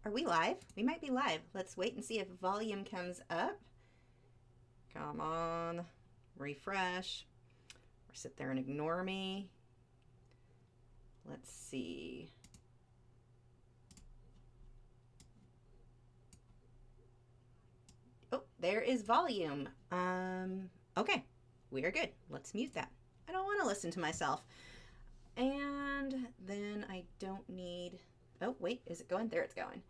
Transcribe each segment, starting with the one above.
Are we live? We might be live. Let's wait and see if volume comes up. Come on. Refresh. Or sit there and ignore me. Let's see. Oh, there is volume. Okay, we are good. Let's mute that. I don't want to listen to myself. And then I don't need, oh, wait, is it going? There it's going.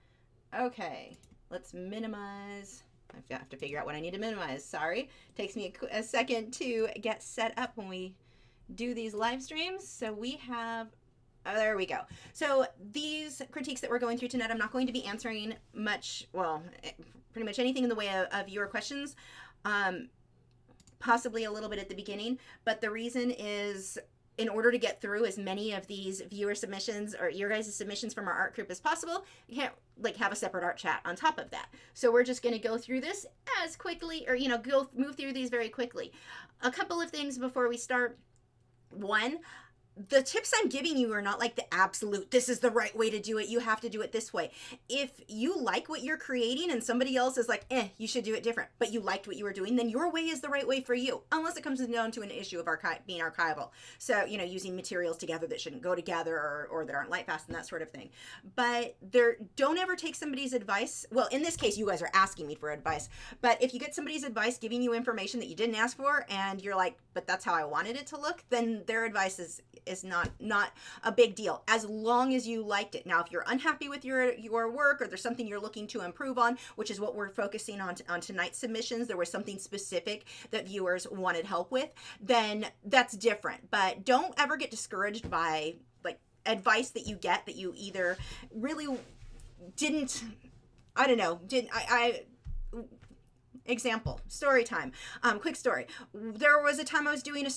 Okay, let's minimize. I have to figure out what I need to minimize. Sorry. Takes me a second to get set up when we do these live streams. So we have, oh, there we go. So these critiques that we're going through tonight, I'm not going to be answering much, well, pretty much anything in the way of your questions. Possibly a little bit at the beginning, but the reason is in order to get through as many of these viewer submissions or your guys' submissions from our art group as possible, you can't like have a separate art chat on top of that. So we're just going to go through this as quickly, or, you know, move through these very quickly. A couple of things before we start. One, the tips I'm giving you are not like the absolute, this is the right way to do it, you have to do it this way. If you like what you're creating and somebody else is like, you should do it different, but you liked what you were doing, then your way is the right way for you, unless it comes down to an issue of being archival. So, you know, using materials together that shouldn't go together or that aren't light fast and that sort of thing. But don't ever take somebody's advice. Well, in this case, you guys are asking me for advice, but if you get somebody's advice giving you information that you didn't ask for and you're like, but that's how I wanted it to look, then their advice is not a big deal, as long as you liked it. Now, if you're unhappy with your work, or there's something you're looking to improve on, which is what we're focusing on tonight's submissions, there was something specific that viewers wanted help with, then that's different. But don't ever get discouraged by like advice that you get that you either really didn't, I don't know, example, story time. Quick story. There was a time I was doing a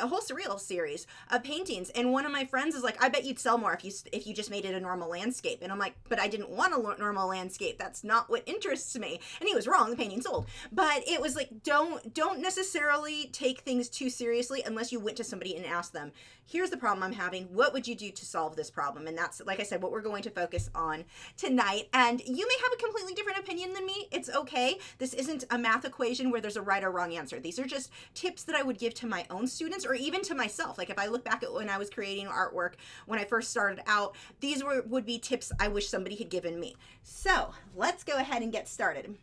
whole surreal series of paintings, and one of my friends is like, I bet you'd sell more if you just made it a normal landscape. And I'm like, but I didn't want a normal landscape. That's not what interests me. And he was wrong. The painting sold. But it was like, don't necessarily take things too seriously unless you went to somebody and asked them, here's the problem I'm having. What would you do to solve this problem? And that's, like I said, what we're going to focus on tonight. And you may have a completely different opinion than me. It's okay. This isn't a math equation where there's a right or wrong answer. These are just tips that I would give to my own students, or even to myself. Like if I look back at when I was creating artwork, when I first started out, these would be tips I wish somebody had given me. So let's go ahead and get started.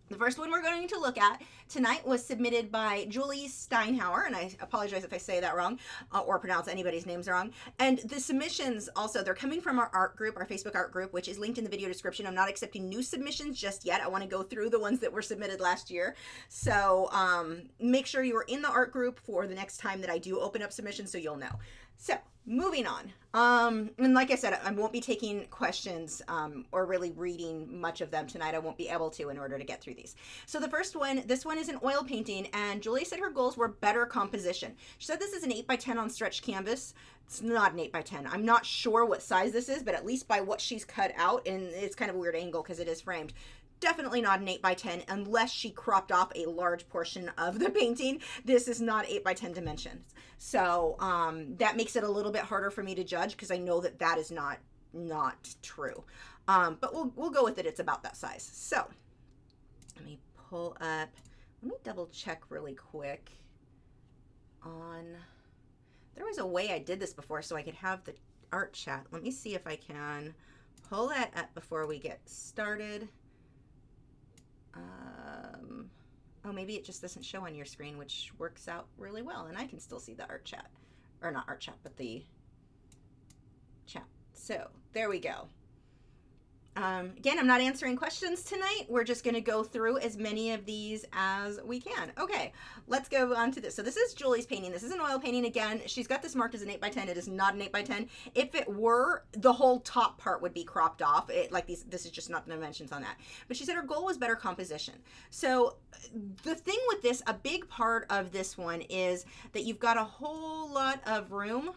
The first one we're going to look at tonight was submitted by Julie Steinhauer, and I apologize if I say that wrong or pronounce anybody's names wrong. And the submissions also, they're coming from our art group, our Facebook art group, which is linked in the video description. I'm not accepting new submissions just yet. I want to go through the ones that were submitted last year. So make sure you are in the art group for the next time that I do open up submissions so you'll know. So moving on. And like I said, I won't be taking questions or really reading much of them tonight. I won't be able to in order to get through these. So the first one, this one is an oil painting, and Julie said her goals were better composition. She said this is an 8x10 on stretch canvas. It's not an 8x10. I'm not sure what size this is, but at least by what she's cut out, and it's kind of a weird angle because it is framed, definitely not an 8x10 unless she cropped off a large portion of the painting. This is not 8x10 dimensions. So that makes it a little bit harder for me to judge because I know that is not true. But we'll go with it. It's about that size. So let me pull up, let me double check really quick on, there was a way I did this before so I could have the art chat. Let me see if I can pull that up before we get started. Oh, maybe it just doesn't show on your screen, which works out really well, and I can still see the art chat, or not art chat, but the chat. So there we go. Again, I'm not answering questions tonight. We're just going to go through as many of these as we can. Okay, let's go on to this. So this is Julie's painting. This is an oil painting. Again, she's got this marked as an 8x10. It is not an 8x10. If it were, the whole top part would be cropped off. This is just not the dimensions on that. But she said her goal was better composition. So the thing with this, a big part of this one is that you've got a whole lot of room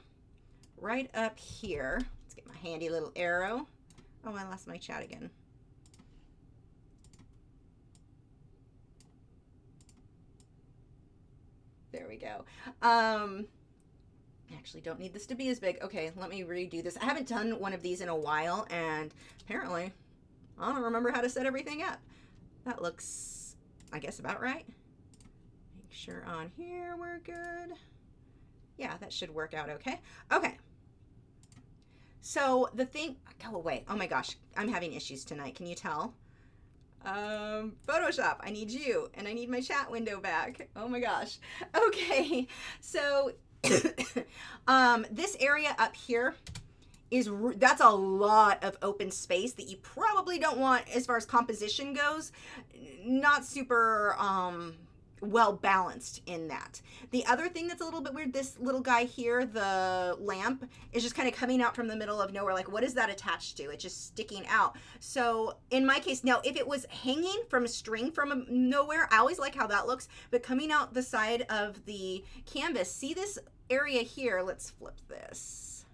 right up here. Let's get my handy little arrow. Oh, I lost my chat again. There we go. Actually don't need this to be as big. Okay, let me redo this. I haven't done one of these in a while, and apparently I don't remember how to set everything up. That looks, I guess, about right. Make sure on here we're good. Yeah, that should work out okay. Okay. So the thing, go away. Oh my gosh, I'm having issues tonight. Can you tell? Photoshop, I need you, and I need my chat window back. Oh my gosh. Okay, so this area up here that's a lot of open space that you probably don't want as far as composition goes. Not super well balanced in that. The other thing that's a little bit weird, this little guy here, the lamp, is just kind of coming out from the middle of nowhere. Like, what is that attached to? It's just sticking out. So in my case, now if it was hanging from a string from nowhere, I always like how that looks, but coming out the side of the canvas, see this area here? Let's flip this.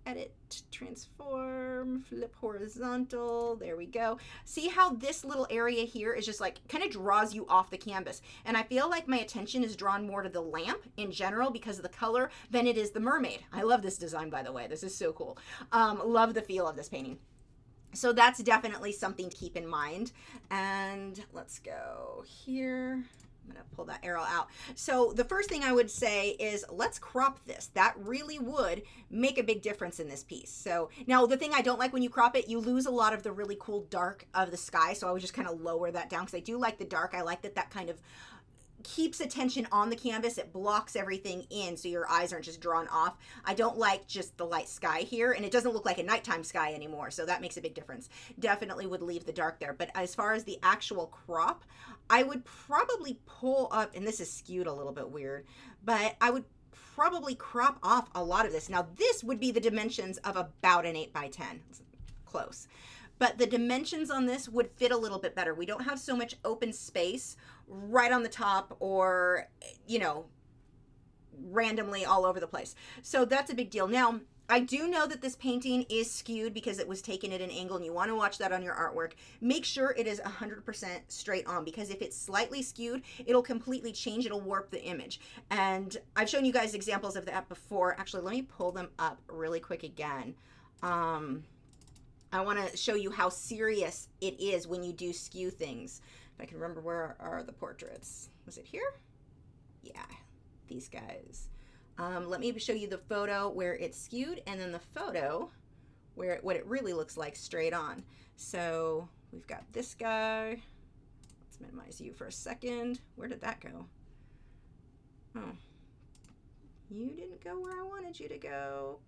Edit, transform, flip horizontal, there we go. See how this little area here is just like kind of draws you off the canvas, and I feel like my attention is drawn more to the lamp in general because of the color than it is the mermaid. I love this design, by the way. This is so cool. Love the feel of this painting. So that's definitely something to keep in mind. And let's go here. I'm going to pull that arrow out. So the first thing I would say is let's crop this. That really would make a big difference in this piece. So now the thing I don't like when you crop it, you lose a lot of the really cool dark of the sky. So I would just kind of lower that down because I do like the dark. I like that kind of keeps attention on the canvas. It blocks everything in so your eyes aren't just drawn off. I don't like just the light sky here, and it doesn't look like a nighttime sky anymore, so that makes a big difference. Definitely would leave the dark there. But as far as the actual crop, I would probably pull up, and this is skewed a little bit weird, but I would probably crop off a lot of this. Now this would be the dimensions of about an 8x10. It's close. But the dimensions on this would fit a little bit better. We don't have so much open space right on the top or, you know, randomly all over the place. So that's a big deal. Now, I do know that this painting is skewed because it was taken at an angle, and you want to watch that on your artwork. Make sure it is 100% straight on, because if it's slightly skewed, it'll completely change. It'll warp the image. And I've shown you guys examples of that before. Actually, let me pull them up really quick again. I want to show you how serious it is when you do skew things. If I can remember, where are the portraits? Was it here? Yeah, these guys. Let me show you the photo where it's skewed, and then the photo where what it really looks like straight on. So we've got this guy. Let's minimize you for a second. Where did that go? Oh, you didn't go where I wanted you to go.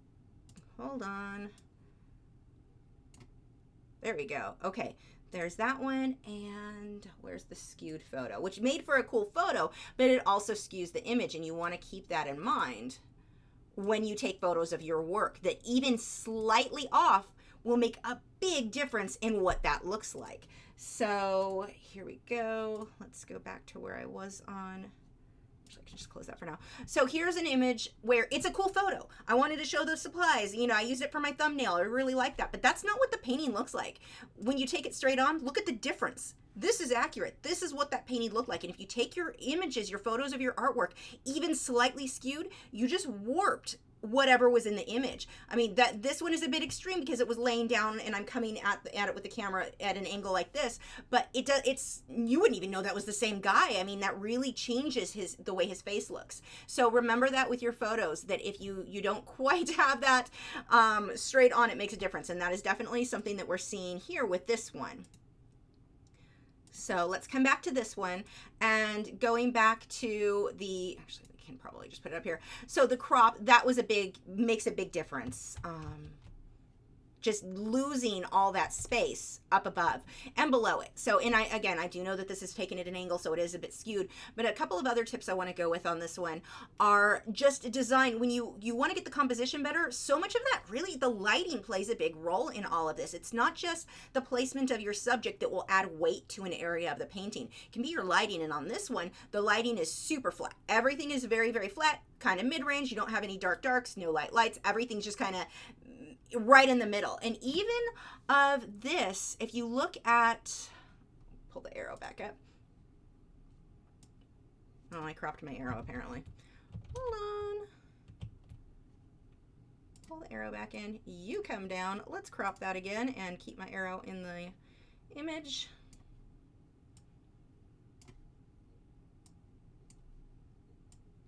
Hold on. There we go. Okay, there's that one, and where's the skewed photo, which made for a cool photo, but it also skews the image, and you want to keep that in mind when you take photos of your work, that even slightly off will make a big difference in what that looks like. So here we go. Let's go back to where I was on. I can just close that for now. So here's an image where it's a cool photo. I wanted to show the supplies. You know, I used it for my thumbnail. I really like that. But that's not what the painting looks like. When you take it straight on, look at the difference. This is accurate. This is what that painting looked like. And if you take your images, your photos of your artwork, even slightly skewed, you just warped whatever was in the image. I mean, this one is a bit extreme because it was laying down and I'm coming at it with the camera at an angle like this, but you wouldn't even know that was the same guy. I mean, that really changes the way his face looks. So remember that with your photos, that if you don't quite have that straight on, it makes a difference. And that is definitely something that we're seeing here with this one. So let's come back to this one, and going back to actually, can probably just put it up here. So the crop, that was makes a big difference. Just losing all that space up above and below it. So, and I do know that this is taken at an angle, so it is a bit skewed, but a couple of other tips I want to go with on this one are just design. When you want to get the composition better, so much of that, really, the lighting plays a big role in all of this. It's not just the placement of your subject that will add weight to an area of the painting. It can be your lighting, and on this one, the lighting is super flat. Everything is very, very flat, kind of mid-range. You don't have any darks, no lights. Everything's just kind of right in the middle. And even of this, if you look at, pull the arrow back up. Oh, I cropped my arrow apparently. Hold pull the arrow back in, you come down. Let's crop that again and keep my arrow in the image.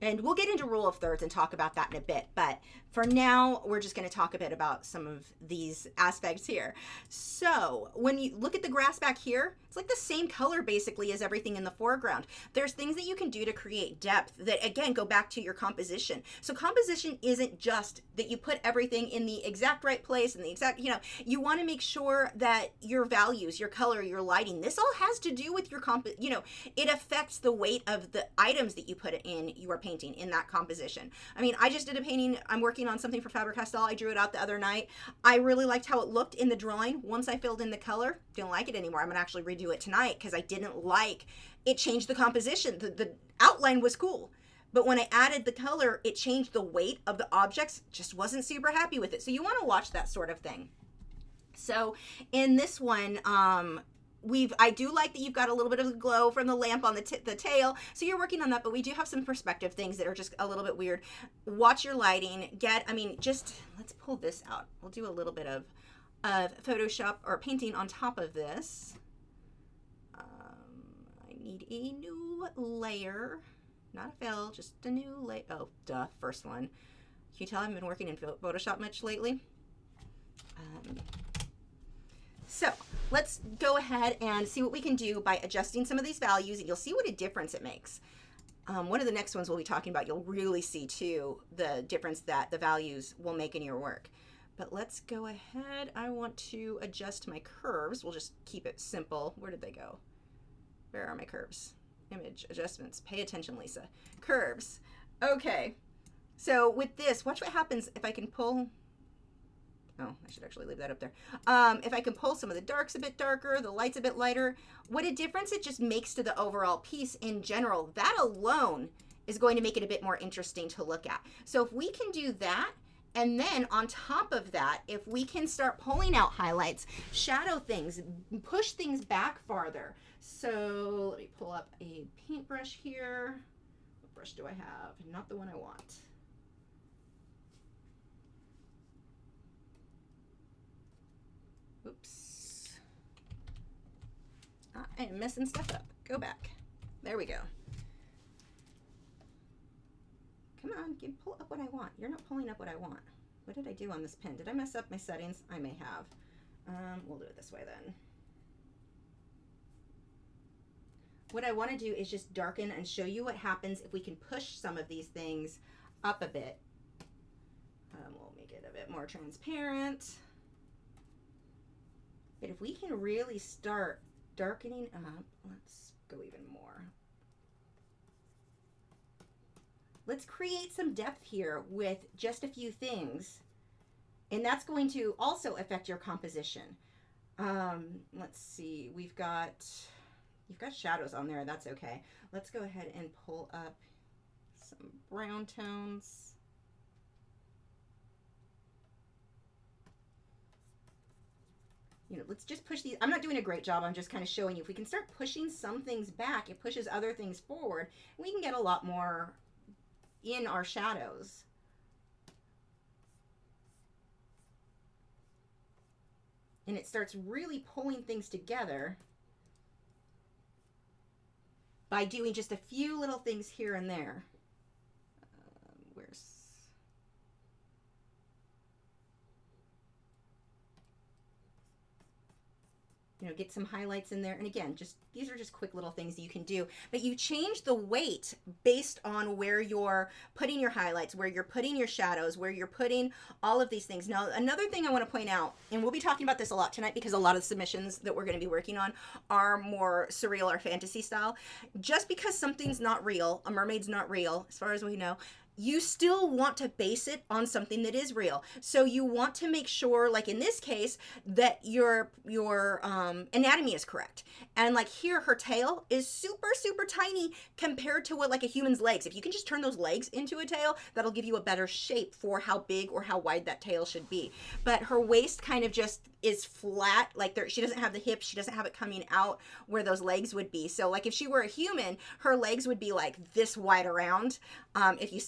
And we'll get into rule of thirds and talk about that in a bit. But for now, we're just going to talk a bit about some of these aspects here. So when you look at the grass back here, it's like the same color basically as everything in the foreground. There's things that you can do to create depth that, again, go back to your composition. So composition isn't just that you put everything in the exact right place and the exact, you want to make sure that your values, your color, your lighting, this all has to do with your it affects the weight of the items that you put in your painting in that composition. I mean, I just did a painting. I'm working on something for Faber-Castell. I drew it out the other night. I really liked how it looked in the drawing. Once I filled in the color, didn't like it anymore. I'm gonna actually redo it tonight because I didn't like it. Changed the composition. The outline was cool, but when I added the color, it changed the weight of the objects. Just wasn't super happy with it. So you want to watch that sort of thing. So in this one, I do like that you've got a little bit of glow from the lamp on the tail. So you're working on that, but we do have some perspective things that are just a little bit weird. Watch your lighting. Let's pull this out. We'll do a little bit of Photoshop or painting on top of this. I need a new layer, not a fill, just a new layer. Oh, duh, first one. Can you tell I haven't been working in Photoshop much lately? So let's go ahead and see what we can do by adjusting some of these values, and you'll see what a difference it makes. One of the next ones we'll be talking about, you'll really see too the difference that the values will make in your work. But let's go ahead. I want to adjust my curves. We'll just keep it simple. Where did they go? Where are my curves? Image adjustments. Pay attention, Lisa. Curves. Okay. So with this, watch what happens if I can pull. Oh, I should actually leave that up there. If I can pull some of the darks a bit darker, the lights a bit lighter, what a difference it just makes to the overall piece in general. That alone is going to make it a bit more interesting to look at. So if we can do that, and then on top of that, if we can start pulling out highlights, shadow things, push things back farther. So let me pull up a paintbrush here. What brush do I have? Not the one I want. Oops. I am messing stuff up. Go back. There we go. Come on, pull up what I want. You're not pulling up what I want. What did I do on this pen? Did I mess up my settings? I may have. We'll do it this way then. What I want to do is just darken and show you what happens if we can push some of these things up a bit. We'll make it a bit more transparent. But if we can really start darkening up, let's go even more. Let's create some depth here with just a few things. And that's going to also affect your composition. Let's see, you've got shadows on there, that's okay. Let's go ahead and pull up some brown tones. Let's just push these. I'm not doing a great job. I'm just kind of showing you. If we can start pushing some things back, it pushes other things forward. We can get a lot more in our shadows. And it starts really pulling things together by doing just a few little things here and there. Get some highlights in there. And again, these are just quick little things you can do, but you change the weight based on where you're putting your highlights, where you're putting your shadows, where you're putting all of these things. Now, another thing I want to point out, and we'll be talking about this a lot tonight because a lot of the submissions that we're going to be working on are more surreal or fantasy style. Just because something's not real, a mermaid's not real, as far as we know, you still want to base it on something that is real. So you want to make sure, like in this case, that your anatomy is correct. And like here, her tail is super, super tiny compared to what like a human's legs. If you can just turn those legs into a tail, that'll give you a better shape for how big or how wide that tail should be. But her waist kind of just is flat, like she doesn't have the hips, she doesn't have it coming out where those legs would be. So like if she were a human, her legs would be like this wide around. If you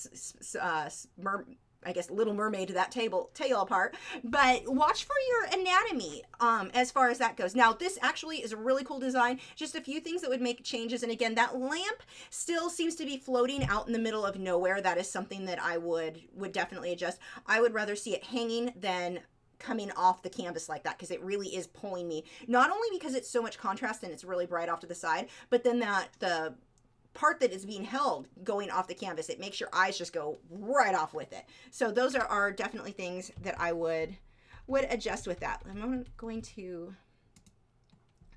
I guess, Little Mermaid to that tail apart. But watch for your anatomy as far as that goes. Now, this actually is a really cool design. Just a few things that would make changes. And again, that lamp still seems to be floating out in the middle of nowhere. That is something that I would definitely adjust. I would rather see it hanging than coming off the canvas like that, because it really is pulling me. Not only because it's so much contrast and it's really bright off to the side, but then the part that is being held going off the canvas, it makes your eyes just go right off with it. So those are definitely things that I would adjust with that. I'm going to,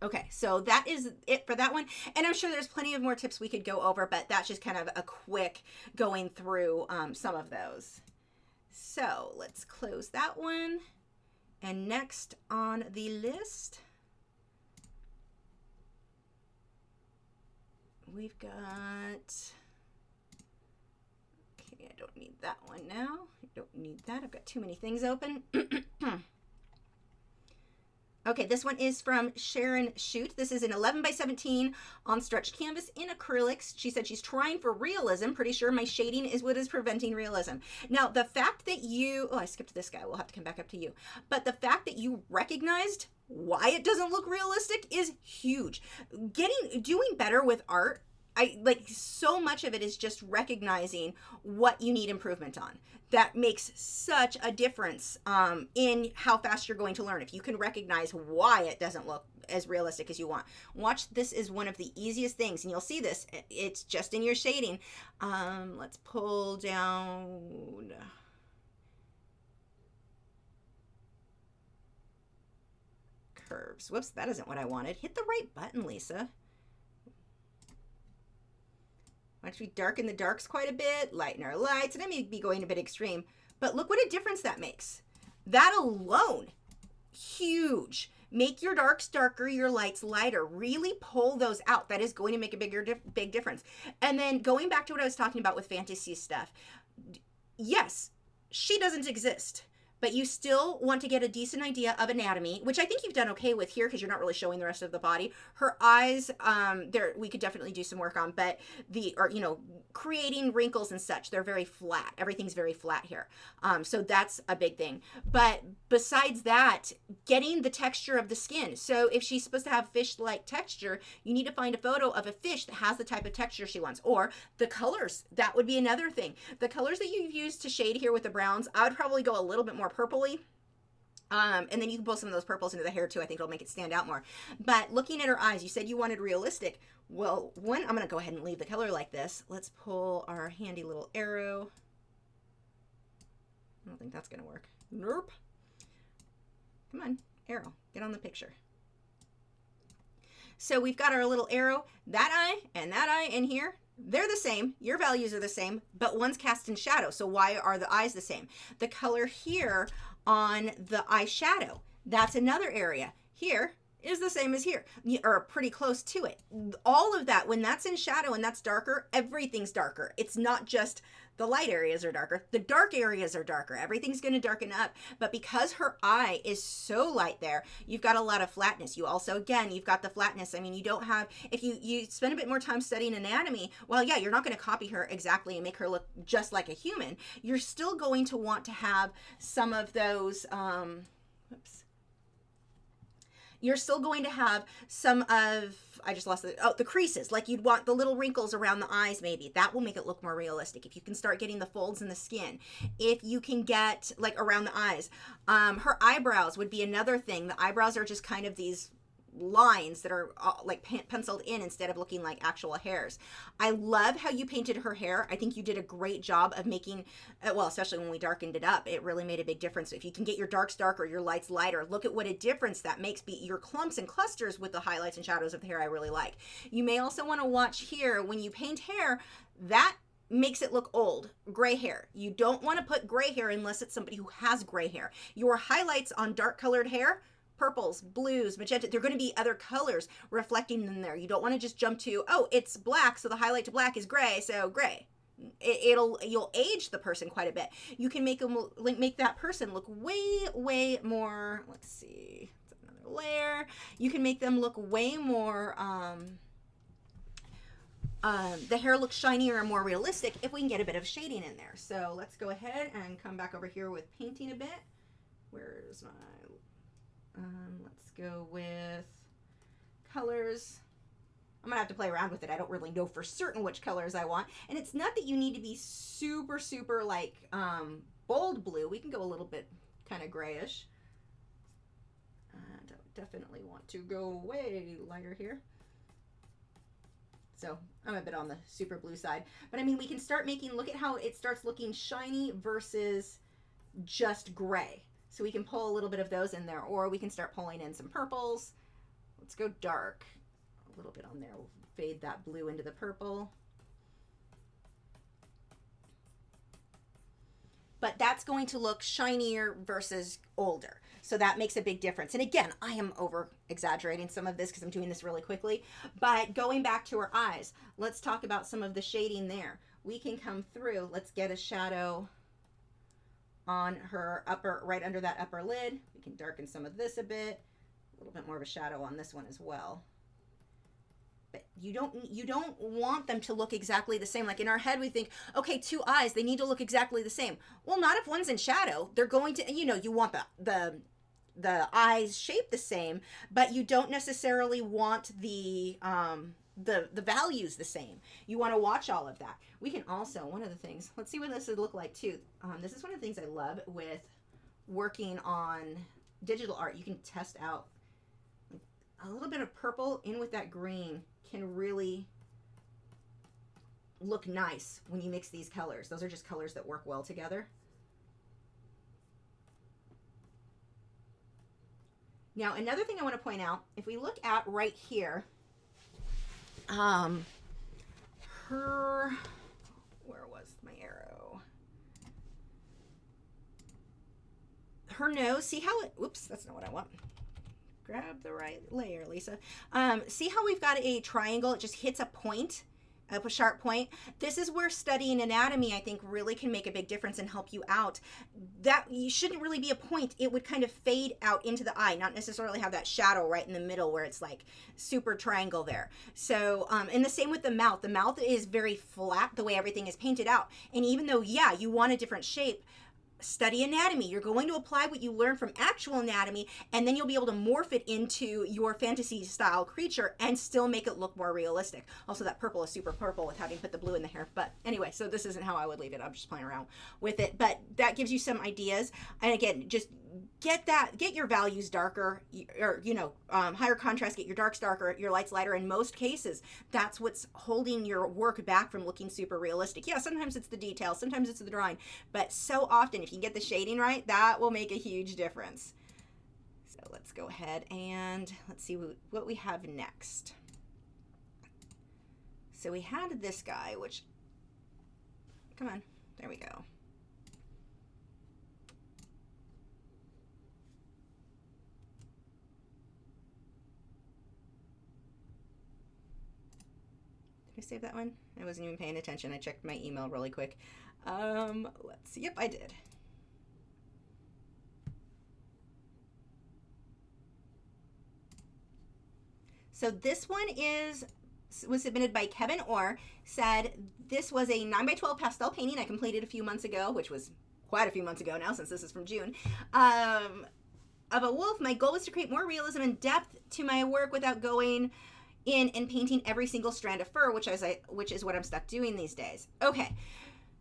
okay, so that is it for that one. And I'm sure there's plenty of more tips we could go over, but that's just kind of a quick going through some of those. So let's close that one. And next on the list, we've got, okay, I don't need that one now. I don't need that. I've got too many things open. Okay, this one is from Sharon Shoot. This is an 11 by 17 on stretched canvas in acrylics. She said she's trying for realism. Pretty sure my shading is what is preventing realism. Now, the fact that you, oh, I skipped this guy. We'll have to come back up to you. But the fact that you recognized why it doesn't look realistic is huge. Doing better with art, I like, so much of it is just recognizing what you need improvement on. That makes such a difference in how fast you're going to learn. If you can recognize why it doesn't look as realistic as you want. Watch, this is one of the easiest things, and you'll see this. It's just in your shading. Let's pull down. Curves. Whoops, that isn't what I wanted. Hit the right button, Lisa. Once we darken the darks quite a bit, lighten our lights, and I may be going a bit extreme, but look what a difference that makes. That alone, huge. Make your darks darker, your lights lighter. Really pull those out. That is going to make a big difference. And then going back to what I was talking about with fantasy stuff. Yes, she doesn't exist, but you still want to get a decent idea of anatomy, which I think you've done okay with here because you're not really showing the rest of the body. Her eyes, there we could definitely do some work on, but creating wrinkles and such, they're very flat. Everything's very flat here. So that's a big thing. But besides that, getting the texture of the skin. So if she's supposed to have fish-like texture, you need to find a photo of a fish that has the type of texture she wants. Or the colors, that would be another thing. The colors that you've used to shade here with the browns, I would probably go a little bit more purpley. And then you can pull some of those purples into the hair too. I think it'll make it stand out more. But looking at her eyes, you said you wanted realistic. Well, I'm going to go ahead and leave the color like this. Let's pull our handy little arrow. I don't think that's going to work. Nope. Come on, arrow, get on the picture. So we've got our little arrow, that eye in here. They're the same. Your values are the same, but one's cast in shadow. So why are the eyes the same? The color here on the eyeshadow, that's another area. Here is the same as here, or pretty close to it. All of that, when that's in shadow and that's darker, everything's darker. It's not just the light areas are darker, the dark areas are darker. Everything's going to darken up. But because her eye is so light there, you've got a lot of flatness. You also, again, you've got the flatness. I mean, you don't have, if you spend a bit more time studying anatomy, well, yeah, you're not going to copy her exactly and make her look just like a human. You're still going to want to have some of those, you're still going to have some of, I just lost the creases. Like you'd want the little wrinkles around the eyes maybe. That will make it look more realistic. If you can start getting the folds in the skin. If you can get like around the eyes. Her eyebrows would be another thing. The eyebrows are just kind of these lines that are like penciled in instead of looking like actual hairs. I love how you painted her hair. I think you did a great job of making, well, especially when we darkened it up, it really made a big difference. If you can get your darks darker, your lights lighter, look at what a difference that makes. Your clumps and clusters with the highlights and shadows of the hair I really like. You may also want to watch here when you paint hair, that makes it look old. Gray hair. You don't want to put gray hair unless it's somebody who has gray hair. Your highlights on dark colored hair, purples, blues, magenta, they're going to be other colors reflecting in there. You don't want to just jump to, oh, it's black, so the highlight to black is gray, so gray. You'll age the person quite a bit. You can make that person look way more, let's see, another layer. You can make them look way more the hair looks shinier and more realistic if we can get a bit of shading in there. So let's go ahead and come back over here with painting a bit. Where's my, let's go with colors. I'm gonna have to play around with it. I don't really know for certain which colors I want. And it's not that you need to be super, super like bold blue. We can go a little bit kind of grayish. And I definitely want to go way lighter here. So I'm a bit on the super blue side. But I mean, we can start making, look at how it starts looking shiny versus just gray. So we can pull a little bit of those in there, or we can start pulling in some purples. Let's go dark. A little bit on there. We'll fade that blue into the purple. But that's going to look shinier versus older. So that makes a big difference. And again, I am over exaggerating some of this because I'm doing this really quickly. But going back to her eyes, let's talk about some of the shading there. We can come through. Let's get a shadow on her upper, right under that upper lid. We can darken some of this a bit. A little bit more of a shadow on this one as well. But you don't want them to look exactly the same. Like in our head, we think, okay, two eyes, they need to look exactly the same. Well, not if one's in shadow. They're going to, you know, you want the eyes shaped the same, but you don't necessarily want the values the same. You want to watch all of that. We can also, one of the things, let's see what this would look like too. This is one of the things I love with working on digital art. You can test out a little bit of purple in with that green can really look nice when you mix these colors. Those are just colors that work well together. Now, another thing I want to point out, if we look at right here, where was my arrow? Her nose, see how it, whoops, that's not what I want. Grab the right layer, Lisa. See how we've got a triangle? It just hits a point, a sharp point. This is where studying anatomy, I think, really can make a big difference and help you out. That you shouldn't really be a point. It would kind of fade out into the eye, not necessarily have that shadow right in the middle where it's like super triangle there. So, and the same with the mouth. The mouth is very flat the way everything is painted out. And even though, yeah, you want a different shape, study anatomy. You're going to apply what you learn from actual anatomy, and then you'll be able to morph it into your fantasy style creature and still make it look more realistic. Also, that purple is super purple with having put the blue in the hair. But anyway, so this isn't how I would leave it. I'm just playing around with it. But that gives you some ideas. And again, just get your values darker, or, you know, higher contrast, get your darks darker, your lights lighter. In most cases, that's what's holding your work back from looking super realistic. Yeah, sometimes it's the details, sometimes it's the drawing, but so often, if you get the shading right, that will make a huge difference. So let's go ahead and let's see what we have next. So we had this guy, which, come on, there we go. Did I save that one? I wasn't even paying attention. I checked my email really quick. Let's see. Yep, I did. So this one was submitted by Kevin Orr. Said this was a 9x12 pastel painting I completed a few months ago, which was quite a few months ago now since this is from June. Of a wolf. My goal was to create more realism and depth to my work without going in and painting every single strand of fur, which is what I'm stuck doing these days. Okay,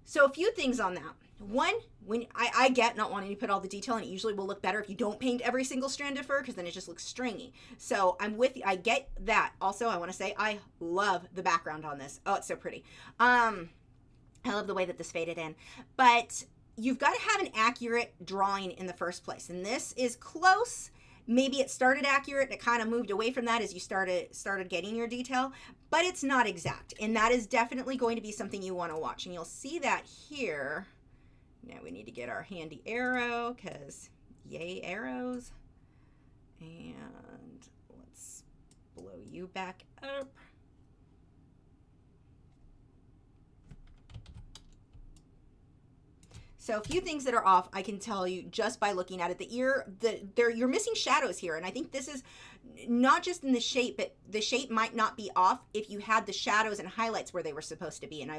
so a few things on that. One, when I get not wanting to put all the detail, and it usually will look better if you don't paint every single strand of fur, because then it just looks stringy. So I'm with you. I get that. Also, I want to say I love the background on this. Oh, it's so pretty. I love the way that this faded in. But you've got to have an accurate drawing in the first place, and this is close. Maybe it started accurate and it kind of moved away from that as you started getting your detail, but it's not exact. And that is definitely going to be something you want to watch. And you'll see that here. Now we need to get our handy arrow, because yay arrows. And let's blow you back up. So a few things that are off, I can tell you just by looking at it. The ear, you're missing shadows here, and I think this is not just in the shape, but the shape might not be off if you had the shadows and highlights where they were supposed to be. And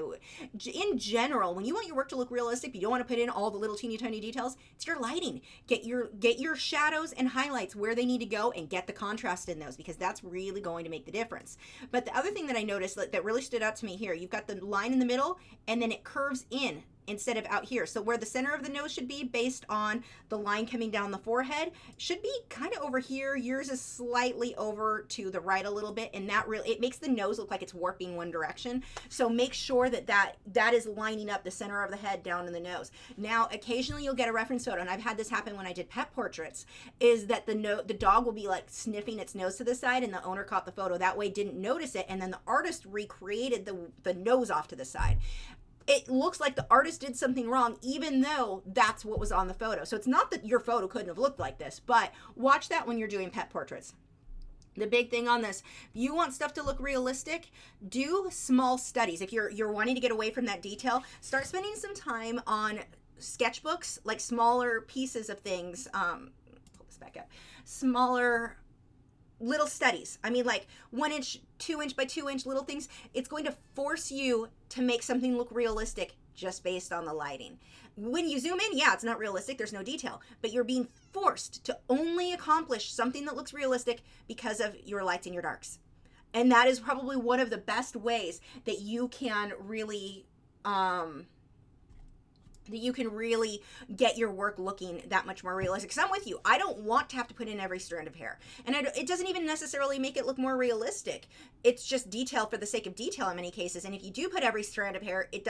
in general, when you want your work to look realistic, you don't want to put in all the little teeny tiny details. It's your lighting. Get your shadows and highlights where they need to go, and get the contrast in those, because that's really going to make the difference. But the other thing that I noticed that really stood out to me here, you've got the line in the middle, and then it curves in instead of out here. So where the center of the nose should be based on the line coming down the forehead should be kind of over here. Yours is slightly over to the right a little bit, and that really, it makes the nose look like it's warping one direction. So make sure that is lining up the center of the head down in the nose. Now, occasionally you'll get a reference photo, and I've had this happen when I did pet portraits, is that the dog will be like sniffing its nose to the side, and the owner caught the photo that way, didn't notice it, and then the artist recreated the nose off to the side. It looks like the artist did something wrong, even though that's what was on the photo. So it's not that your photo couldn't have looked like this, but watch that when you're doing pet portraits. The big thing on this, if you want stuff to look realistic, do small studies. If you're wanting to get away from that detail, start spending some time on sketchbooks, like smaller pieces of things. Pull this back up. Smaller little studies. I mean, like 1 inch, 2 inch by 2 inch little things. It's going to force you to make something look realistic just based on the lighting. When you zoom in, yeah, it's not realistic. There's no detail, but you're being forced to only accomplish something that looks realistic because of your lights and your darks. And that is probably one of the best ways that you can really, get your work looking that much more realistic. Because I'm with you. I don't want to have to put in every strand of hair. And it doesn't even necessarily make it look more realistic. It's just detail for the sake of detail in many cases. And if you do put every strand of hair, it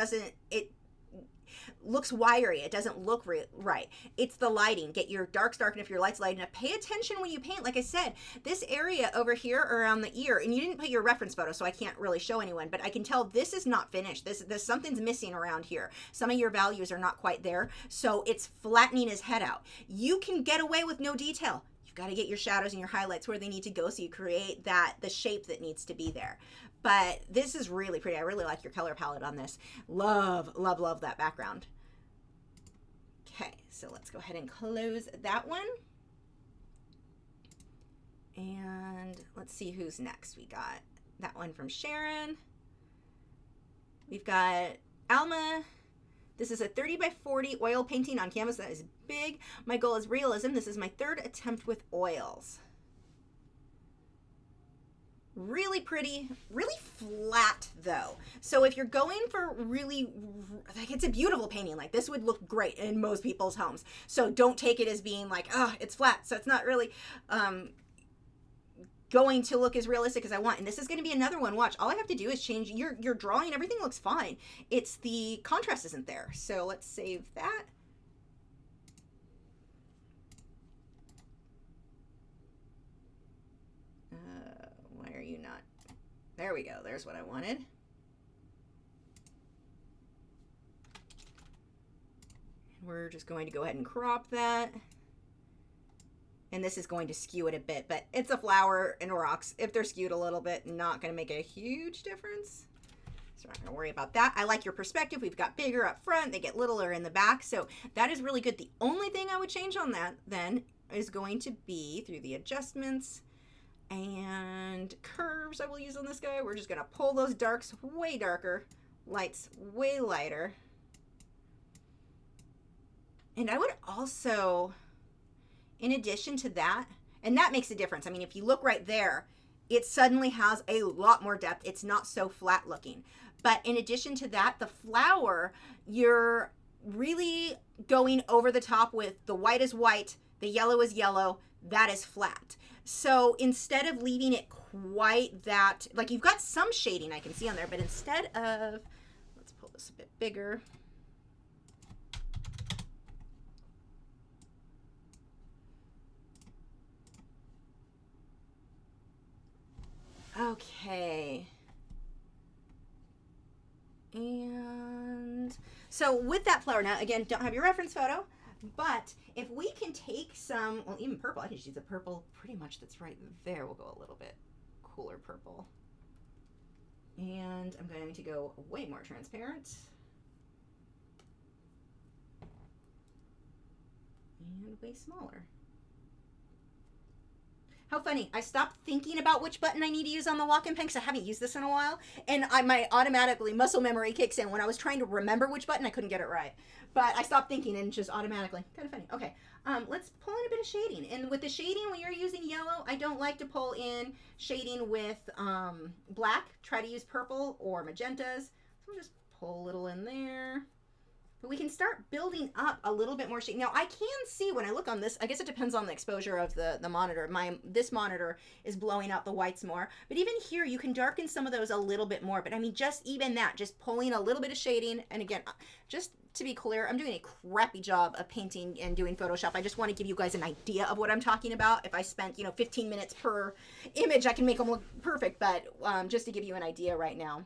looks wiry. It doesn't look right. It's the lighting. Get your darks dark enough, your lights light enough. Pay attention when you paint. Like I said, this area over here around the ear, and you didn't put your reference photo, so I can't really show anyone, but I can tell this is not finished. This something's missing around here. Some of your values are not quite there, so it's flattening his head out. You can get away with no detail. You've got to get your shadows and your highlights where they need to go, so you create the shape that needs to be there. But this is really pretty. I really like your color palette on this. Love, love, love that background. Okay, so let's go ahead and close that one. And let's see who's next. We got that one from Sharon. We've got Alma. This is a 30 by 40 oil painting on canvas. That is big. My goal is realism. This is my third attempt with oils. Really pretty, really flat though. So if you're going for really, like, it's a beautiful painting. Like, this would look great in most people's homes. So don't take it as being like, oh, it's flat. So it's not really going to look as realistic as I want. And this is going to be another one. Watch, all I have to do is change your drawing. Everything looks fine. It's the contrast isn't there. So let's save that. Why are you not? There we go. There's what I wanted. And we're just going to go ahead and crop that. And this is going to skew it a bit, but it's a flower and rocks. If they're skewed a little bit, not going to make a huge difference. So we're not going to worry about that. I like your perspective. We've got bigger up front. They get littler in the back. So that is really good. The only thing I would change on that then is going to be through the adjustments and curves I will use on this guy. We're just going to pull those darks way darker, lights way lighter. And I would also, in addition to that, and that makes a difference. I mean, if you look right there, it suddenly has a lot more depth. It's not so flat looking. But in addition to that, the flower, you're really going over the top with the white is white, the yellow is yellow, that is flat. So instead of leaving it quite that, like, you've got some shading I can see on there, but instead of, let's pull this a bit bigger. Okay. And so with that flower, now again, don't have your reference photo, but if we can take some, well, even purple, I can just use a purple pretty much that's right there. We'll go a little bit cooler purple. And I'm going to go way more transparent. and way smaller. How funny. I stopped thinking about which button I need to use on the walk-in pen because I haven't used this in a while. And my automatically muscle memory kicks in. When I was trying to remember which button, I couldn't get it right. But I stopped thinking and just automatically. Kind of funny. Okay, let's pull in a bit of shading. And with the shading, when you're using yellow, I don't like to pull in shading with black. Try to use purple or magentas. So we'll just pull a little in there. But we can start building up a little bit more shade. Now I can see when I look on this, I guess it depends on the exposure of the monitor. This monitor is blowing out the whites more. But even here, you can darken some of those a little bit more. But I mean, just even that, just pulling a little bit of shading. And again, just to be clear, I'm doing a crappy job of painting and doing Photoshop. I just want to give you guys an idea of what I'm talking about. If I spent, 15 minutes per image, I can make them look perfect. But just to give you an idea right now.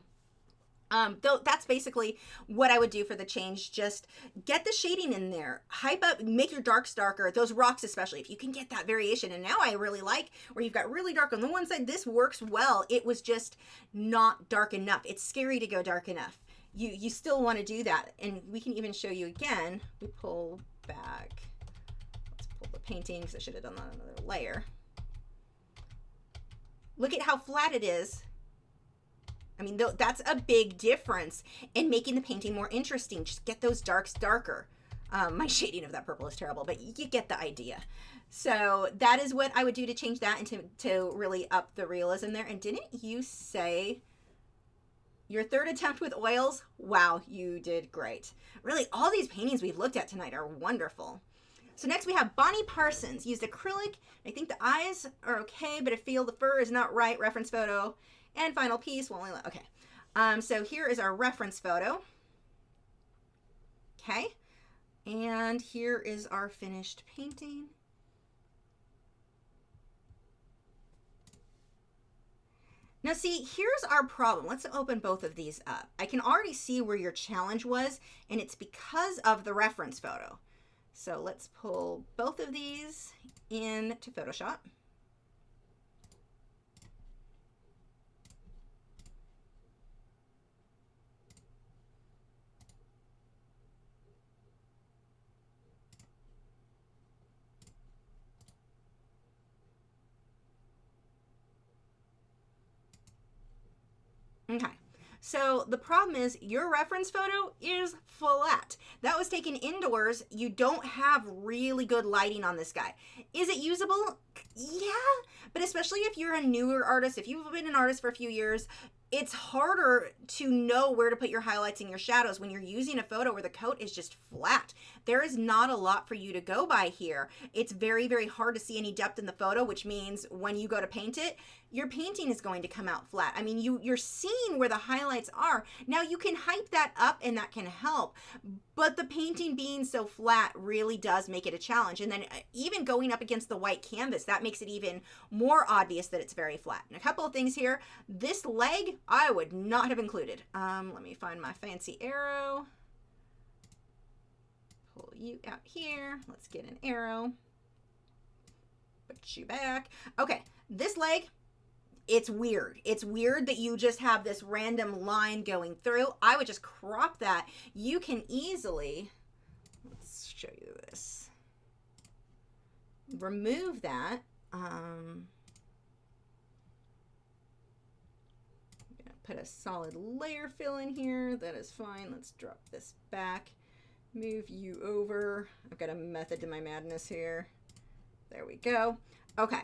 Though that's basically what I would do for the change. Just get the shading in there, hype up, make your darks darker, those rocks especially, if you can get that variation. And now I really like where you've got really dark on the one side. This works well. It was just not dark enough. It's scary to go dark enough. You still want to do that. And we can even show you again. We pull back. Let's pull the painting because I should have done that on another layer. Look at how flat it is. I mean, that's a big difference in making the painting more interesting. Just get those darks darker. My shading of that purple is terrible, but you get the idea. So that is what I would do to change that and to really up the realism there. And didn't you say your third attempt with oils? Wow, you did great. Really, all these paintings we've looked at tonight are wonderful. So next we have Bonnie Parsons. Used acrylic. I think the eyes are okay, but I feel the fur is not right. Reference photo. And final piece, okay. So here is our reference photo. Okay. And here is our finished painting. Now see, here's our problem. Let's open both of these up. I can already see where your challenge was, and it's because of the reference photo. So let's pull both of these into Photoshop. Okay, so the problem is your reference photo is flat. That was taken indoors. You don't have really good lighting on this guy. Is it usable? Yeah, but especially if you're a newer artist, if you've been an artist for a few years, it's harder to know where to put your highlights and your shadows when you're using a photo where the coat is just flat. There is not a lot for you to go by here. It's very, very hard to see any depth in the photo, which means when you go to paint it, your painting is going to come out flat. I mean, you're seeing where the highlights are. Now you can hype that up and that can help, but the painting being so flat really does make it a challenge. And then even going up against the white canvas, that makes it even more obvious that it's very flat. And a couple of things here. This leg, I would not have included. Let me find my fancy arrow. Pull you out here. Let's get an arrow. Put you back. Okay, this leg, it's weird. It's weird that you just have this random line going through. I would just crop that. You can easily, let's show you this. Remove that. I'm gonna put a solid layer fill in here. That is fine. Let's drop this back. Move you over. I've got a method to my madness here. There we go. Okay.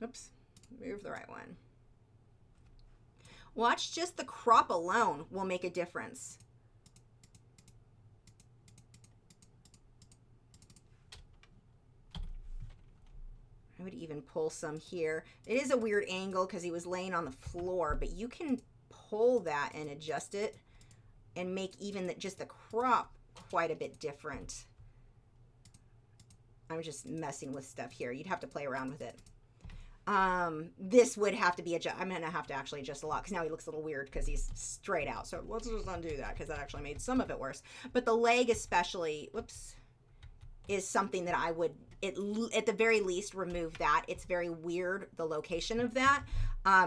Oops. Move the right one. Watch, just the crop alone will make a difference. I would even pull some here. It is a weird angle because he was laying on the floor, but you can pull that and adjust it and make even just the crop quite a bit different. I'm just messing with stuff here. You'd have to play around with it. This would have to be I'm gonna have to actually adjust a lot because now he looks a little weird because he's straight out. So let's just undo that because that actually made some of it worse. But the leg especially, whoops, is something that I would, at the very least, remove that. It's very weird, the location of that.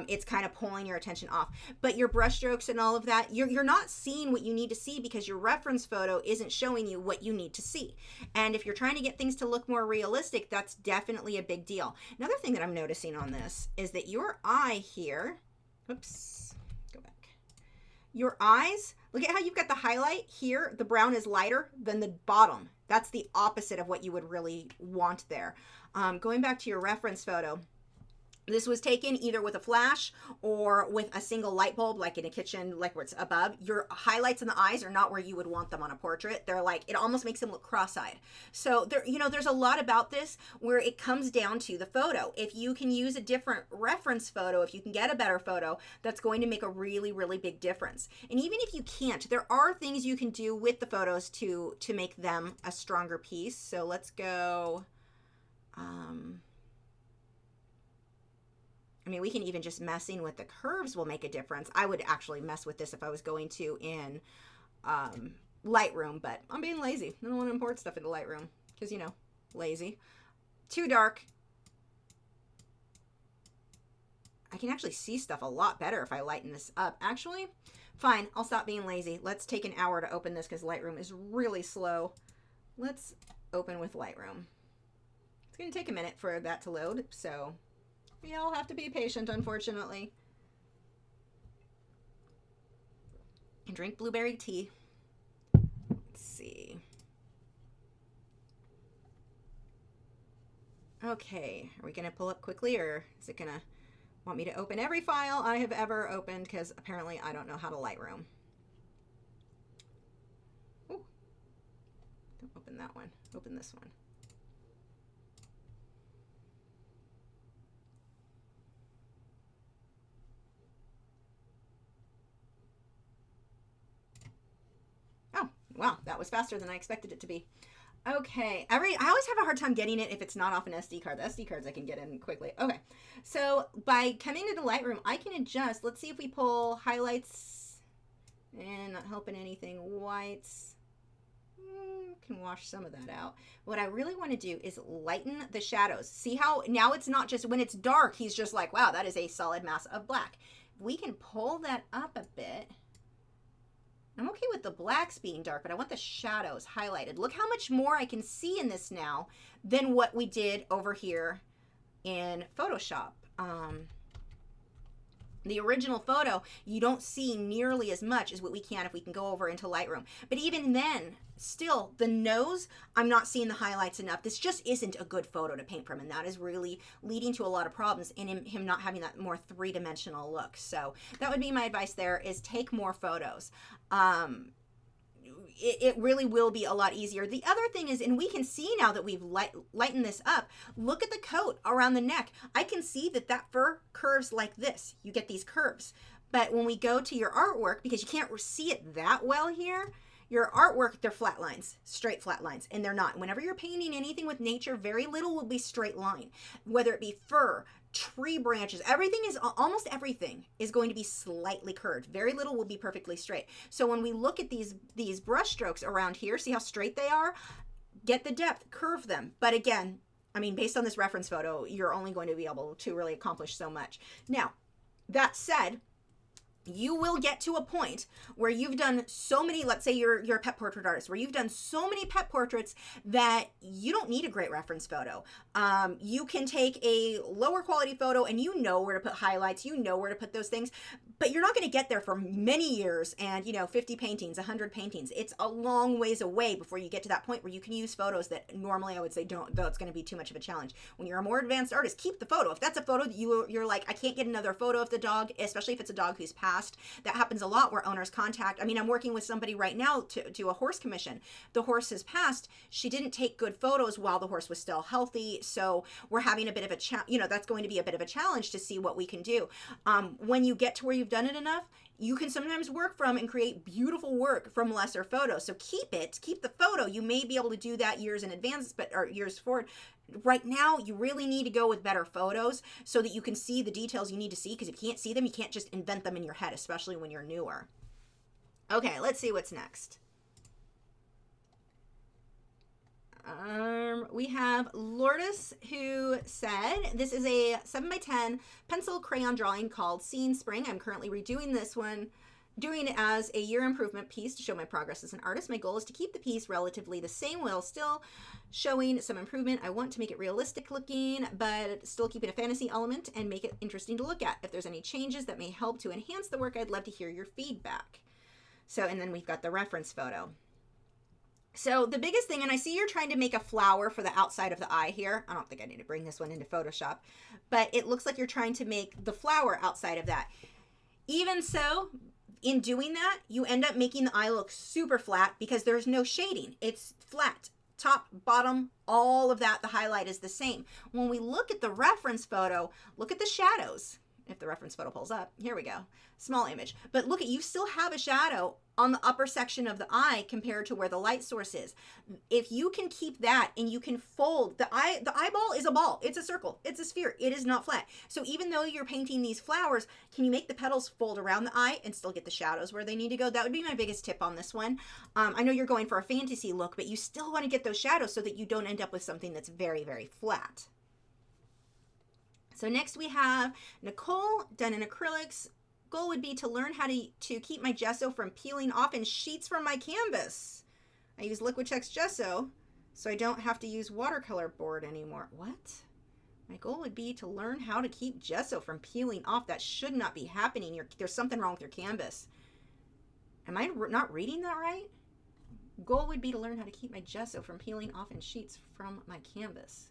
It's kind of pulling your attention off. But your brush strokes and all of that, you're not seeing what you need to see because your reference photo isn't showing you what you need to see. And if you're trying to get things to look more realistic, that's definitely a big deal. Another thing that I'm noticing on this is that your eye here, oops, go back. Your eyes, look at how you've got the highlight here. The brown is lighter than the bottom. That's the opposite of what you would really want there. Going back to your reference photo, this was taken either with a flash or with a single light bulb, like in a kitchen, like where it's above. Your highlights in the eyes are not where you would want them on a portrait. They're like, it almost makes them look cross-eyed. So there, you know, there's a lot about this where it comes down to the photo. If you can use a different reference photo, if you can get a better photo, that's going to make a really, really big difference. And even if you can't, there are things you can do with the photos to make them a stronger piece. So let's go, I mean, we can even just messing with the curves will make a difference. I would actually mess with this if I was going to in Lightroom, but I'm being lazy. I don't want to import stuff into Lightroom because, you know, lazy. Too dark. I can actually see stuff a lot better if I lighten this up. Actually, fine, I'll stop being lazy. Let's take an hour to open this because Lightroom is really slow. Let's open with Lightroom. It's going to take a minute for that to load, so we all have to be patient, unfortunately. And drink blueberry tea. Let's see. Okay, are we going to pull up quickly, or is it going to want me to open every file I have ever opened? Because apparently I don't know how to Lightroom. Ooh. Don't open that one. Open this one. Wow, that was faster than I expected it to be. Okay, I always have a hard time getting it if it's not off an SD card. The SD cards I can get in quickly. Okay, so by coming into Lightroom, I can adjust. Let's see if we pull highlights and not helping anything. Whites. Can wash some of that out. What I really want to do is lighten the shadows. See how now it's not just when it's dark, he's just like, wow, that is a solid mass of black. We can pull that up a bit. I'm okay with the blacks being dark, but I want the shadows highlighted. Look how much more I can see in this now than what we did over here in Photoshop. The original photo, you don't see nearly as much as what we can if we can go over into Lightroom. But even then, still, the nose, I'm not seeing the highlights enough. This just isn't a good photo to paint from, and that is really leading to a lot of problems in him not having that more three-dimensional look. So that would be my advice there, is take more photos. It really will be a lot easier. The other thing is, and we can see now that we've lightened this up, look at the coat around the neck. I can see that that fur curves like this. You get these curves. But when we go to your artwork, because you can't see it that well here, your artwork, they're flat lines, straight flat lines, and they're not. Whenever you're painting anything with nature, very little will be straight line, whether it be fur, tree branches, almost everything is going to be slightly curved. Very little will be perfectly straight. So when we look at these brush strokes around here, see how straight they are? Get the depth, curve them. But again, I mean, based on this reference photo, you're only going to be able to really accomplish so much. Now, that said, you will get to a point where you've done so many, let's say you're a pet portrait artist, where you've done so many pet portraits that you don't need a great reference photo. You can take a lower quality photo and you know where to put highlights, you know where to put those things, but you're not going to get there for many years and, 50 paintings, 100 paintings. It's a long ways away before you get to that point where you can use photos that normally I would say don't, though it's going to be too much of a challenge. When you're a more advanced artist, keep the photo. If that's a photo that you're like, I can't get another photo of the dog, especially if it's a dog who's passed. That happens a lot where owners contact. I mean, I'm working with somebody right now to do a horse commission. The horse has passed. She didn't take good photos while the horse was still healthy. So we're having a bit of a that's going to be a bit of a challenge to see what we can do. When you get to where you've done it enough, you can sometimes work from and create beautiful work from lesser photos. So keep the photo. You may be able to do that years in advance, or years forward. Right now, you really need to go with better photos so that you can see the details you need to see, because if you can't see them, you can't just invent them in your head, especially when you're newer. Okay, let's see what's next. We have Lourdes, who said, this is a 7x10 pencil crayon drawing called Scene Spring. I'm currently redoing this one, doing it as a year improvement piece to show my progress as an artist. My goal is to keep the piece relatively the same while still showing some improvement. I want to make it realistic looking, but still keep it a fantasy element and make it interesting to look at. If there's any changes that may help to enhance the work, I'd love to hear your feedback. So, and then we've got the reference photo. So the biggest thing, and I see you're trying to make a flower for the outside of the eye here. I don't think I need to bring this one into Photoshop, but it looks like you're trying to make the flower outside of that. Even so, in doing that, you end up making the eye look super flat because there's no shading. It's flat. Top, bottom, all of that, the highlight is the same. When we look at the reference photo, look at the shadows. If the reference photo pulls up, here we go, small image. But look at, you still have a shadow on the upper section of the eye compared to where the light source is. If you can keep that and you can fold, the eyeball is a ball, it's a circle, it's a sphere, it is not flat. So even though you're painting these flowers, can you make the petals fold around the eye and still get the shadows where they need to go? That would be my biggest tip on this one. I know you're going for a fantasy look, but you still want to get those shadows so that you don't end up with something that's very, very flat. So next we have Nicole, done in acrylics. Goal would be to learn how to keep my gesso from peeling off in sheets from my canvas. I use Liquitex gesso, so I don't have to use watercolor board anymore. What? My goal would be to learn how to keep gesso from peeling off. That should not be happening. There's something wrong with your canvas. Am I not reading that right? Goal would be to learn how to keep my gesso from peeling off in sheets from my canvas.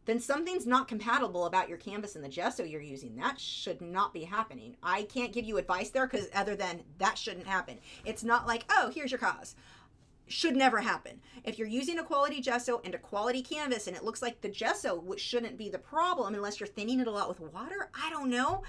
Then something's not compatible about your canvas and the gesso you're using. That should not be happening. I can't give you advice there because other than that shouldn't happen. It's not like, oh, here's your cause. Should never happen. If you're using a quality gesso and a quality canvas and it looks like the gesso, which shouldn't be the problem unless you're thinning it a lot with water, I don't know.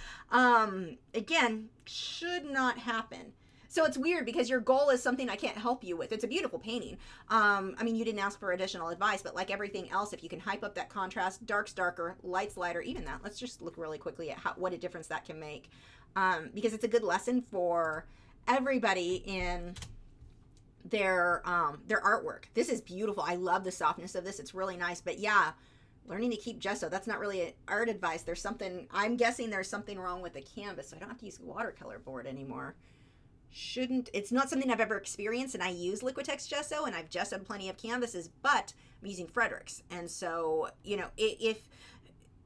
Again, should not happen. So it's weird because your goal is something I can't help you with. It's a beautiful painting. I mean, you didn't ask for additional advice, but like everything else, if you can hype up that contrast, dark's darker, light's lighter, even that, let's just look really quickly at what a difference that can make. Because it's a good lesson for everybody in their artwork. This is beautiful. I love the softness of this. It's really nice, but yeah, learning to keep gesso, that's not really art advice. There's something, I'm guessing there's something wrong with the canvas, so I don't have to use watercolor board anymore. It's not something I've ever experienced, and I use Liquitex gesso and I've gessoed plenty of canvases, but I'm using Frederick's. And so, you know, if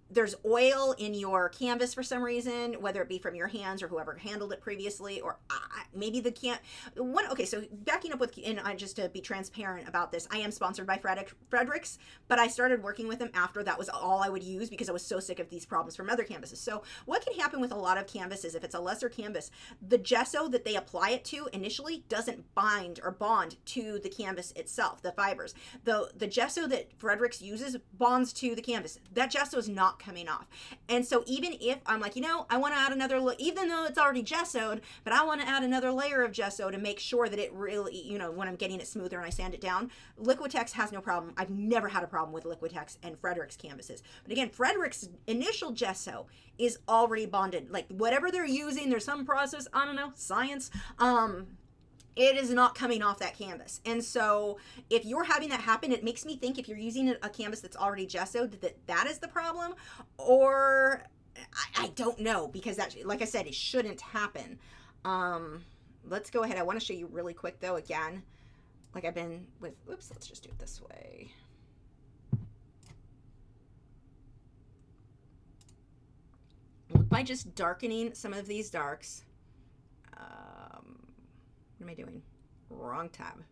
there's oil in your canvas for some reason, whether it be from your hands or whoever handled it previously, or maybe the okay, so backing up with, and just to be transparent about this, I am sponsored by Frederick's, but I started working with them after that was all I would use because I was so sick of these problems from other canvases. So what can happen with a lot of canvases, if it's a lesser canvas, the gesso that they apply it to initially doesn't bind or bond to the canvas itself, the fibers. The gesso that Frederick's uses bonds to the canvas. That gesso is not coming off. And so even if I'm like, you know, I want to add another, even though it's already gessoed, but I want to add another layer of gesso to make sure that it really, you know, when I'm getting it smoother and I sand it down, Liquitex has no problem. I've never had a problem with Liquitex and Frederick's canvases. But again, Frederick's initial gesso is already bonded. Like whatever they're using, there's some process, I don't know, science, it is not coming off that canvas. And so if you're having that happen, it makes me think if you're using a canvas that's already gessoed, that is the problem, or I don't know, because that, like I said, it shouldn't happen. Let's go ahead. I want to show you really quick though, again, like I've been with, oops, let's just do it this way. By just darkening some of these darks, what am I doing? Wrong tab.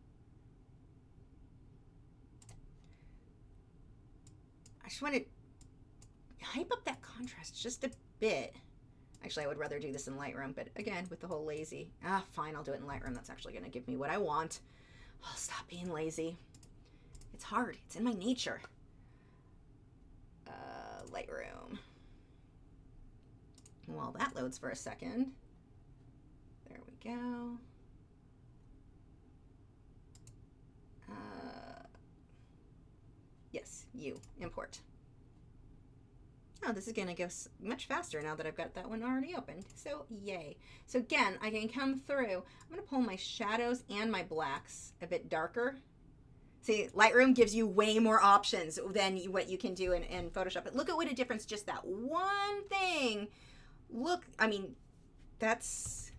I just want to hype up that contrast just a bit. Actually, I would rather do this in Lightroom, but again, with the whole lazy, fine, I'll do it in Lightroom. That's actually going to give me what I want. I'll stop being lazy. It's hard. It's in my nature. Lightroom. While that loads for a second. There we go. Yes, import. Oh, this is going to go much faster now that I've got that one already opened. So, yay. So again, I can come through. I'm going to pull my shadows and my blacks a bit darker See, Lightroom gives you way more options than what you can do in Photoshop. But look at what a difference just that one thing. Look, I mean, that's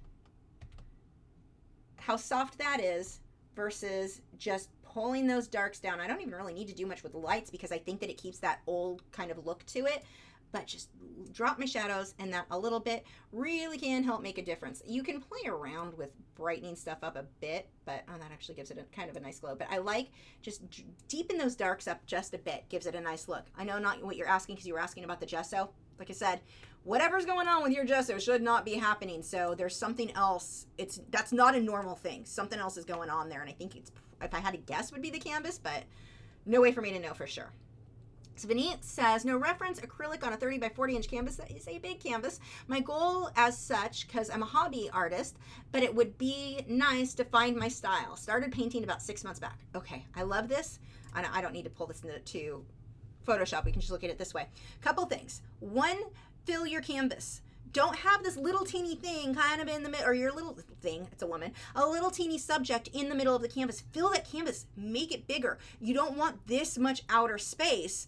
how soft that is versus just pulling those darks down. I don't even really need to do much with the lights because I think that it keeps that old kind of look to it. But just drop my shadows, and that a little bit really can help make a difference. You can play around with brightening stuff up a bit, but that actually gives it a kind of a nice glow. But I like just deepen those darks up just a bit, gives it a nice look. I know not what you're asking because you were asking about the gesso. Like I said, whatever's going on with your gesso should not be happening. So there's something else. That's not a normal thing. Something else is going on there, and I think if I had to guess, would be the canvas, but no way for me to know for sure. Svenit says, no reference acrylic on a 30 by 40 inch canvas. That is a big canvas. My goal as such, because I'm a hobby artist, but it would be nice to find my style. Started painting about 6 months back. Okay, I love this. I don't need to pull this into Photoshop. We can just look at it this way. Couple things. One, fill your canvas. Don't have this little teeny thing kind of in the middle, or your little thing, it's a woman, a little teeny subject in the middle of the canvas. Fill that canvas, make it bigger. You don't want this much space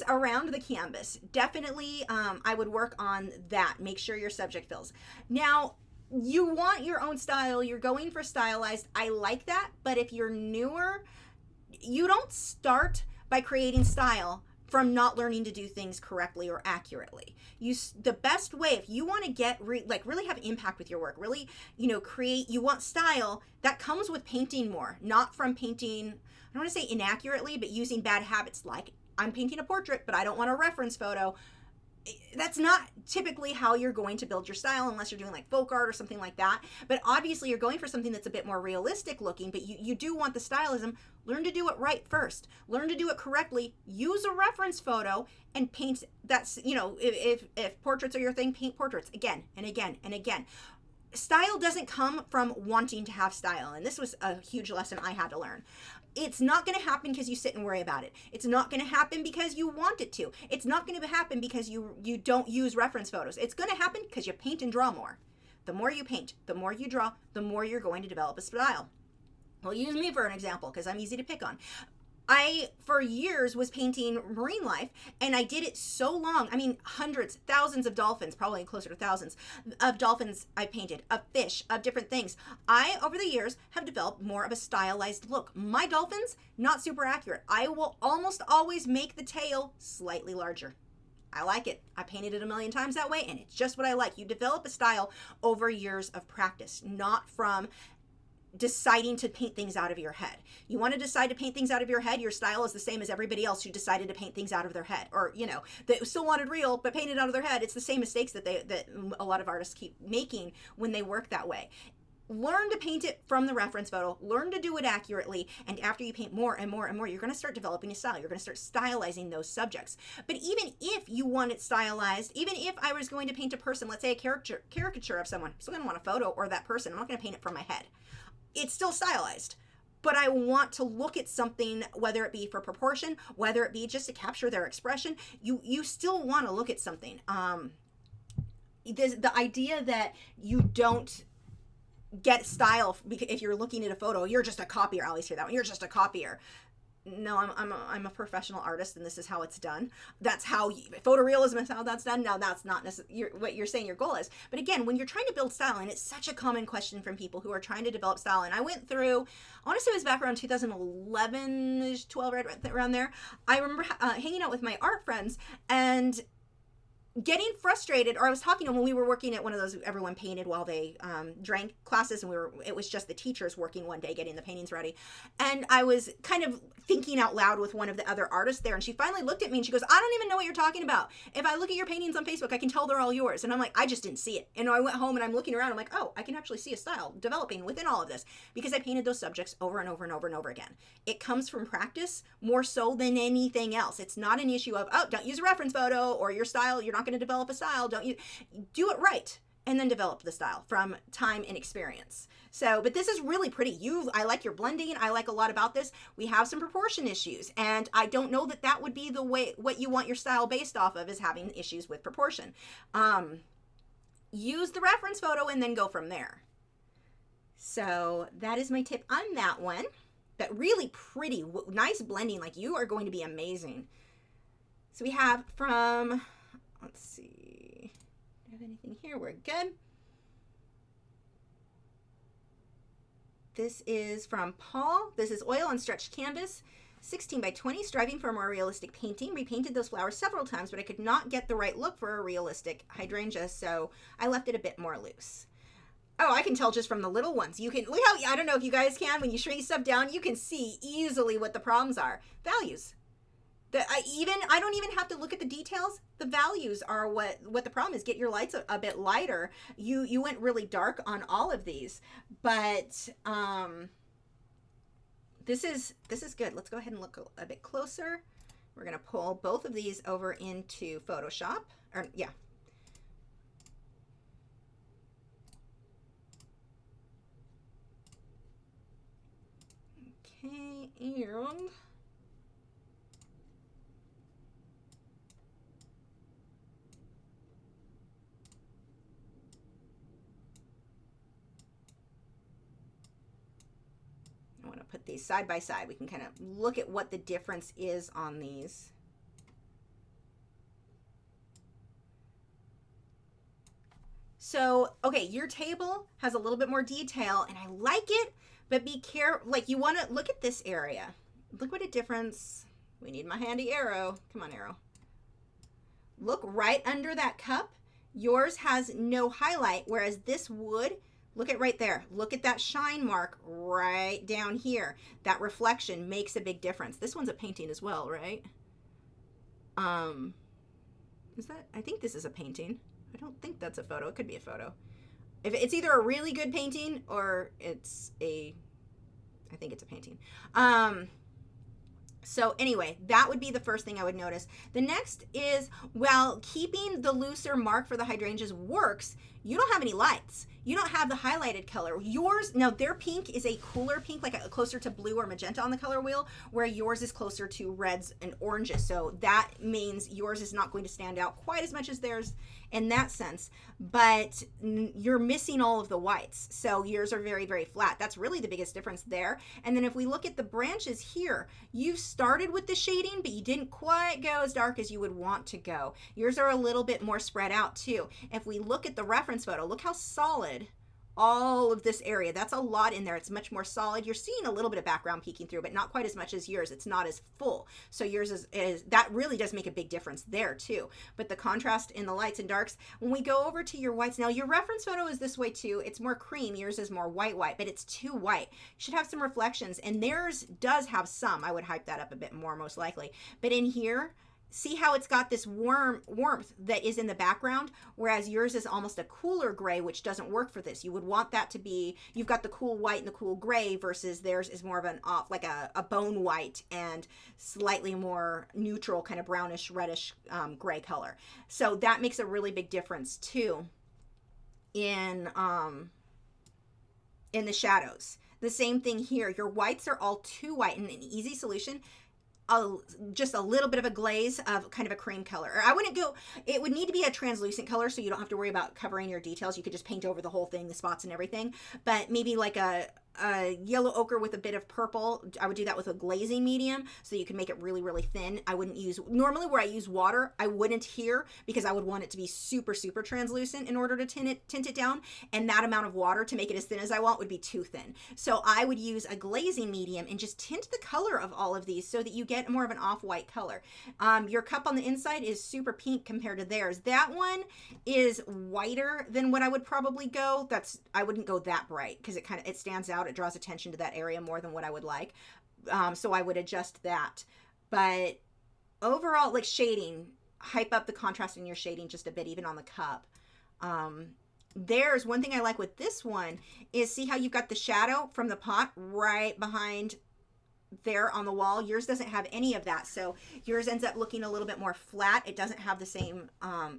around the canvas. Definitely, I would work on that. Make sure your subject fills. Now, you want your own style. You're going for stylized. I like that, but if you're newer, you don't start by creating style from not learning to do things correctly or accurately. The best way, if you want to get really have impact with your work, really, create, you want style, that comes with painting more, not from painting, I don't want to say inaccurately, but using bad habits. Like, I'm painting a portrait, but I don't want a reference photo. That's not typically how you're going to build your style unless you're doing like folk art or something like that. But obviously you're going for something that's a bit more realistic looking, but you do want the stylism. Learn to do it right first. Learn to do it correctly. Use a reference photo and paint. That's, if portraits are your thing, paint portraits again and again and again. Style doesn't come from wanting to have style. And this was a huge lesson I had to learn. It's not going to happen because you sit and worry about it. It's not going to happen because you want it to. It's not going to happen because you don't use reference photos. It's going to happen because you paint and draw more. The more you paint, the more you draw, the more you're going to develop a style. Well, use me for an example because I'm easy to pick on. I, for years, was painting marine life, and I did it so long. I mean, hundreds, thousands of dolphins, probably closer to thousands of dolphins I painted, of fish, of different things. I, over the years, have developed more of a stylized look. My dolphins, not super accurate. I will almost always make the tail slightly larger. I like it. I painted it a million times that way, and it's just what I like. You develop a style over years of practice, not from deciding to paint things out of your head. You want to decide to paint things out of your head, your style is the same as everybody else who decided to paint things out of their head, or that still wanted real but painted out of their head. It's the same mistakes that a lot of artists keep making when they work that way. Learn to paint it from the reference photo, learn to do it accurately, and after you paint more and more and more, you're going to start developing a style. You're going to start stylizing those subjects. But even if you want it stylized, even if I was going to paint a person, let's say a caricature of someone, I'm still going to want a photo or that person. I'm not going to paint it from my head. It's still stylized, but I want to look at something, whether it be for proportion, whether it be just to capture their expression. You still want to look at something. The idea that you don't get style if you're looking at a photo, you're just a copier. I always hear that one. You're just a copier. No, I'm a professional artist, and this is how it's done. That's how photorealism is how that's done. Now, that's not necessarily what you're saying your goal is. But again, when you're trying to build style, and it's such a common question from people who are trying to develop style, and I went through, I want to say it was back around 2011, 12, right around there. I remember hanging out with my art friends and getting frustrated, or I was talking to them when we were working at one of those everyone painted while they drank classes, and it was just the teachers working one day getting the paintings ready, and I was kind of thinking out loud with one of the other artists there, and she finally looked at me and she goes, I don't even know what you're talking about. If I look at your paintings on Facebook, I can tell they're all yours. And I'm like, I just didn't see it. And I went home and I'm looking around, I'm like, oh, I can actually see a style developing within all of this because I painted those subjects over and over and over and over again. It comes from practice more so than anything else. It's not an issue of, oh, don't use a reference photo, or your style, you're not going to develop a style. Do it right, and then develop the style from time and experience. So, but this is really pretty. I like your blending. I like a lot about this. We have some proportion issues, and I don't know that would be the way, what you want your style based off of, is having issues with proportion. Use the reference photo and then go from there. So that is my tip on that one. that really pretty, nice blending. Like, you are going to be amazing. So we have from, let's see, do I have anything here? We're good. This is from Paul. This is oil on stretched canvas, 16 by 20, striving for a more realistic painting. Repainted those flowers several times, but I could not get the right look for a realistic hydrangea, so I left it a bit more loose. Oh, I can tell just from the little ones. You can, look how, I don't know if you guys can, when you shrink stuff down, you can see easily what the problems are. Values. I don't even have to look at the details. The values are what the problem is. Get your lights a bit lighter. You went really dark on all of these, but this is good. Let's go ahead and look a bit closer. We're gonna pull both of these over into Photoshop. Or yeah. Okay, and I want to put these side by side. We can kind of look at what the difference is on these. So, okay, your table has a little bit more detail, and I like it, but be careful. Like, you want to look at this area. Look what a difference. We need my handy arrow. Come on, arrow. Look right under that cup. Yours has no highlight, whereas this would. Look at right there. Look at that shine mark right down here. That reflection makes a big difference. This one's a painting as well, right? Is that? I think this is a painting. I don't think that's a photo. It could be a photo. If it's either a really good painting or it's a, I think it's a painting. So anyway, that would be the first thing I would notice. The next is, while keeping the looser mark for the hydrangeas works, you don't have any lights. You don't have the highlighted color. Yours, now their pink is a cooler pink, like closer to blue or magenta on the color wheel, where yours is closer to reds and oranges. So that means yours is not going to stand out quite as much as theirs in that sense, but you're missing all of the whites. So yours are very, very flat. That's really the biggest difference there. And then if we look at the branches here, you've started with the shading, but you didn't quite go as dark as you would want to go. Yours are a little bit more spread out too. If we look at the reference photo, look how solid all of this area. That's a lot in there. It's much more solid. You're seeing a little bit of background peeking through, but not quite as much as yours. It's not as full. So yours is that really does make a big difference there too. But the contrast in the lights and darks, when we go over to your whites, now your reference photo is this way too. It's more cream. Yours is more white, but it's too white. You should have some reflections, and theirs does have some. I would hype that up a bit more most likely. But in here, see how it's got this warmth that is in the background, whereas yours is almost a cooler gray, which doesn't work for this. You would want that to be, you've got the cool white and the cool gray, versus theirs is more of an off, like a bone white and slightly more neutral, kind of brownish, reddish gray color. So that makes a really big difference too in the shadows. The same thing here. Your whites are all too white, and an easy solution, just a little bit of a glaze of kind of a cream color. Or I wouldn't go, it would need to be a translucent color so you don't have to worry about covering your details. You could just paint over the whole thing, the spots and everything. But maybe like a yellow ochre with a bit of purple. I would do that with a glazing medium so you can make it really, really thin. I wouldn't use, normally where I use water, I wouldn't here, because I would want it to be super, super translucent in order to tint it down. And that amount of water to make it as thin as I want would be too thin. So I would use a glazing medium and just tint the color of all of these so that you get more of an off-white color. Your cup on the inside is super pink compared to theirs. That one is whiter than what I would probably go. I wouldn't go that bright because it stands out. It draws attention to that area more than what I would like. So I would adjust that. But overall, like shading, hype up the contrast in your shading just a bit, even on the cup. There's one thing I like with this one is, see how you've got the shadow from the pot right behind there on the wall. Yours doesn't have any of that, so yours ends up looking a little bit more flat. It doesn't have the same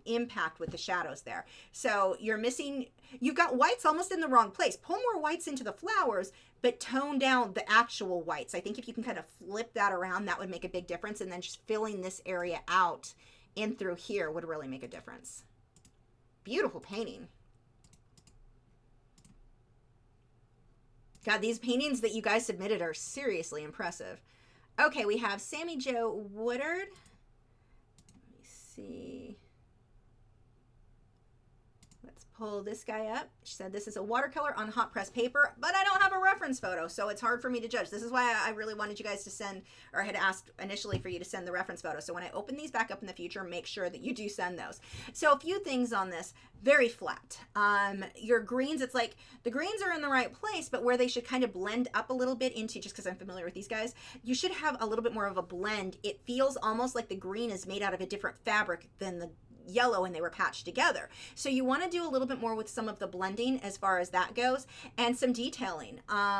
impact with the shadows there. So you've got whites almost in the wrong place. Pull more whites into the flowers, but tone down the actual whites. I think if you can kind of flip that around, that would make a big difference. And then just filling this area out in through here would really make a difference. Beautiful painting. God, these paintings that you guys submitted are seriously impressive. Okay, we have Sammy Jo Woodard. Let me see. Let's pull this guy up. She said this is a watercolor on hot press paper, but I don't have a reference photo, so it's hard for me to judge. This is why I really wanted you guys to send, or I had asked initially for you to send the reference photo. So when I open these back up in the future, make sure that you do send those. So a few things on this. Very flat. Your greens, it's like the greens are in the right place, but where they should kind of blend up a little bit into, just because I'm familiar with these guys, you should have a little bit more of a blend. It feels almost like the green is made out of a different fabric than the yellow and they were patched together. So you want to do a little bit more with some of the blending as far as that goes, and some detailing.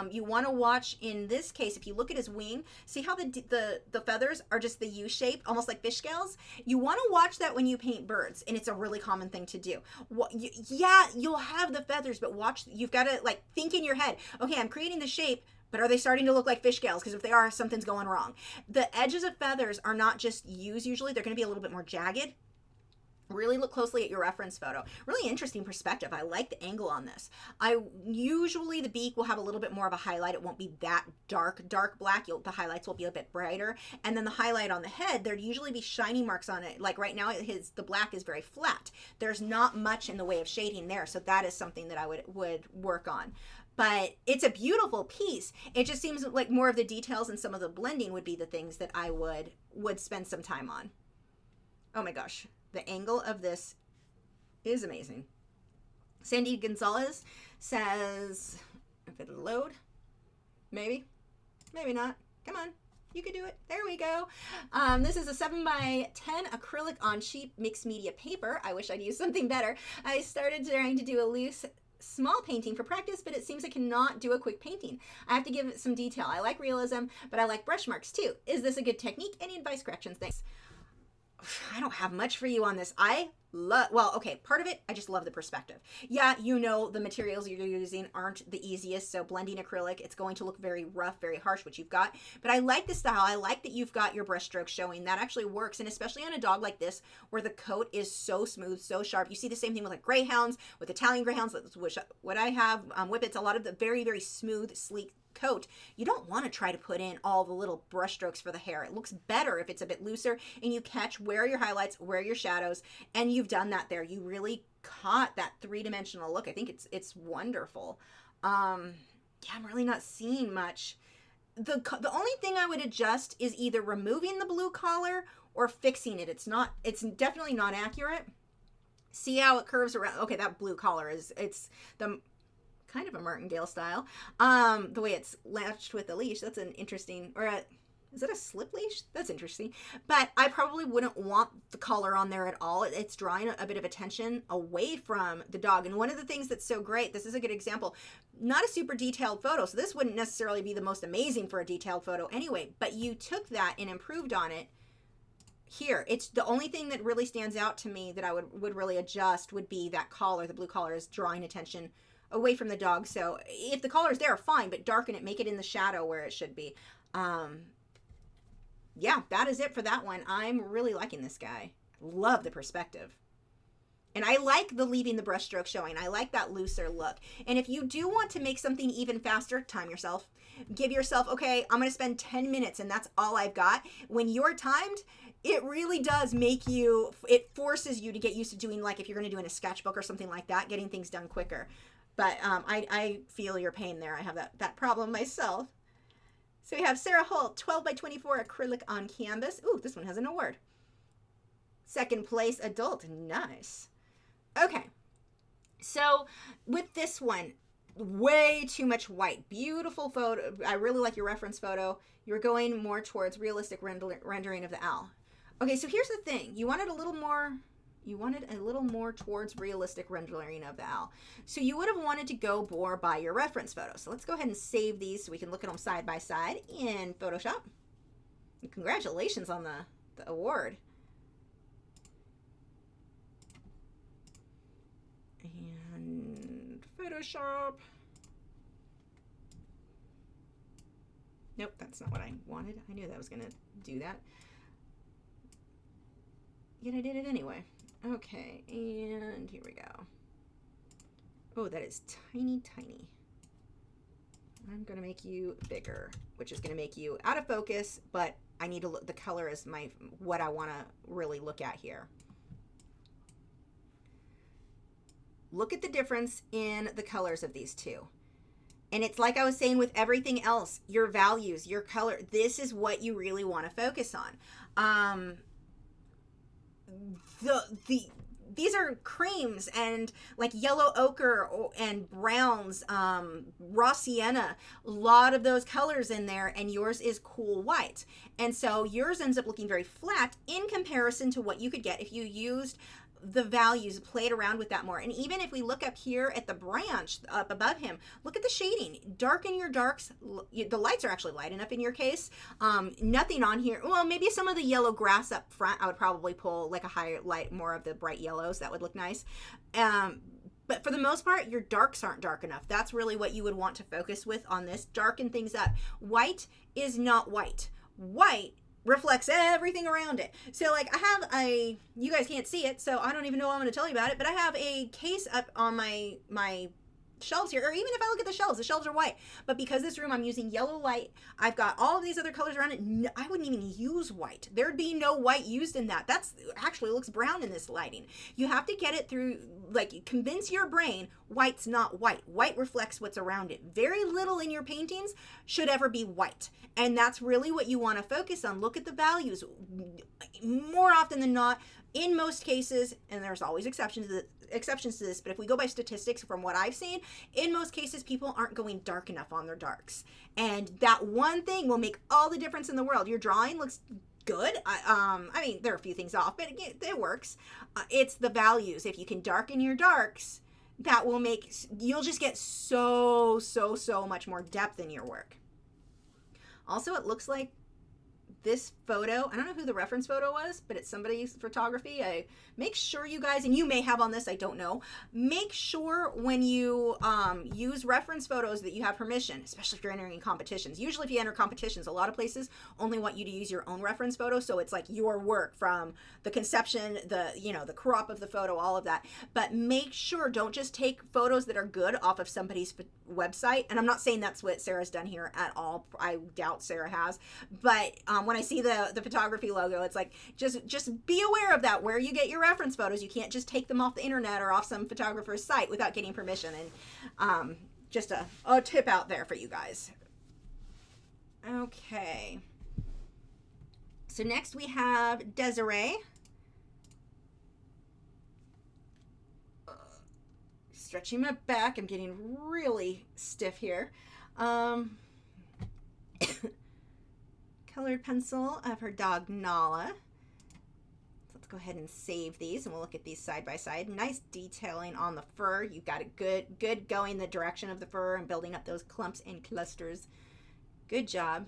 You want to watch in this case, if you look at his wing, see how the feathers are just the U shape, almost like fish scales. You want to watch that when you paint birds, and it's a really common thing to do. Yeah, you'll have the feathers, but watch, you've got to like think in your head, okay, I'm creating the shape, but are they starting to look like fish scales? Because if they are, something's going wrong. The edges of feathers are not just U's usually, they're going to be a little bit more jagged. Really look closely at your reference photo. Really interesting perspective. I like the angle on this. Usually the beak will have a little bit more of a highlight. It won't be that dark black. The highlights will be a bit brighter. And then the highlight on the head, there'd usually be shiny marks on it. Like right now, the black is very flat. There's not much in the way of shading there. So that is something that I would work on. But it's a beautiful piece. It just seems like more of the details and some of the blending would be the things that I would spend some time on. Oh my gosh. The angle of this is amazing. Sandy Gonzalez says, if it'll load, maybe not. Come on, you can do it. There we go. This is a 7x10 acrylic on cheap mixed media paper. I wish I'd used something better. I started trying to do a loose small painting for practice, but it seems I cannot do a quick painting. I have to give it some detail. I like realism, but I like brush marks too. Is this a good technique? Any advice, corrections? Thanks. I don't have much for you on this. Well, okay, part of it, I just love the perspective. Yeah, you know the materials you're using aren't the easiest, so blending acrylic, it's going to look very rough, very harsh, what you've got. But I like the style. I like that you've got your brush strokes showing. That actually works, and especially on a dog like this, where the coat is so smooth, so sharp. You see the same thing with like greyhounds, with Italian greyhounds, which what I have, whippets, a lot of the very, very smooth, sleek coat. You don't want to try to put in all the little brush strokes for the hair. It looks better if it's a bit looser and you catch where are your highlights, where are your shadows, and you've done that there. You really caught that three-dimensional look. I think it's wonderful. Yeah, I'm really not seeing much. The only thing I would adjust is either removing the blue collar or fixing it. It's definitely not accurate. See how it curves around. Okay, that blue collar it's the kind of a martingale style. The way it's latched with a leash, that's an interesting, is it a slip leash? That's interesting. But I probably wouldn't want the collar on there at all. It's drawing a bit of attention away from the dog. And one of the things that's so great, this is a good example, not a super detailed photo, so this wouldn't necessarily be the most amazing for a detailed photo anyway, but you took that and improved on it. Here, it's the only thing that really stands out to me that I would really adjust would be that collar. The blue collar is drawing attention away from the dog. So if the collar's there, fine, but darken it, make it in the shadow where it should be. Yeah, that is it for that one. I'm really liking this guy. Love the perspective. And I like the leaving the brush stroke showing. I like that looser look. And if you do want to make something even faster, time yourself. Give yourself, okay, I'm going to spend 10 minutes and that's all I've got. When you're timed, it really does it forces you to get used to doing, like if you're going to do in a sketchbook or something like that, getting things done quicker. But I feel your pain there. I have that problem myself. So we have Sarah Holt, 12x24 acrylic on canvas. Ooh, this one has an award. Second place adult. Nice. Okay. So with this one, way too much white. Beautiful photo. I really like your reference photo. You're going more towards realistic rendering of the owl. Okay, so here's the thing. You wanted a little more towards realistic rendering of the owl. So you would have wanted to go more by your reference photo. So let's go ahead and save these so we can look at them side by side in Photoshop. And congratulations on the award. And Photoshop. Nope, that's not what I wanted. I knew that was going to do that. Yet I did it anyway. Okay, and here we go. Oh, that is tiny, tiny. I'm going to make you bigger, which is going to make you out of focus, but I need to look, the color is what I want to really look at here. Look at the difference in the colors of these two. And it's like I was saying with everything else, your values, your color, this is what you really want to focus on. These are creams and like yellow ochre and browns, raw sienna, a lot of those colors in there, and yours is cool white. And so yours ends up looking very flat in comparison to what you could get if you used the values, played around with that more. And even if we look up here at the branch up above him, look at the shading. Darken your darks. The lights are actually light enough in your case. Nothing on here. Well, maybe some of the yellow grass up front, I would probably pull like a higher light, more of the bright yellows. That would look nice. But for the most part, your darks aren't dark enough. That's really what you would want to focus with on this. Darken things up. White is not white. White reflects everything around it. So like I have you guys can't see it, so I don't even know I'm going to tell you about it, but I have a case up on my shelves here, or even if I look at the shelves are white, but because this room I'm using yellow light, I've got all of these other colors around it. I wouldn't even use white. There'd be no white used in that. That's actually looks brown in this lighting. You have to get it through, like, convince your brain white's not white. White reflects what's around it. Very little in your paintings should ever be white, and that's really what you want to focus on. Look at the values. More often than not, in most cases, and there's always exceptions to this, but if we go by statistics from what I've seen, in most cases people aren't going dark enough on their darks, and that one thing will make all the difference in the world. Your drawing looks good. I mean, there are a few things off, but it works. It's the values. If you can darken your darks, that will make, you'll just get so much more depth in your work. Also, it looks like this photo, I don't know who the reference photo was, but it's somebody's photography. I make sure you guys, and you may have on this, I don't know, make sure when you use reference photos that you have permission, especially if you're entering competitions. Usually if you enter competitions, a lot of places only want you to use your own reference photo, so it's like your work from the conception, the crop of the photo, all of that. But make sure, don't just take photos that are good off of somebody's website, and I'm not saying that's what Sarah's done here at all. I doubt Sarah has, but when I see the photography logo, it's like, just be aware of that, where you get your reference photos. You can't just take them off the internet or off some photographer's site without getting permission. And just a tip out there for you guys. Okay. So next we have Desiree. Stretching my back. I'm getting really stiff here. Colored pencil of her dog Nala. So let's go ahead and save these, and we'll look at these side by side. Nice detailing on the fur. You've got a good going the direction of the fur and building up those clumps and clusters. Good job.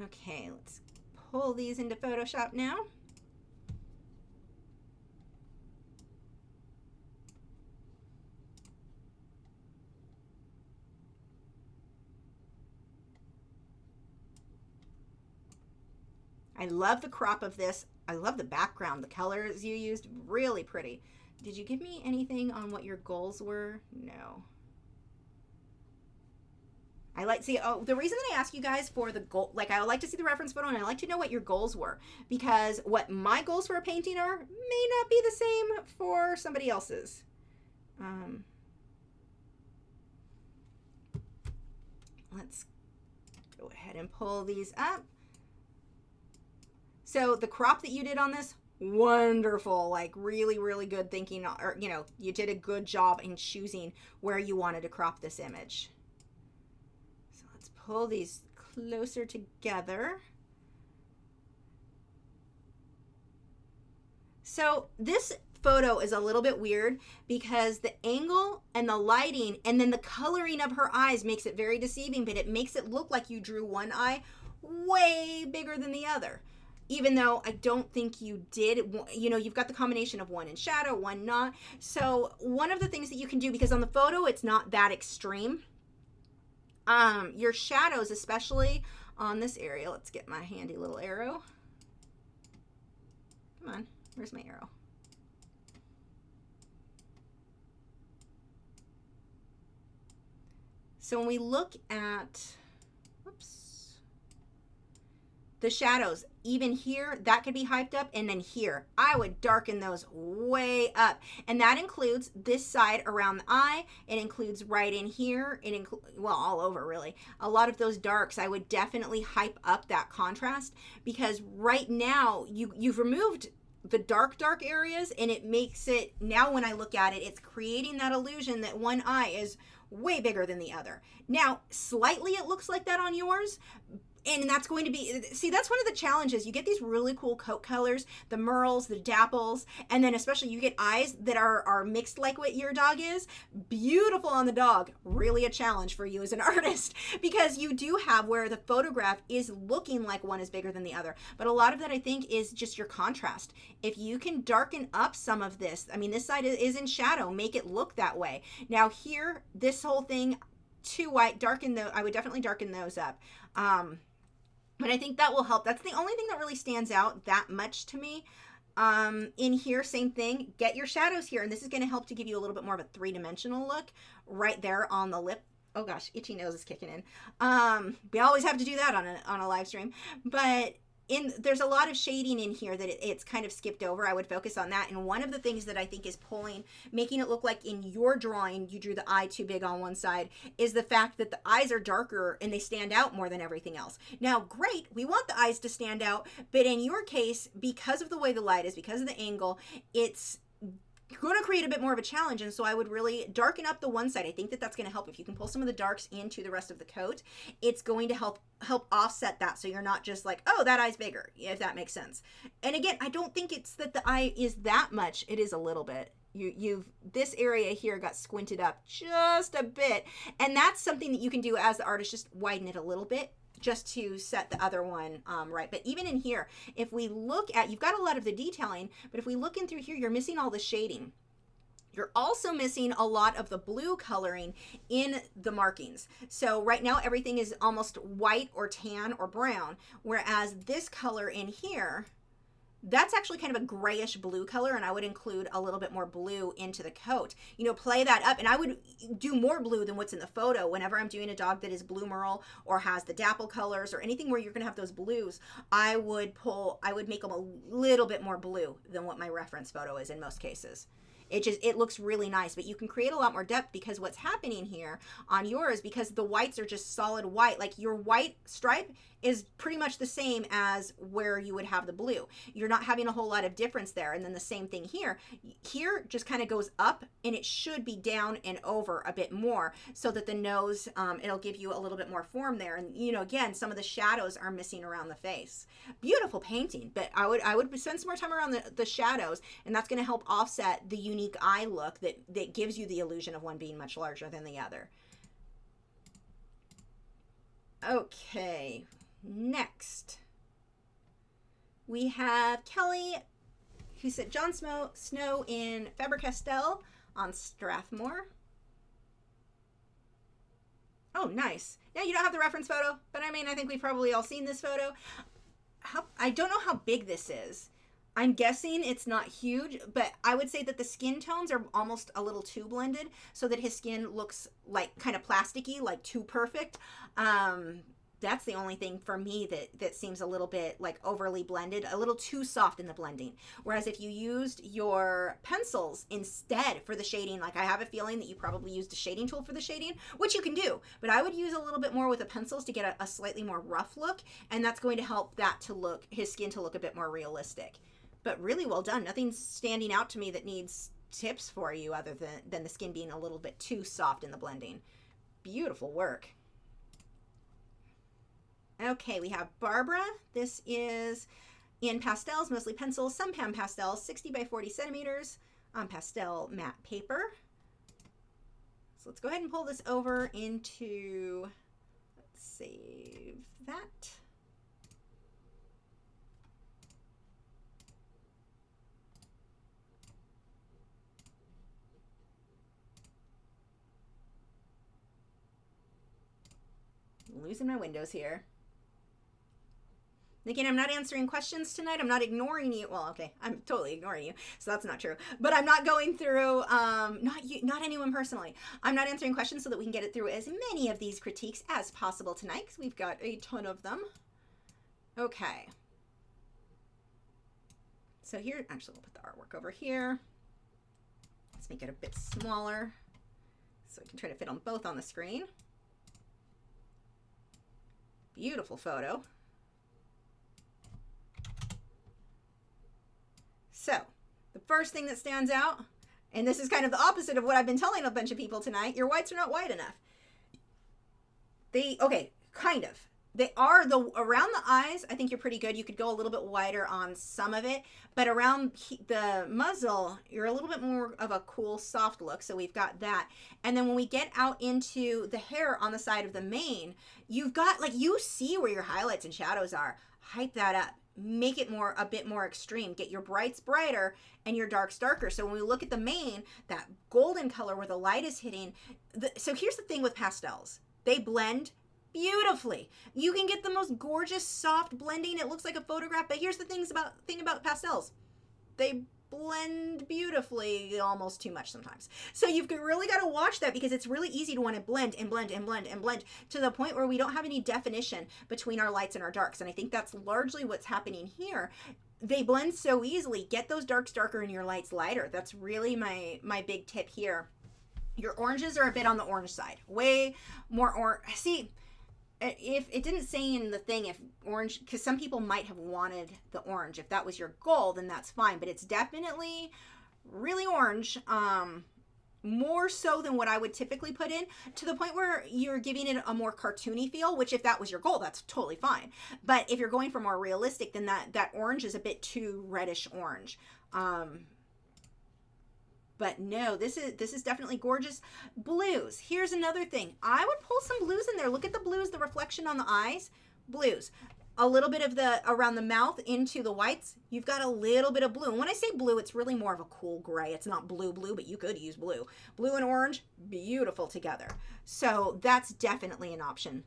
Okay, let's pull these into Photoshop now. I love the crop of this. I love the background. The colors you used, really pretty. Did you give me anything on what your goals were? No. I like, see, the reason that I ask you guys for the goal, like, I like to see the reference photo, and I like to know what your goals were, because what my goals for a painting are may not be the same for somebody else's. Let's go ahead and pull these up. So the crop that you did on this, wonderful, like really good thinking, or, you did a good job in choosing where you wanted to crop this image. So let's pull these closer together. So this photo is a little bit weird because the angle and the lighting and then the coloring of her eyes makes it very deceiving, but it makes it look like you drew one eye way bigger than the other. Even though I don't think you did, you've got the combination of one in shadow, one not. So one of the things that you can do, because on the photo it's not that extreme, your shadows, especially on this area, let's get my handy little arrow. Come on. Where's my arrow? So when we look at, whoops, the shadows, even here, that could be hyped up, and then here, I would darken those way up. And that includes this side around the eye. It includes right in here. It includes, well, all over really. A lot of those darks, I would definitely hype up that contrast, because right now you've removed the dark areas, and it makes it, now when I look at it, it's creating that illusion that one eye is way bigger than the other. Now, slightly it looks like that on yours, and that's going to be, see, that's one of the challenges. You get these really cool coat colors, the merles, the dapples, and then especially you get eyes that are mixed like what your dog is. Beautiful on the dog. Really a challenge for you as an artist, because you do have where the photograph is looking like one is bigger than the other. But a lot of that, I think, is just your contrast. If you can darken up some of this, I mean, this side is in shadow, make it look that way. Now here, this whole thing, too white, I would definitely darken those up. But I think that will help. That's the only thing that really stands out that much to me. In here, same thing. Get your shadows here. And this is going to help to give you a little bit more of a three-dimensional look right there on the lip. Oh gosh, itchy nose is kicking in. We always have to do that on a live stream. But there's a lot of shading in here that it's kind of skipped over. I would focus on that. And one of the things that I think is making it look like in your drawing, you drew the eye too big on one side, is the fact that the eyes are darker and they stand out more than everything else. Now, great, we want the eyes to stand out, but in your case, because of the way the light is, because of the angle, it's going to create a bit more of a challenge. And so I would really darken up the one side. I think that that's going to help. If you can pull some of the darks into the rest of the coat, it's going to help offset that, so you're not just like, oh, that eye's bigger, if that makes sense. And again, I don't think it's that the eye is that much. It is a little bit. This area here got squinted up just a bit, and that's something that you can do as the artist, just widen it a little bit just to set the other one right. But even in here, if we look at, you've got a lot of the detailing, but if we look in through here, you're missing all the shading. You're also missing a lot of the blue coloring in the markings. So right now, everything is almost white or tan or brown, whereas this color in here, that's actually kind of a grayish blue color, and I would include a little bit more blue into the coat. You know, play that up, and I would do more blue than what's in the photo. Whenever I'm doing a dog that is blue merle or has the dapple colors or anything where you're gonna have those blues, I would make them a little bit more blue than what my reference photo is in most cases. It looks really nice, but you can create a lot more depth, because what's happening here on yours, because the whites are just solid white, like your white stripe is pretty much the same as where you would have the blue. You're not having a whole lot of difference there. And then the same thing here. Here just kind of goes up, and it should be down and over a bit more, so that the nose, it'll give you a little bit more form there. And, you know, again, some of the shadows are missing around the face. Beautiful painting, but I would spend some more time around the shadows, and that's going to help offset the unique eye look that gives you the illusion of one being much larger than the other. Okay, next we have Kelly, who said Jon Snow in Faber-Castell on Strathmore. Oh, nice. Now, you don't have the reference photo, but I mean, I think we've probably all seen this photo. I don't know how big this is. I'm guessing it's not huge, but I would say that the skin tones are almost a little too blended, so that his skin looks like kind of plasticky, like too perfect. That's the only thing for me that seems a little bit like overly blended, a little too soft in the blending. Whereas if you used your pencils instead for the shading, like I have a feeling that you probably used a shading tool for the shading, which you can do, but I would use a little bit more with the pencils to get a slightly more rough look, and that's going to help that his skin to look a bit more realistic. But really well done. Nothing's standing out to me that needs tips for you other than the skin being a little bit too soft in the blending. Beautiful work. Okay, we have Barbara. This is in pastels, mostly pencils, some pan pastels, 60 by 40 centimeters on pastel matte paper. So let's go ahead and pull this over into, let's save that. Losing my windows here. Again, I'm not answering questions tonight. I'm not ignoring you. Well, okay, I'm totally ignoring you, so that's not true. But I'm not going through, not anyone personally. I'm not answering questions so that we can get it through as many of these critiques as possible tonight, because we've got a ton of them. Okay. So here, actually, we'll put the artwork over here. Let's make it a bit smaller so we can try to fit them both on the screen. Beautiful photo. So, the first thing that stands out, and this is kind of the opposite of what I've been telling a bunch of people tonight, your whites are not white enough. Okay, kind of. They are, around the eyes, I think you're pretty good. You could go a little bit wider on some of it, but around the muzzle, you're a little bit more of a cool, soft look, so we've got that. And then when we get out into the hair on the side of the mane, you've got, like, you see where your highlights and shadows are. Hype that up. Make it a bit more extreme. Get your brights brighter and your darks darker. So when we look at the mane, that golden color where the light is hitting. So here's the thing with pastels. They blend beautifully. You can get the most gorgeous, soft blending. It looks like a photograph, but here's the thing about pastels. They blend beautifully, almost too much sometimes. So you've really got to watch that, because it's really easy to want to blend and blend and blend and blend to the point where we don't have any definition between our lights and our darks. And I think that's largely what's happening here. They blend so easily. Get those darks darker and your lights lighter. That's really my big tip here. Your oranges are a bit on the orange side. Way more orange. See, if it didn't say in the thing if orange, because some people might have wanted the orange. If that was your goal, then that's fine. But it's definitely really orange, more so than what I would typically put in, to the point where you're giving it a more cartoony feel, which if that was your goal, that's totally fine. But if you're going for more realistic, then that orange is a bit too reddish orange. But no, this is definitely gorgeous. Blues. Here's another thing. I would pull some blues in there. Look at the blues, the reflection on the eyes. Blues. A little bit of around the mouth into the whites. You've got a little bit of blue. And when I say blue, it's really more of a cool gray. It's not blue, but you could use blue. Blue and orange, beautiful together. So that's definitely an option.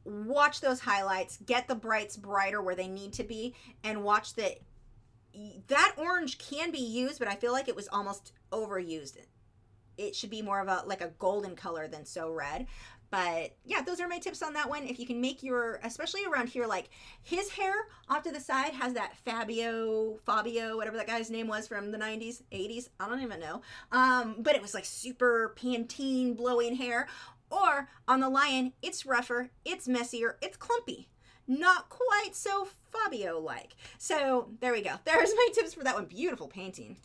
Watch those highlights. Get the brights brighter where they need to be. And watch that orange can be used, but I feel like it was almost overused. It should be more of a golden color than so red. But yeah, those are my tips on that one. If you can make especially around here, like his hair off to the side has that Fabio, whatever that guy's name was from the 90s, 80s, I don't even know. But it was like super Pantene blowing hair. Or on the lion, it's rougher, it's messier, it's clumpy. Not quite so Fabio-like. So there we go. There's my tips for that one. Beautiful painting.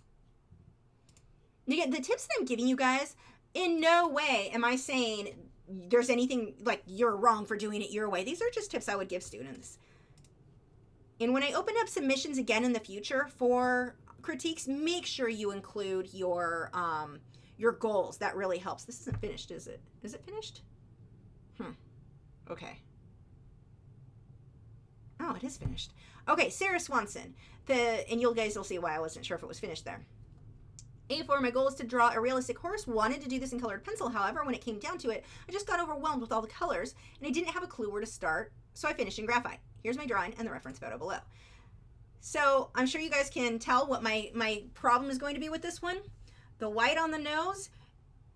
Again, the tips that I'm giving you guys, in no way am I saying there's anything like you're wrong for doing it your way. These are just tips I would give students. And when I open up submissions again in the future for critiques, make sure you include your goals. That really helps. This isn't finished, is it? Is it finished? Okay. Oh, it is finished. Okay, Sarah Swanson. And you guys will see why I wasn't sure if it was finished there. A4, my goal is to draw a realistic horse. Wanted to do this in colored pencil. However, when it came down to it, I just got overwhelmed with all the colors, and I didn't have a clue where to start, so I finished in graphite. Here's my drawing and the reference photo below. So I'm sure you guys can tell what my problem is going to be with this one. The white on the nose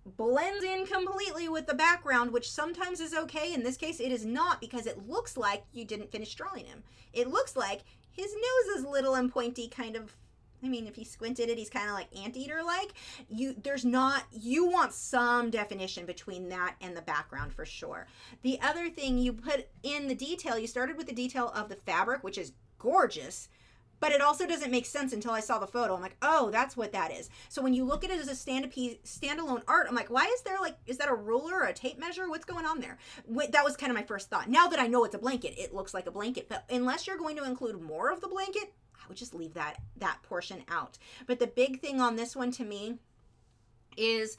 blends in completely with the background, which sometimes is okay. In this case, it is not, because it looks like you didn't finish drawing him. It looks like his nose is little and pointy, kind of. I mean, if you squinted it, he's kind of like anteater-like. You want some definition between that and the background for sure. The other thing you put in the detail, you started with the detail of the fabric, which is gorgeous, but it also doesn't make sense until I saw the photo. I'm like, oh, that's what that is. So when you look at it as a standalone art, I'm like, why is that a ruler or a tape measure? What's going on there? That was kind of my first thought. Now that I know it's a blanket, it looks like a blanket. But unless you're going to include more of the blanket, I would just leave that portion out. But the big thing on this one to me is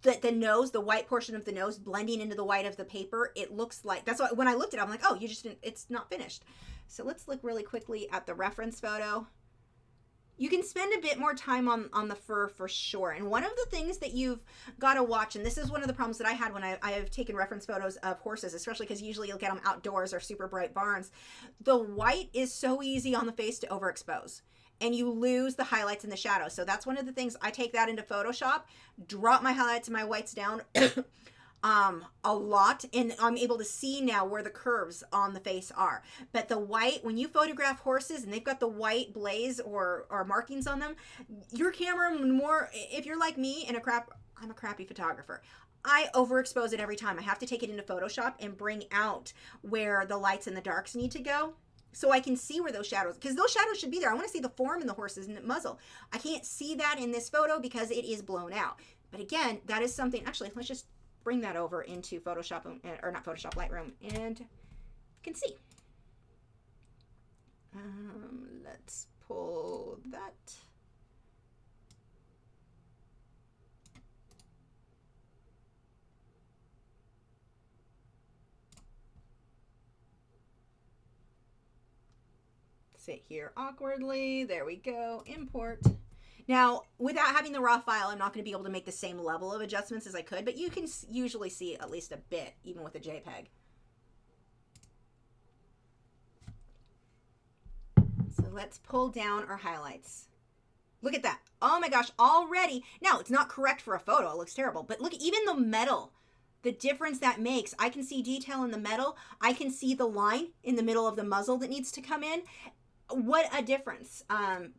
that the nose, the white portion of the nose blending into the white of the paper, it looks like, that's why when I looked at it, I'm like, oh, it's not finished. So let's look really quickly at the reference photo. you can spend a bit more time on the fur for sure. And one of the things that you've got to watch, and this is one of the problems that I had when I have taken reference photos of horses, especially because usually you'll get them outdoors or super bright barns. The white is so easy on the face to overexpose, and you lose the highlights and the shadows. So that's one of the things. I take that into Photoshop, drop my highlights and my whites down a lot, and I'm able to see now where the curves on the face are. But the white, when you photograph horses and they've got the white blaze or markings on them, your camera more, if you're like me and I'm a crappy photographer. I overexpose it every time. I have to take it into Photoshop and bring out where the lights and the darks need to go, so I can see where those shadows, because those shadows should be there. I want to see the form in the horse's muzzle. I can't see that in this photo because it is blown out. But again, that is something, actually, let's just bring that over into Photoshop, or not Photoshop, Lightroom, and you can see. Let's pull that. Sit here awkwardly. There we go. Import. Now, without having the raw file, I'm not going to be able to make the same level of adjustments as I could, but you can usually see at least a bit, even with a JPEG. So let's pull down our highlights. Look at that. Oh my gosh, already. Now, it's not correct for a photo. It looks terrible, but look, even the metal, the difference that makes. I can see detail in the metal. I can see the line in the middle of the muzzle that needs to come in. What a difference.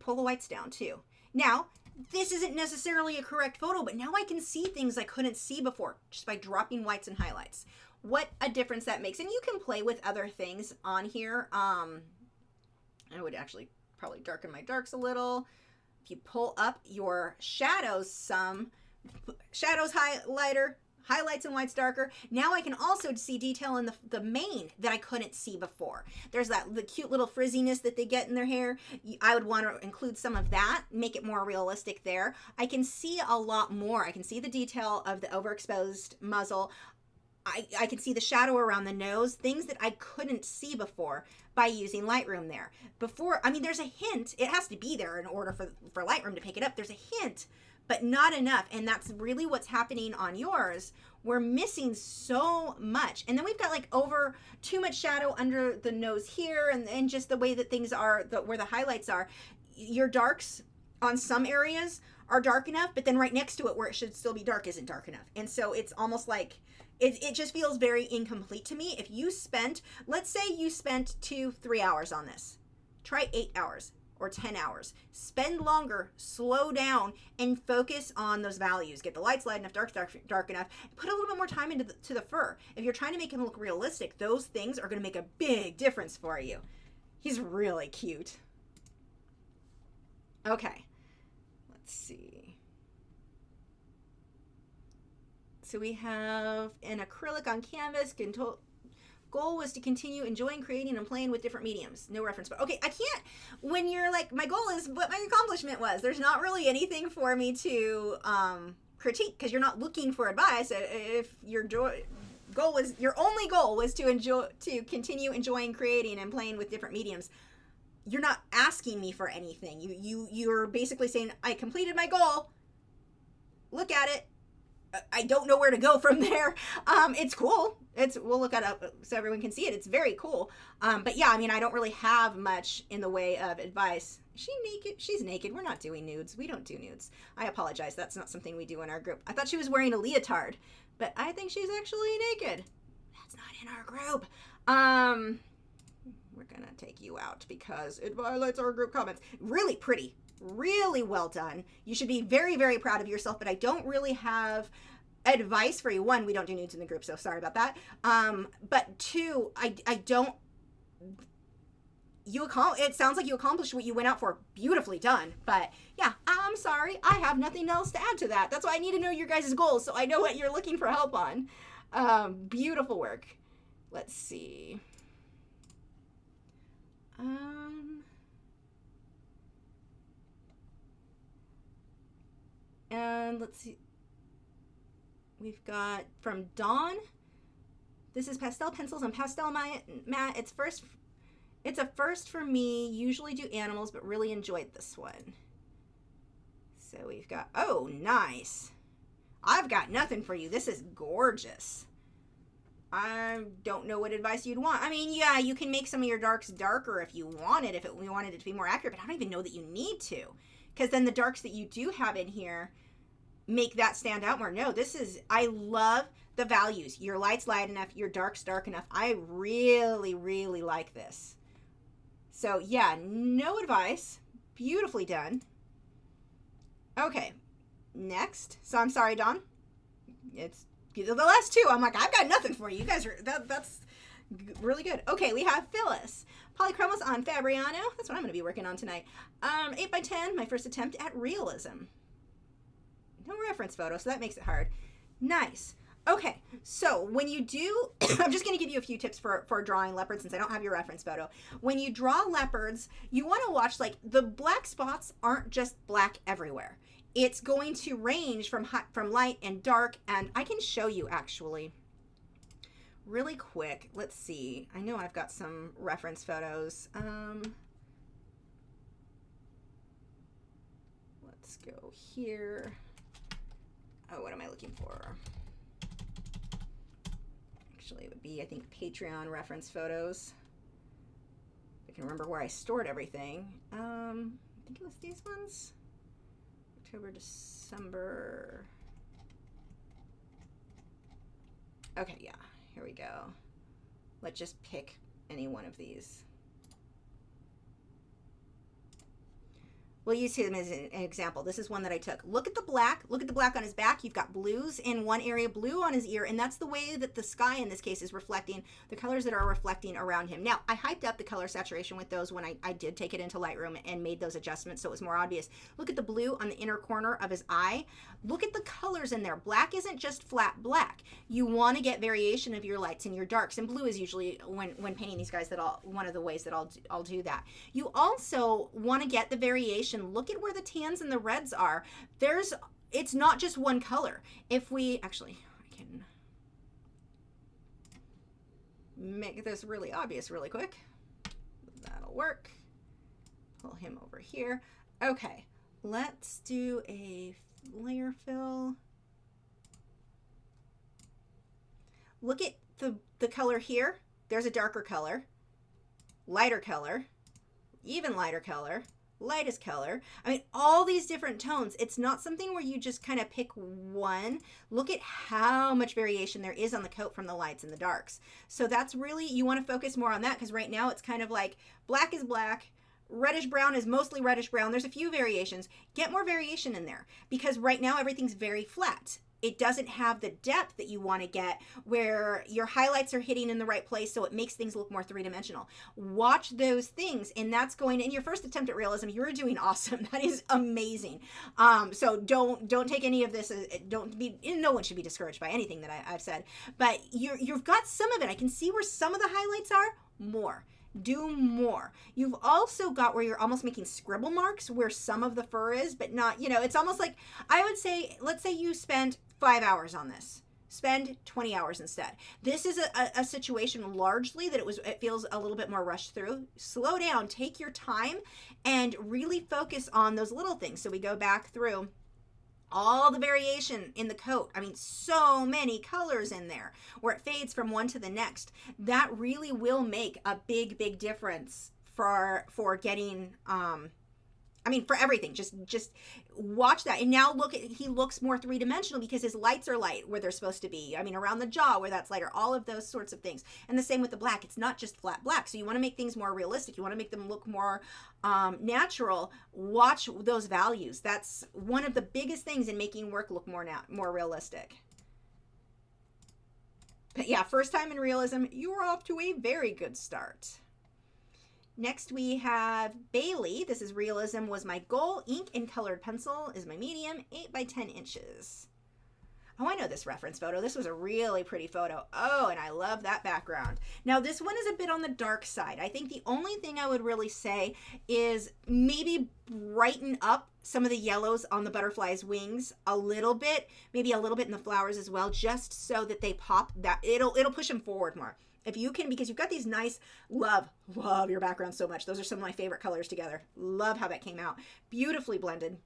Pull the whites down too. Now, this isn't necessarily a correct photo, but now I can see things I couldn't see before just by dropping whites and highlights. What a difference that makes. And you can play with other things on here. I would actually probably darken my darks a little. If you pull up your shadows some, shadows lighter, highlights and whites darker. Now I can also see detail in the mane that I couldn't see before. There's the cute little frizziness that they get in their hair. I would want to include some of that, make it more realistic there. I can see a lot more. I can see the detail of the overexposed muzzle. I can see the shadow around the nose, things that I couldn't see before by using Lightroom there. Before, I mean, there's a hint. It has to be there in order for Lightroom to pick it up. There's a hint, but not enough. And that's really what's happening on yours. We're missing so much. And then we've got like over too much shadow under the nose here, and just the way that things are, where the highlights are. Your darks on some areas are dark enough, but then right next to it where it should still be dark isn't dark enough. And so it's almost like, it just feels very incomplete to me. If you spent, let's say you spent 2-3 hours on this, try 8 hours or 10 hours. Spend longer, slow down, and focus on those values. Get the lights light enough, dark enough. Put a little bit more time into the fur. If you're trying to make him look realistic, those things are going to make a big difference for you. He's really cute. Okay, let's see. So we have an acrylic on canvas. Goal was to continue enjoying creating and playing with different mediums. No reference, but okay, I can't, when you're like, my goal is what my accomplishment was. There's not really anything for me to critique, because you're not looking for advice. If your goal was, your only goal was to continue enjoying creating and playing with different mediums, you're not asking me for anything. You're basically saying, I completed my goal. Look at it. I don't know where to go from there. It's cool. We'll look it up so everyone can see it. It's very cool. But yeah, I mean, I don't really have much in the way of advice. Is she naked? She's naked. We're not doing nudes. We don't do nudes. I apologize. That's not something we do in our group. I thought she was wearing a leotard, but I think she's actually naked. That's not in our group. We're gonna take you out because it violates our group comments. Really pretty. Really well done. You should be very, very proud of yourself, but I don't really have advice for you. One, we don't do nudes in the group, so sorry about that. But two, I don't, it sounds like you accomplished what you went out for. Beautifully done. But yeah, I'm sorry. I have nothing else to add to that. That's why I need to know your guys' goals, so I know what you're looking for help on. Beautiful work. Let's see. And let's see, we've got from Dawn, this is pastel pencils and pastel matte. It's a first for me. Usually do animals, but really enjoyed this one. So we've got, oh, nice. I've got nothing for you. This is gorgeous. I don't know what advice you'd want. I mean, yeah, you can make some of your darks darker if you wanted, if we wanted it to be more accurate, but I don't even know that you need to. Because then the darks that you do have in here make that stand out more. No, this is, I love the values. Your light's light enough, your dark's dark enough. I really, really like this. So yeah, no advice. Beautifully done. Okay, next. So I'm sorry, Dawn. It's the last two. I'm like, I've got nothing for you. You guys are, that's really good. Okay, we have Phyllis. Polychromos on Fabriano. That's what I'm going to be working on tonight. 8x10, my first attempt at realism. No reference photo, so that makes it hard. Nice. Okay, so when you do, I'm just going to give you a few tips for drawing leopards since I don't have your reference photo. When you draw leopards, you want to watch, like, the black spots aren't just black everywhere. It's going to range from light and dark, and I can show you actually really quick. Let's see. I know I've got some reference photos. Let's go here. Oh, what am I looking for? Actually, it would be, I think, Patreon reference photos. I can remember where I stored everything. I think it was these ones. October, December. Okay, yeah, here we go. Let's just pick any one of these. We'll use him as an example. This is one that I took. Look at the black. Look at the black on his back. You've got blues in one area, blue on his ear, and that's the way that the sky in this case is reflecting, the colors that are reflecting around him. Now, I hyped up the color saturation with those when I did take it into Lightroom and made those adjustments so it was more obvious. Look at the blue on the inner corner of his eye. Look at the colors in there. Black isn't just flat black. You want to get variation of your lights and your darks, and blue is usually, when painting these guys, one of the ways that I'll do that. You also want to get the variation. Look at where the tans and the reds are. It's not just one color. If we, actually, I can make this really obvious really quick. That'll work. Pull him over here. Okay, let's do a layer fill. Look at the color here. There's a darker color, lighter color, even lighter color, lightest color. I mean, all these different tones. It's not something where you just kind of pick one. Look at how much variation there is on the coat from the lights and the darks. So that's really, you want to focus more on that, because right now it's kind of like black is black, reddish brown is mostly reddish brown. There's a few variations. Get more variation in there, because right now everything's very flat. It doesn't have the depth that you want to get where your highlights are hitting in the right place, so it makes things look more three-dimensional. Watch those things, and that's going, in your first attempt at realism, you're doing awesome. That is amazing. So don't take any of this, no one should be discouraged by anything that I've said, but you've got some of it. I can see where some of the highlights are. More. Do more. You've also got where you're almost making scribble marks where some of the fur is, but not, it's almost like, I would say, let's say you spend 5 hours on this. Spend 20 hours instead. This is a situation largely that it feels a little bit more rushed through. Slow down, take your time, and really focus on those little things. So we go back through all the variation in the coat. I mean, so many colors in there where it fades from one to the next. That really will make a big, big difference for getting, for everything. Just watch that. And now look at, he looks more three-dimensional because his lights are light where they're supposed to be. I mean, around the jaw where that's lighter, all of those sorts of things. And the same with the black. It's not just flat black. So you want to make things more realistic. You want to make them look more natural. Watch those values. That's one of the biggest things in making work look more realistic. But yeah, first time in realism, you are off to a very good start. Next we have Bailey. This is realism was my goal. Ink and colored pencil is my medium, 8x10 inches. Oh, I know this reference photo. This was a really pretty photo. Oh, and I love that background. Now this one is a bit on the dark side. I think the only thing I would really say is maybe brighten up some of the yellows on the butterfly's wings a little bit, maybe a little bit in the flowers as well, just so that they pop, that it'll push them forward more. If you can, because you've got these nice, love your background so much. Those are some of my favorite colors together. Love how that came out. Beautifully blended.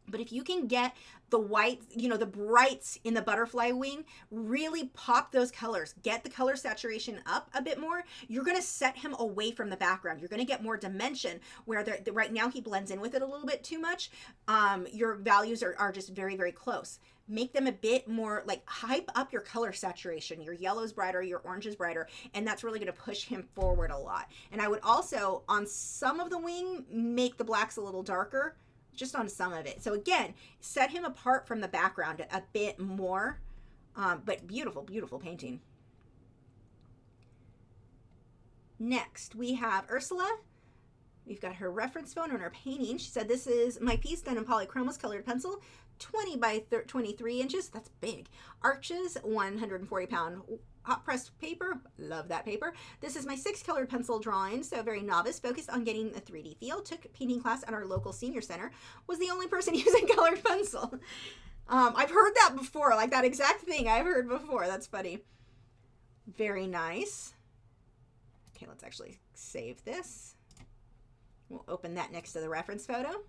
But if you can get the white, you know, the brights in the butterfly wing, really pop those colors, get the color saturation up a bit more, you're going to set him away from the background. You're going to get more dimension where right now he blends in with it a little bit too much. Your values are just very, very close. Make them a bit more, like, hype up your color saturation. Your yellow's brighter, your orange is brighter, and that's really going to push him forward a lot. And I would also, on some of the wing, make the blacks a little darker, just on some of it. So again, set him apart from the background a bit more, but beautiful, beautiful painting. Next, we have Ursula. We've got her reference photo and her painting. She said, this is my piece done in polychromos colored pencil, 20 by 23 inches. That's big. Arches, 140 pound hot pressed paper. Love that paper. This is my 6 colored pencil drawing, so very novice, focused on getting a 3D feel. Took painting class at our local senior center. Was the only person using colored pencil. I've heard that before, like that exact thing I've heard before. That's funny. Very nice. Okay, let's actually save this. We'll open that next to the reference photo.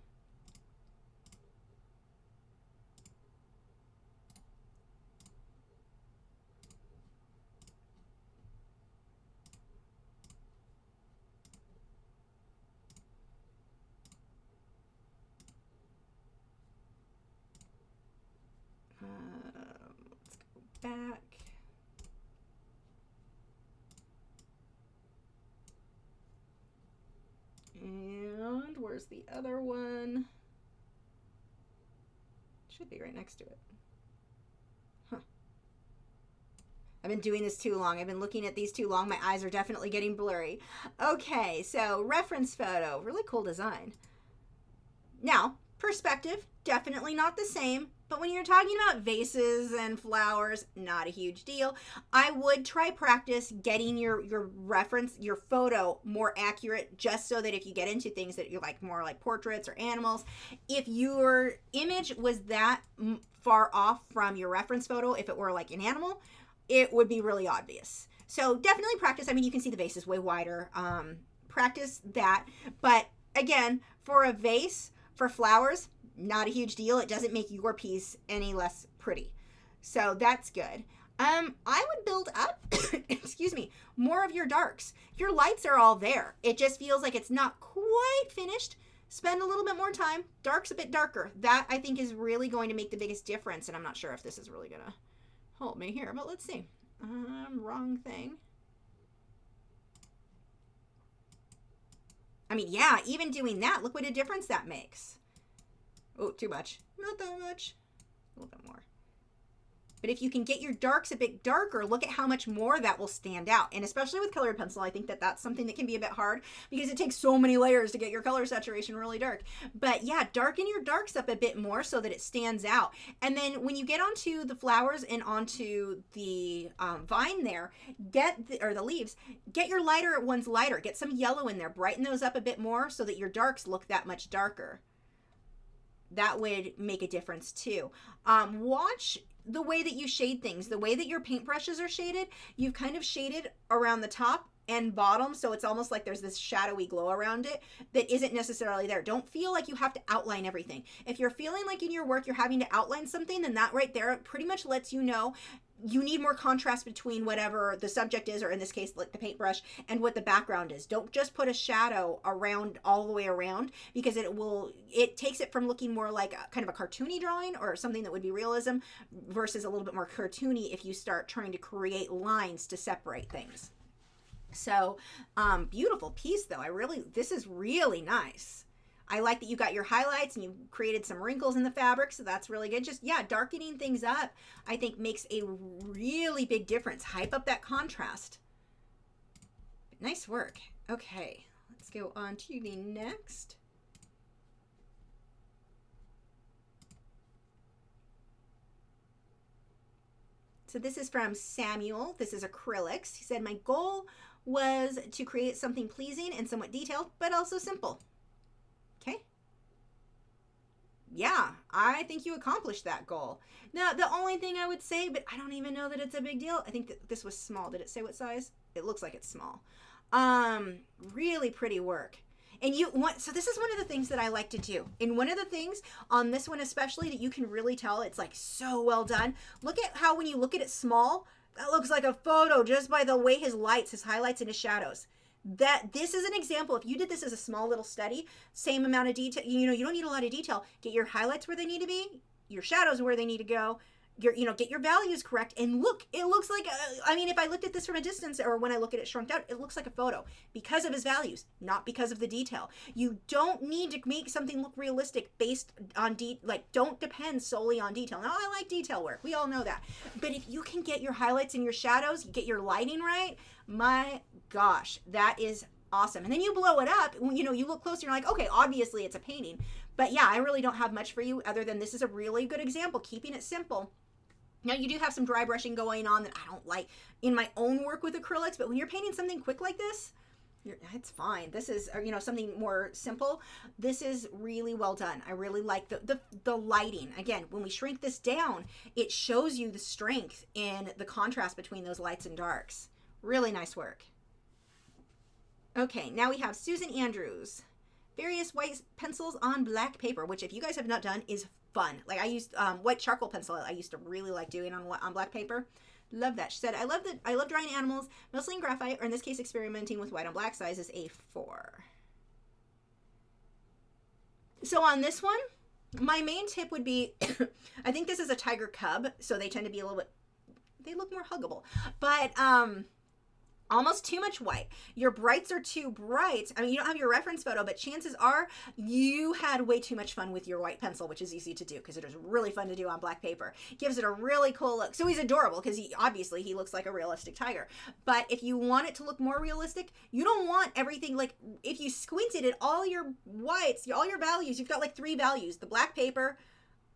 Let's go back. And where's the other one? Should be right next to it. Huh. I've been doing this too long. I've been looking at these too long. My eyes are definitely getting blurry. Okay, so reference photo. Really cool design. Now, perspective, definitely not the same. But when you're talking about vases and flowers, not a huge deal. I would try practice getting your reference, your photo more accurate, just so that if you get into things that you like, more like portraits or animals, if your image was that far off from your reference photo, if it were like an animal, it would be really obvious. So definitely practice. I mean, you can see the vase is way wider. Practice that. But again, for a vase, for flowers, not a huge deal. It doesn't make your piece any less pretty. So that's good. I would build up, excuse me, more of your darks. Your lights are all there. It just feels like it's not quite finished. Spend a little bit more time. Dark's a bit darker. That, I think, is really going to make the biggest difference. And I'm not sure if this is really going to hold me here, but let's see. Wrong thing. I mean, yeah, even doing that, look what a difference that makes. Oh, too much. Not that much. A little bit more. But if you can get your darks a bit darker, look at how much more that will stand out. And especially with colored pencil, I think that that's something that can be a bit hard because it takes so many layers to get your color saturation really dark. But yeah, darken your darks up a bit more so that it stands out. And then when you get onto the flowers and onto the vine there, or the leaves, get your lighter ones lighter. Get some yellow in there. Brighten those up a bit more so that your darks look that much darker. That would make a difference too. Watch the way that you shade things, the way that your paintbrushes are shaded. You've kind of shaded around the top and bottom, so it's almost like there's this shadowy glow around it that isn't necessarily there. Don't feel like you have to outline everything. If you're feeling like in your work you're having to outline something, then that right there pretty much lets you know you need more contrast between whatever the subject is, or in this case, like the paintbrush, and what the background is. Don't just put a shadow around all the way around, because it takes it from looking more like kind of a cartoony drawing or something that would be realism versus a little bit more cartoony if you start trying to create lines to separate things. So, beautiful piece though. This is really nice. I like that you got your highlights and you created some wrinkles in the fabric, so that's really good. Just, yeah, darkening things up, I think, makes a really big difference. Hype up that contrast. Nice work. Okay, let's go on to the next. So this is from Samuel. This is acrylics. He said, my goal was to create something pleasing and somewhat detailed, but also simple. Okay. Yeah, I think you accomplished that goal. Now, the only thing I would say, but I don't even know that it's a big deal. I think that this was small. Did it say what size? It looks like it's small. Really pretty work. And you want, so this is one of the things that I like to do. And one of the things on this one especially that you can really tell it's like so well done. Look at how when you look at it small, that looks like a photo just by the way his lights, his highlights and his shadows. That this is an example. If you did this as a small little study, same amount of detail, you know, you don't need a lot of detail. Get your highlights where they need to be, your shadows where they need to go, your, you know, get your values correct, and look, it looks like, I mean, if I looked at this from a distance or when I look at it shrunk out, it looks like a photo because of his values, not because of the detail. You don't need to make something look realistic based on, like, don't depend solely on detail. Now, I like detail work. We all know that. But if you can get your highlights and your shadows, get your lighting right, my gosh, that is awesome. And then you blow it up, you know, you look closer, you're like, okay, obviously it's a painting. But yeah, I really don't have much for you other than this is a really good example, keeping it simple. Now, you do have some dry brushing going on that I don't like in my own work with acrylics, but when you're painting something quick like this, it's fine. This is, you know, something more simple. This is really well done. I really like the lighting. Again, when we shrink this down, it shows you the strength in the contrast between those lights and darks. Really nice work. Okay, now we have Susan Andrews. Various white pencils on black paper, which if you guys have not done is fun. Like I used white charcoal pencil. I used to really like doing on black paper. Love that. She said, I love drawing animals, mostly in graphite, or in this case, experimenting with white on black. Size is A4. So on this one, my main tip would be, I think this is a tiger cub, so they tend to be a little bit, they look more huggable, but almost too much white. Your brights are too bright. I mean, you don't have your reference photo, but chances are you had way too much fun with your white pencil, which is easy to do because it is really fun to do on black paper. Gives it a really cool look. So he's adorable because he looks like a realistic tiger. But if you want it to look more realistic, you don't want everything like, if you squinted at all your whites, all your values, you've got like 3 values, the black paper,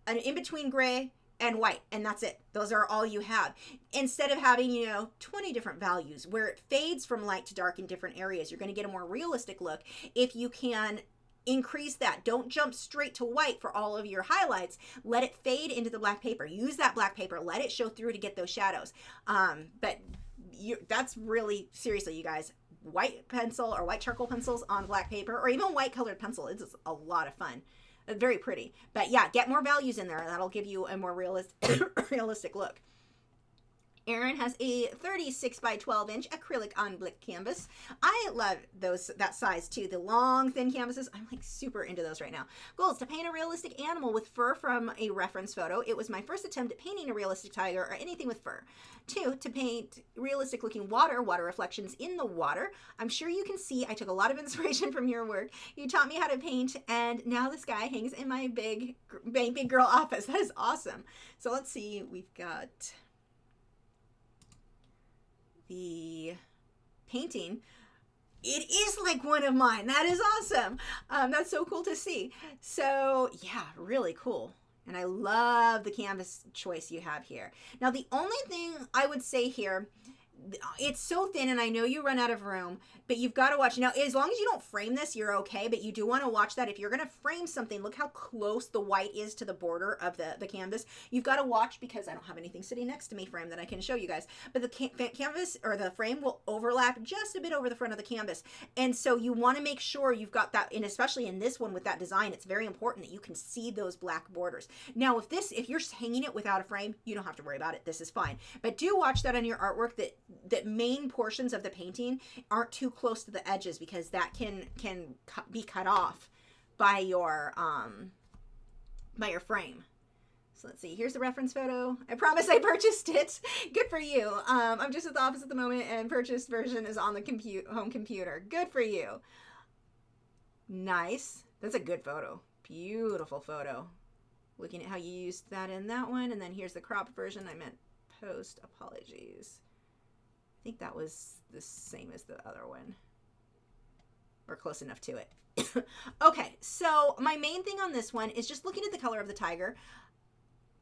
an in-between gray, and white, and that's it. Those are all you have. Instead of having, you know, 20 different values where it fades from light to dark in different areas, you're going to get a more realistic look if you can increase that. Don't jump straight to white for all of your highlights. Let it fade into the black paper. Use that black paper. Let it show through to get those shadows. But that's really, seriously, you guys, white pencil or white charcoal pencils on black paper, or even white colored pencil, it's a lot of fun. Very pretty. But yeah, get more values in there. That'll give you a more realistic look. Erin has a 36 by 12 inch acrylic on black canvas. I love that size too. The long, thin canvases. I'm like super into those right now. Goals: to paint a realistic animal with fur from a reference photo. It was my first attempt at painting a realistic tiger or anything with fur. 2, to paint realistic looking water reflections in the water. I'm sure you can see I took a lot of inspiration from your work. You taught me how to paint, and now this guy hangs in my big girl office. That is awesome. So let's see. We've got the painting. It is like one of mine. That is awesome. That's so cool to see. So yeah, really cool. And I love the canvas choice you have here. Now, the only thing I would say here, it's so thin, and I know you run out of room, but you've got to watch. Now, as long as you don't frame this, you're okay, but you do want to watch that. If you're going to frame something, look how close the white is to the border of the canvas. You've got to watch, because I don't have anything sitting next to me frame that I can show you guys, but the canvas or the frame will overlap just a bit over the front of the canvas. And so you want to make sure you've got that, and especially in this one with that design, it's very important that you can see those black borders. Now, if you're hanging it without a frame, you don't have to worry about it. This is fine. But do watch that on your artwork, that main portions of the painting aren't too close to the edges, because that can be cut off by your frame. So let's see, here's the reference photo. I promise I purchased it. Good for you. I'm just at the office at the moment, and purchased version is on the home computer. Good for you. Nice. That's a good photo. Beautiful photo. Looking at how you used that in that one, and then here's the cropped version. I meant post. Apologies. I think that was the same as the other one, or close enough to it. Okay, so my main thing on this one is just looking at the color of the tiger.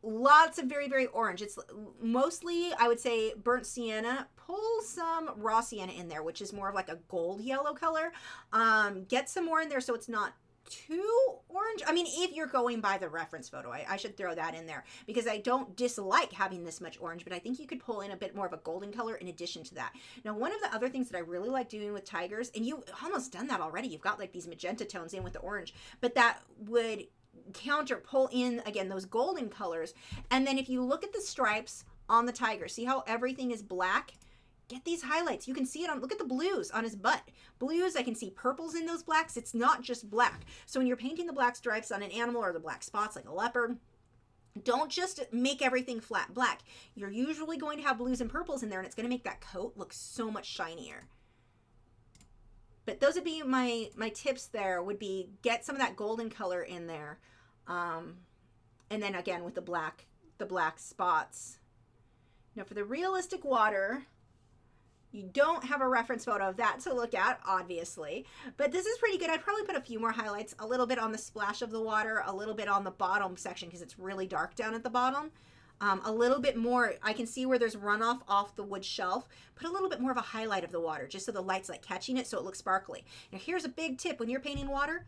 Lots of very, very orange. It's mostly, I would say, burnt sienna. Pull some raw sienna in there, which is more of like a gold yellow color. Get some more in there so it's not too orange. I mean, if you're going by the reference photo, I should throw that in there, because I don't dislike having this much orange, but I think you could pull in a bit more of a golden color in addition to that. Now, one of the other things that I really like doing with tigers, and you've almost done that already, you've got like these magenta tones in with the orange, but that would pull in again those golden colors. And then if you look at the stripes on the tiger, see how everything is black? Get these highlights. You can see it on, look at the blues on his butt. Blues, I can see purples in those blacks. It's not just black. So when you're painting the black stripes on an animal or the black spots like a leopard, don't just make everything flat black. You're usually going to have blues and purples in there, and it's going to make that coat look so much shinier. But those would be my tips there, would be get some of that golden color in there. And then again with the black spots. Now for the realistic water, you don't have a reference photo of that to look at, obviously, but this is pretty good. I'd probably put a few more highlights, a little bit on the splash of the water, a little bit on the bottom section because it's really dark down at the bottom. A little bit more, I can see where there's runoff off the wood shelf. Put a little bit more of a highlight of the water just so the light's like catching it so it looks sparkly. Now here's a big tip when you're painting water: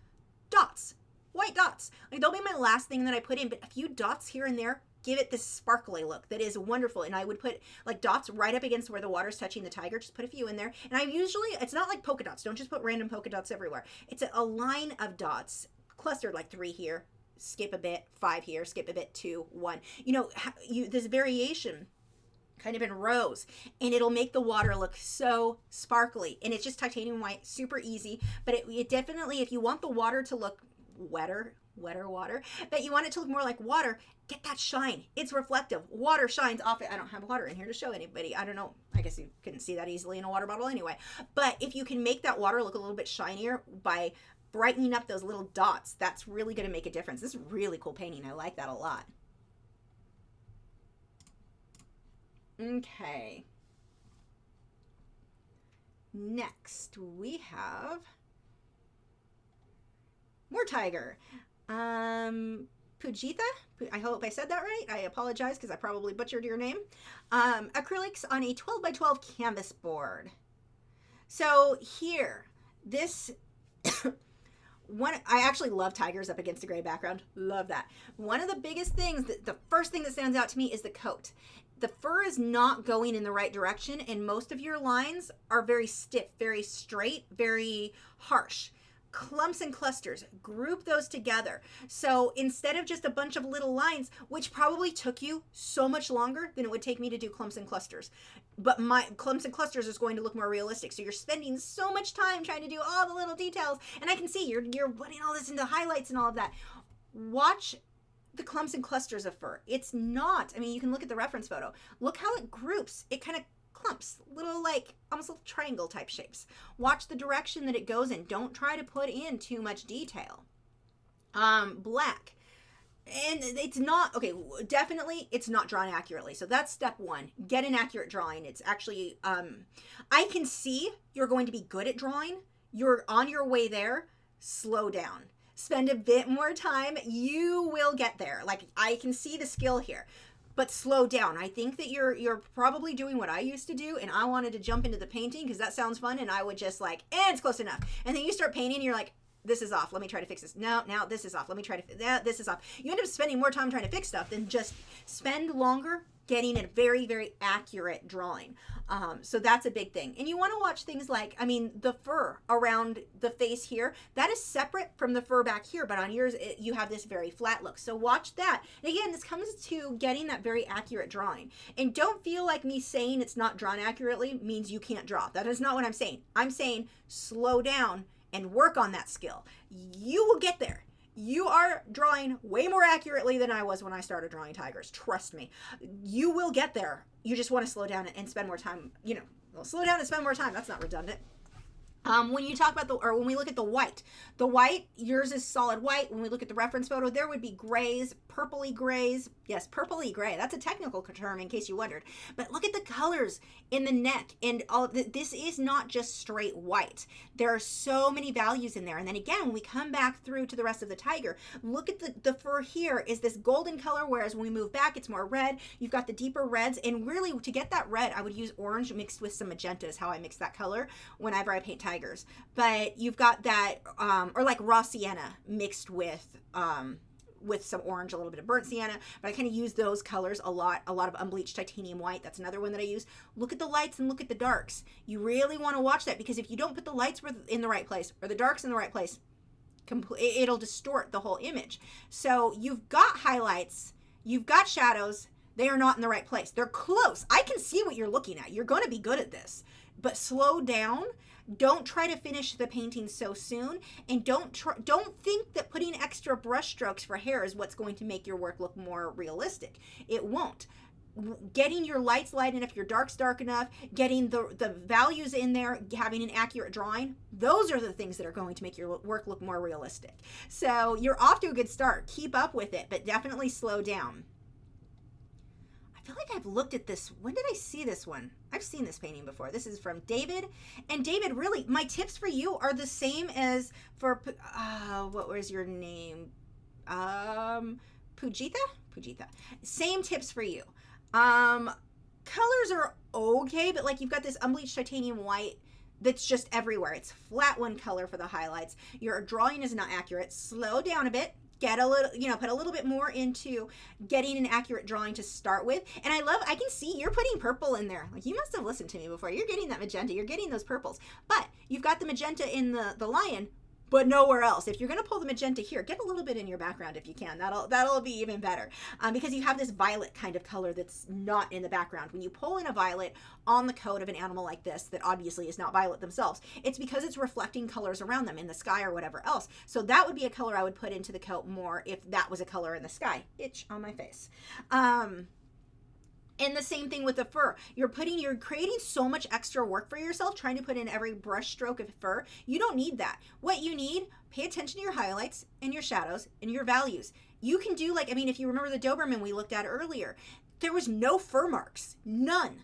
dots, white dots. Like, they'll be my last thing that I put in, but a few dots here and there give it this sparkly look that is wonderful. And I would put like dots right up against where the water's touching the tiger. Just put a few in there. And I usually, it's not like polka dots. Don't just put random polka dots everywhere. It's a line of dots clustered, like 3 here, skip a bit, 5 here, skip a bit, 2, 1. You know, this variation kind of in rows, and it'll make the water look so sparkly. And it's just titanium white, super easy. But it definitely, if you want the water to look wetter water, but you want it to look more like water, get that shine. It's reflective. Water shines off it. I don't have water in here to show anybody. I don't know. I guess you couldn't see that easily in a water bottle anyway. But if you can make that water look a little bit shinier by brightening up those little dots, that's really going to make a difference. This is really cool painting. I like that a lot. Okay. Next, we have more tiger. Pujitha, I hope I said that right. I apologize because I probably butchered your name. Acrylics on a 12 by 12 canvas board. So here, this one, I actually love tigers up against a gray background. Love that. One of the biggest things, the first thing that stands out to me is the coat. The fur is not going in the right direction, and most of your lines are very stiff, very straight, very harsh. Clumps and clusters, group those together. So instead of just a bunch of little lines, which probably took you so much longer than it would take me to do clumps and clusters, but my clumps and clusters is going to look more realistic. So you're spending so much time trying to do all the little details, and I can see you're putting all this into highlights and all of that. Watch the clumps and clusters of fur. It's not, I mean, you can look at the reference photo. Look how it groups. It kind of clumps, little like almost little triangle type shapes. Watch the direction that it goes in. Don't try to put in too much detail. Black, and it's not, okay, definitely it's not drawn accurately. So that's step 1. Get an accurate drawing. It's actually, I can see you're going to be good at drawing. You're on your way there. Slow down. Spend a bit more time. You will get there. Like, I can see the skill here. But slow down. I think that you're probably doing what I used to do, and I wanted to jump into the painting because that sounds fun, and I would just like, it's close enough. And then you start painting, and you're like, this is off. Let me try to fix this. No, now this is off. Let me try to, this is off. You end up spending more time trying to fix stuff than just spend longer getting a very, very accurate drawing. So that's a big thing. And you want to watch things like, I mean, the fur around the face here, that is separate from the fur back here, but on yours, you have this very flat look. So watch that. And again, this comes to getting that very accurate drawing. And don't feel like me saying it's not drawn accurately means you can't draw. That is not what I'm saying. I'm saying slow down and work on that skill. You will get there. You are drawing way more accurately than I was when I started drawing tigers. Trust me. You will get there. You just want to slow down and spend more time. You know, well, slow down and spend more time. That's not redundant. When you talk about when we look at the white, yours is solid white. When we look at the reference photo, there would be grays, purpley grays. Yes, purpley gray. That's a technical term in case you wondered. But look at the colors in the neck and all of this is not just straight white. There are so many values in there. And then again, when we come back through to the rest of the tiger, look at the fur here is this golden color, whereas when we move back, it's more red. You've got the deeper reds. And really, to get that red, I would use orange mixed with some magenta is how I mix that color whenever I paint tigers. tigers, but you've got that, or like raw sienna mixed with some orange, a little bit of burnt sienna, but I kind of use those colors a lot of unbleached titanium white. That's another one that I use. Look at the lights and look at the darks. You really want to watch that, because if you don't put the lights in the right place or the darks in the right place, it'll distort the whole image. So you've got highlights, you've got shadows, they are not in the right place. They're close. I can see what you're looking at. You're going to be good at this, but slow down. Don't try to finish the painting so soon, and don't think that putting extra brush strokes for hair is what's going to make your work look more realistic. It won't. Getting your lights light enough, your darks dark enough, getting the values in there, having an accurate drawing, those are the things that are going to make your work look more realistic. So you're off to a good start. Keep up with it, but definitely slow down. I feel like I've looked at this. When did I see this one? I've seen this painting before. This is from David. And David, really, my tips for you are the same as for, what was your name? Pujita? Pujita. Same tips for you. Colors are okay, but like you've got this unbleached titanium white that's just everywhere. It's flat one color for the highlights. Your drawing is not accurate. Slow down a bit. Get a little, put a little bit more into getting an accurate drawing to start with. And I can see you're putting purple in there. Like, you must have listened to me before. You're getting that magenta. You're getting those purples. But you've got the magenta in the lion, but nowhere else. If you're going to pull the magenta here, get a little bit in your background if you can. That'll be even better, because you have this violet kind of color that's not in the background. When you pull in a violet on the coat of an animal like this that obviously is not violet themselves, it's because it's reflecting colors around them in the sky or whatever else. So that would be a color I would put into the coat more if that was a color in the sky. Itch on my face. And the same thing with the fur. You're creating so much extra work for yourself trying to put in every brush stroke of fur. You don't need that. What you need, pay attention to your highlights and your shadows and your values. You can do if you remember the Doberman we looked at earlier, there was no fur marks, none.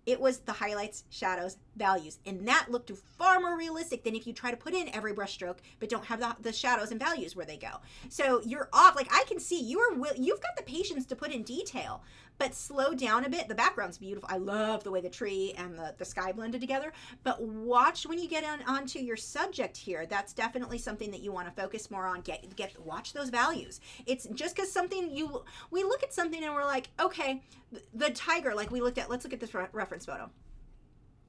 It was the highlights, shadows, values, and that looked far more realistic than if you try to put in every brush stroke but don't have the shadows and values where they go. So you're off. Like, I can see you've got the patience to put in detail, but slow down a bit. The background's beautiful. I love the way the tree and the sky blended together, but watch when you get onto your subject here. That's definitely something that you want to focus more on. Watch those values. It's just because we look at something and we're like, okay, the tiger, like we looked at, let's look at this reference photo.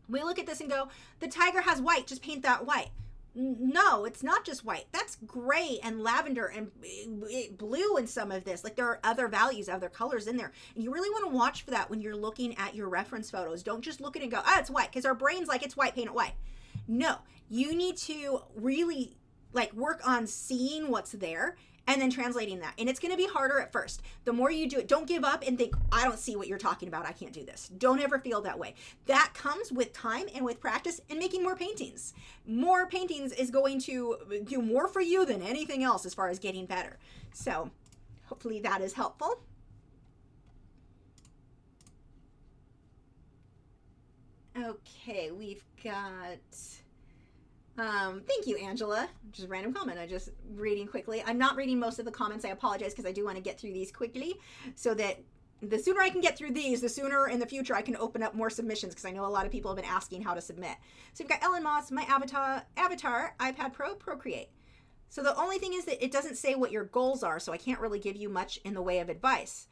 We look at this and go, the tiger has white, just paint that white. No, it's not just white. That's gray and lavender and blue in some of this. Like, there are other values, other colors in there. And you really want to watch for that when you're looking at your reference photos. Don't just look at it and go, it's white, because our brain's like, it's white, paint it white. No, you need to really work on seeing what's there and then translating that. And it's going to be harder at first. The more you do it, don't give up and think, I don't see what you're talking about, I can't do this. Don't ever feel that way. That comes with time and with practice and making more paintings. More paintings is going to do more for you than anything else as far as getting better. So hopefully that is helpful. Okay, we've got... thank you, Angela. Just a random comment. I'm just reading quickly. I'm not reading most of the comments. I apologize, because I do want to get through these quickly, so that the sooner I can get through these, the sooner in the future I can open up more submissions, because I know a lot of people have been asking how to submit. So we've got Ellen Moss, my avatar, iPad Pro, Procreate. So the only thing is that it doesn't say what your goals are, so I can't really give you much in the way of advice.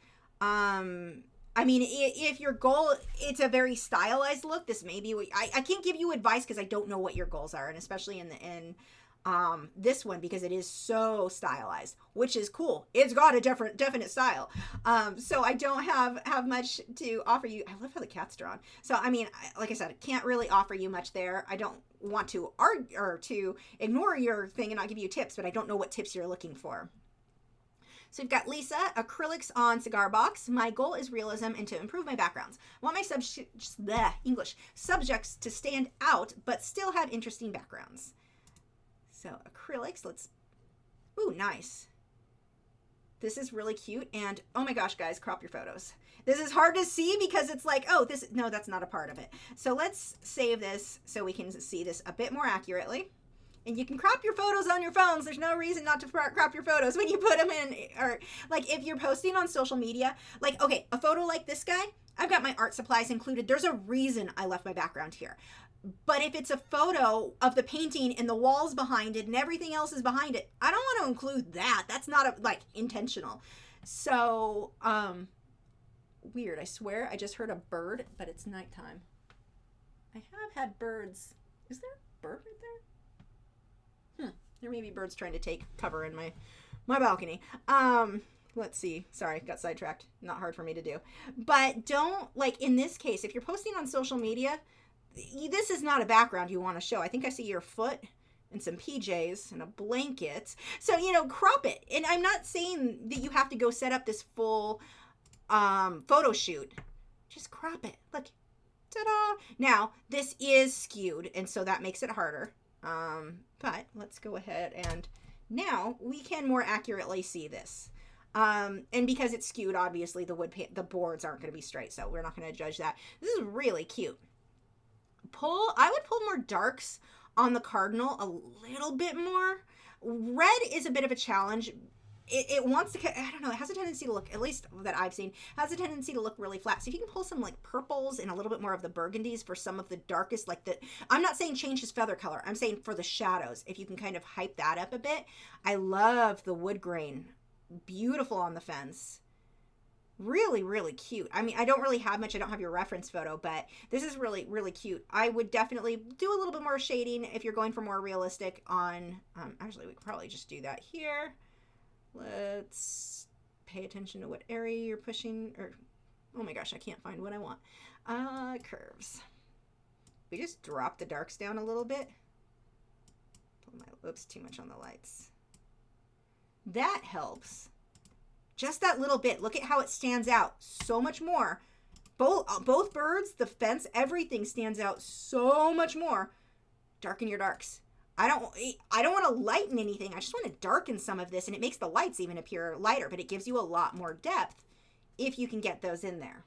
If your goal, it's a very stylized look, this may be, I can't give you advice because I don't know what your goals are, and especially in this one, because it is so stylized, which is cool. It's got a definite style. So I don't have much to offer you. I love how the cat's drawn. So, like I said, I can't really offer you much there. I don't want to argue or to ignore your thing and not give you tips, but I don't know what tips you're looking for. So we've got Lisa, acrylics on cigar box. My goal is realism and to improve my backgrounds. I want my subjects to stand out, but still have interesting backgrounds. So acrylics, ooh, nice. This is really cute. And oh my gosh, guys, crop your photos. This is hard to see because it's like, no, that's not a part of it. So let's save this so we can see this a bit more accurately. And you can crop your photos on your phones. There's no reason not to crop your photos when you put them in. Or if you're posting on social media, okay, a photo like this guy, I've got my art supplies included. There's a reason I left my background here. But if it's a photo of the painting and the walls behind it and everything else is behind it, I don't want to include that. That's not like intentional. So, weird. I swear I just heard a bird, but it's nighttime. I have had birds. Is there a bird right there? There may be birds trying to take cover in my balcony. Let's see. Sorry, got sidetracked. Not hard for me to do. But don't, like in this case, if you're posting on social media, this is not a background you want to show. I think I see your foot and some PJs and a blanket. So, crop it. And I'm not saying that you have to go set up this full photo shoot. Just crop it. Look. Ta-da! Now, this is skewed, and so that makes it harder. But let's go ahead and now we can more accurately see this. And because it's skewed, obviously the boards aren't going to be straight, so we're not going to judge that. This is really cute. I would pull more darks on the cardinal a little bit more. Red is a bit of a challenge. It wants to, I don't know, it has a tendency to look, at least that I've seen, has a tendency to look really flat. So if you can pull some like purples and a little bit more of the burgundies for some of the darkest, like I'm not saying change his feather color. I'm saying for the shadows, if you can kind of hype that up a bit. I love the wood grain. Beautiful on the fence. Really, really cute. I mean, I don't really have much. I don't have your reference photo, but this is really, really cute. I would definitely do a little bit more shading if you're going for more realistic on, actually, we could probably just do that here. Let's pay attention to what area you're pushing, or, oh my gosh, I can't find what I want. Curves. We just drop the darks down a little bit. Oops, too much on the lights. That helps. Just that little bit. Look at how it stands out so much more. Both birds, the fence, everything stands out so much more. Darken your darks. I don't want to lighten anything. I just want to darken some of this, and it makes the lights even appear lighter, but it gives you a lot more depth if you can get those in there.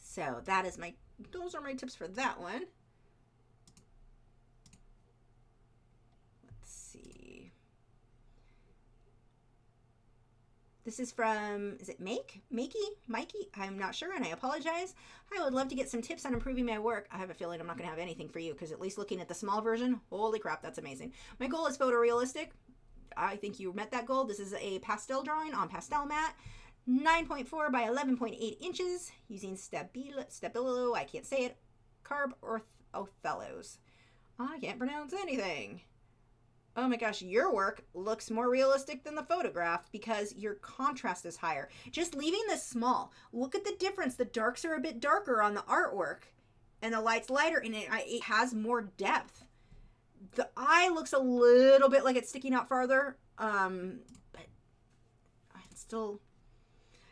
So those are my tips for that one. Let's see. This is from, is it Mikey? I'm not sure, and I apologize. I would love to get some tips on improving my work. I have a feeling I'm not going to have anything for you, because at least looking at the small version, holy crap, that's amazing. My goal is photorealistic. I think you met that goal. This is a pastel drawing on pastel mat, 9.4 by 11.8 inches, using Stabilo, I can't say it, Carb Othellos. I can't pronounce anything. Oh my gosh, your work looks more realistic than the photograph because your contrast is higher. Just leaving this small. Look at the difference. The darks are a bit darker on the artwork and the light's lighter, and it has more depth. The eye looks a little bit like it's sticking out farther, but it's still...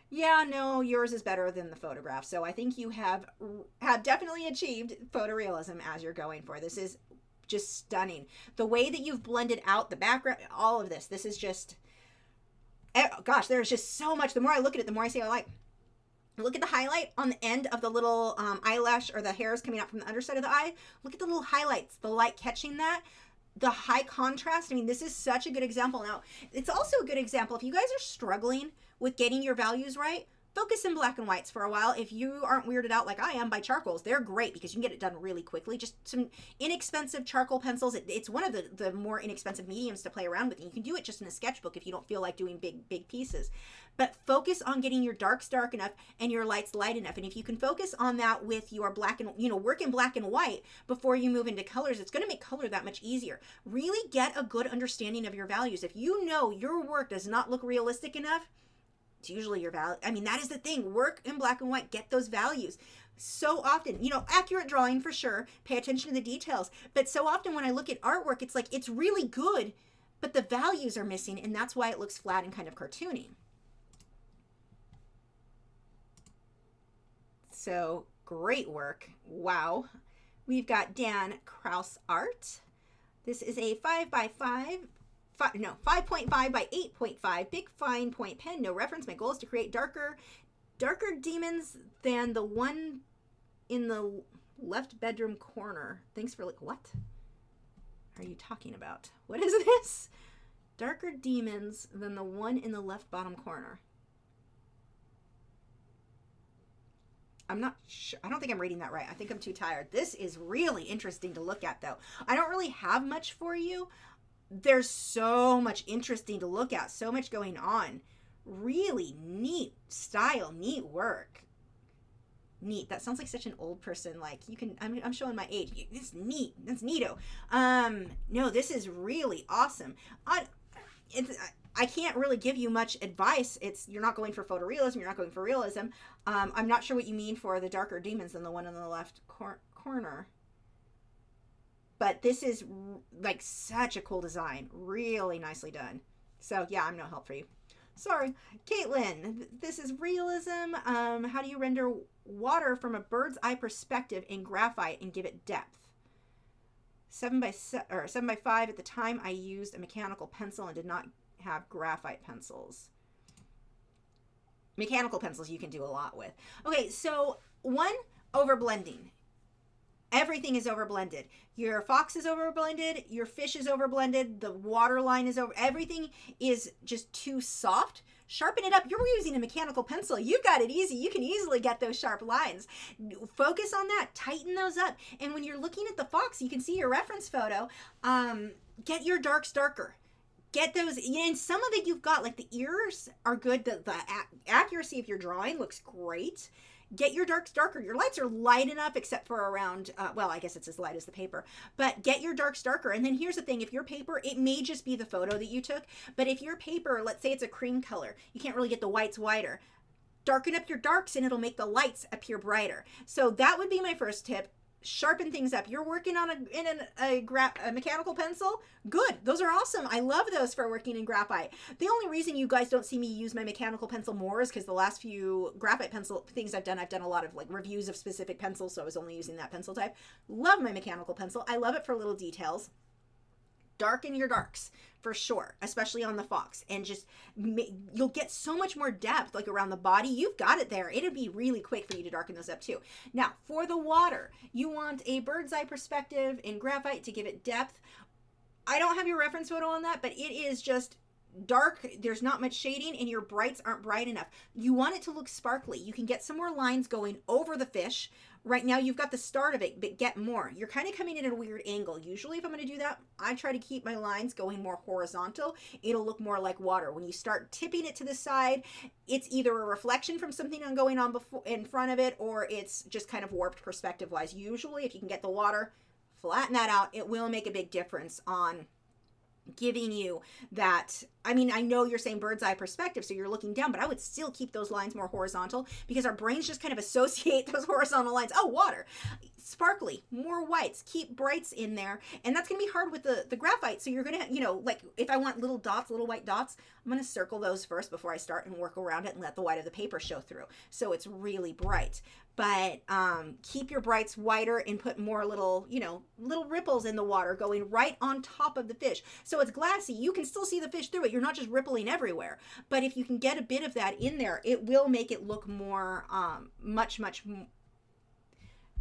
Yeah, no, yours is better than the photograph. So I think you have definitely achieved photorealism as you're going for. This is just stunning. The way that you've blended out the background, all of this is just, gosh, there's just so much. The more I look at it, the more I say I like. Look at the highlight on the end of the little eyelash, or the hairs coming out from the underside of the eye. Look at the little highlights, the light catching that. The high contrast. I mean, this is such a good example. Now, it's also a good example if you guys are struggling with getting your values right. Focus in black and whites for a while. If you aren't weirded out like I am by charcoals, they're great because you can get it done really quickly. Just some inexpensive charcoal pencils. It's one of the more inexpensive mediums to play around with. And you can do it just in a sketchbook if you don't feel like doing big pieces. But focus on getting your darks dark enough and your lights light enough. And if you can focus on that with your black and, work in black and white before you move into colors, it's going to make color that much easier. Really get a good understanding of your values. If you know your work does not look realistic enough, it's usually your value. I mean, that is the thing. Work in black and white. Get those values. So often, accurate drawing for sure. Pay attention to the details. But so often when I look at artwork, it's like, it's really good, but the values are missing, and that's why it looks flat and kind of cartoony. So, great work. Wow. We've got Dan Kraus Art. This is a 5.5 by 8.5 big fine point pen. No reference. My goal is to create darker demons than the one in the left bedroom corner. Thanks for what are you talking about? What is this? Darker demons than the one in the left bottom corner. I'm not sure. I don't think I'm reading that right. I think I'm too tired. This is really interesting to look at, though. I don't really have much for you. There's so much interesting to look at, so much going on. Really neat style, neat work. Neat. That sounds like such an old person. Like, you can, I'm showing my age. It's neat. That's neato. No, this is really awesome. I can't really give you much advice. You're not going for photorealism. You're not going for realism. I'm not sure what you mean for the darker demons than the one in the left corner. But this is like such a cool design. Really nicely done. So yeah, I'm no help for you. Sorry. Caitlin, this is realism. How do you render water from a bird's eye perspective in graphite and give it depth? 7x5. At the time, I used a mechanical pencil and did not have graphite pencils. Mechanical pencils you can do a lot with. Okay, so one, overblending. Everything is overblended. Your fox is overblended. Your fish is overblended. The water line is over. Everything is just too soft. Sharpen it up. You're using a mechanical pencil. You've got it easy. You can easily get those sharp lines. Focus on that. Tighten those up. And when you're looking at the fox, you can see your reference photo. Get your darks darker. Get those, and some of it you've got, like the ears are good. The accuracy of your drawing looks great. Get your darks darker. Your lights are light enough except for around, well, I guess it's as light as the paper. But get your darks darker. And then here's the thing. If your paper, it may just be the photo that you took. But if your paper, let's say it's a cream color, you can't really get the whites whiter. Darken up your darks and it'll make the lights appear brighter. So that would be my first tip. Sharpen things up. You're working on a mechanical pencil? Good. Those are awesome. I love those for working in graphite. The only reason you guys don't see me use my mechanical pencil more is because the last few graphite pencil things I've done a lot of like reviews of specific pencils, so I was only using that pencil type. Love my mechanical pencil. I love it for little details. Darken your darks for sure, especially on the fox, and just you'll get so much more depth like around the body. You've got it there. It'll be really quick for you to darken those up too. Now for the water, you want a bird's eye perspective in graphite to give it depth. I don't have your reference photo on that, but it is just dark. There's not much shading and your brights aren't bright enough. You want it to look sparkly. You can get some more lines going over the fish. Right now you've got the start of it, but get more. You're kind of coming in at a weird angle. Usually if I'm going to do that, I try to keep my lines going more horizontal. It'll look more like water. When you start tipping it to the side, it's either a reflection from something going on in front of it, or it's just kind of warped perspective wise. Usually if you can get the water, flatten that out, it will make a big difference on giving you that. I mean, I know you're saying bird's eye perspective, so you're looking down, but I would still keep those lines more horizontal because our brains just kind of associate those horizontal lines. Oh, water. Sparkly, more whites, keep brights in there. And that's going to be hard with the graphite. So you're going to, like if I want little dots, little white dots, I'm going to circle those first before I start and work around it and let the white of the paper show through. So it's really bright. But keep your brights whiter and put more little ripples in the water going right on top of the fish. So it's glassy. You can still see the fish through it. You're not just rippling everywhere. But if you can get a bit of that in there, it will make it look more, much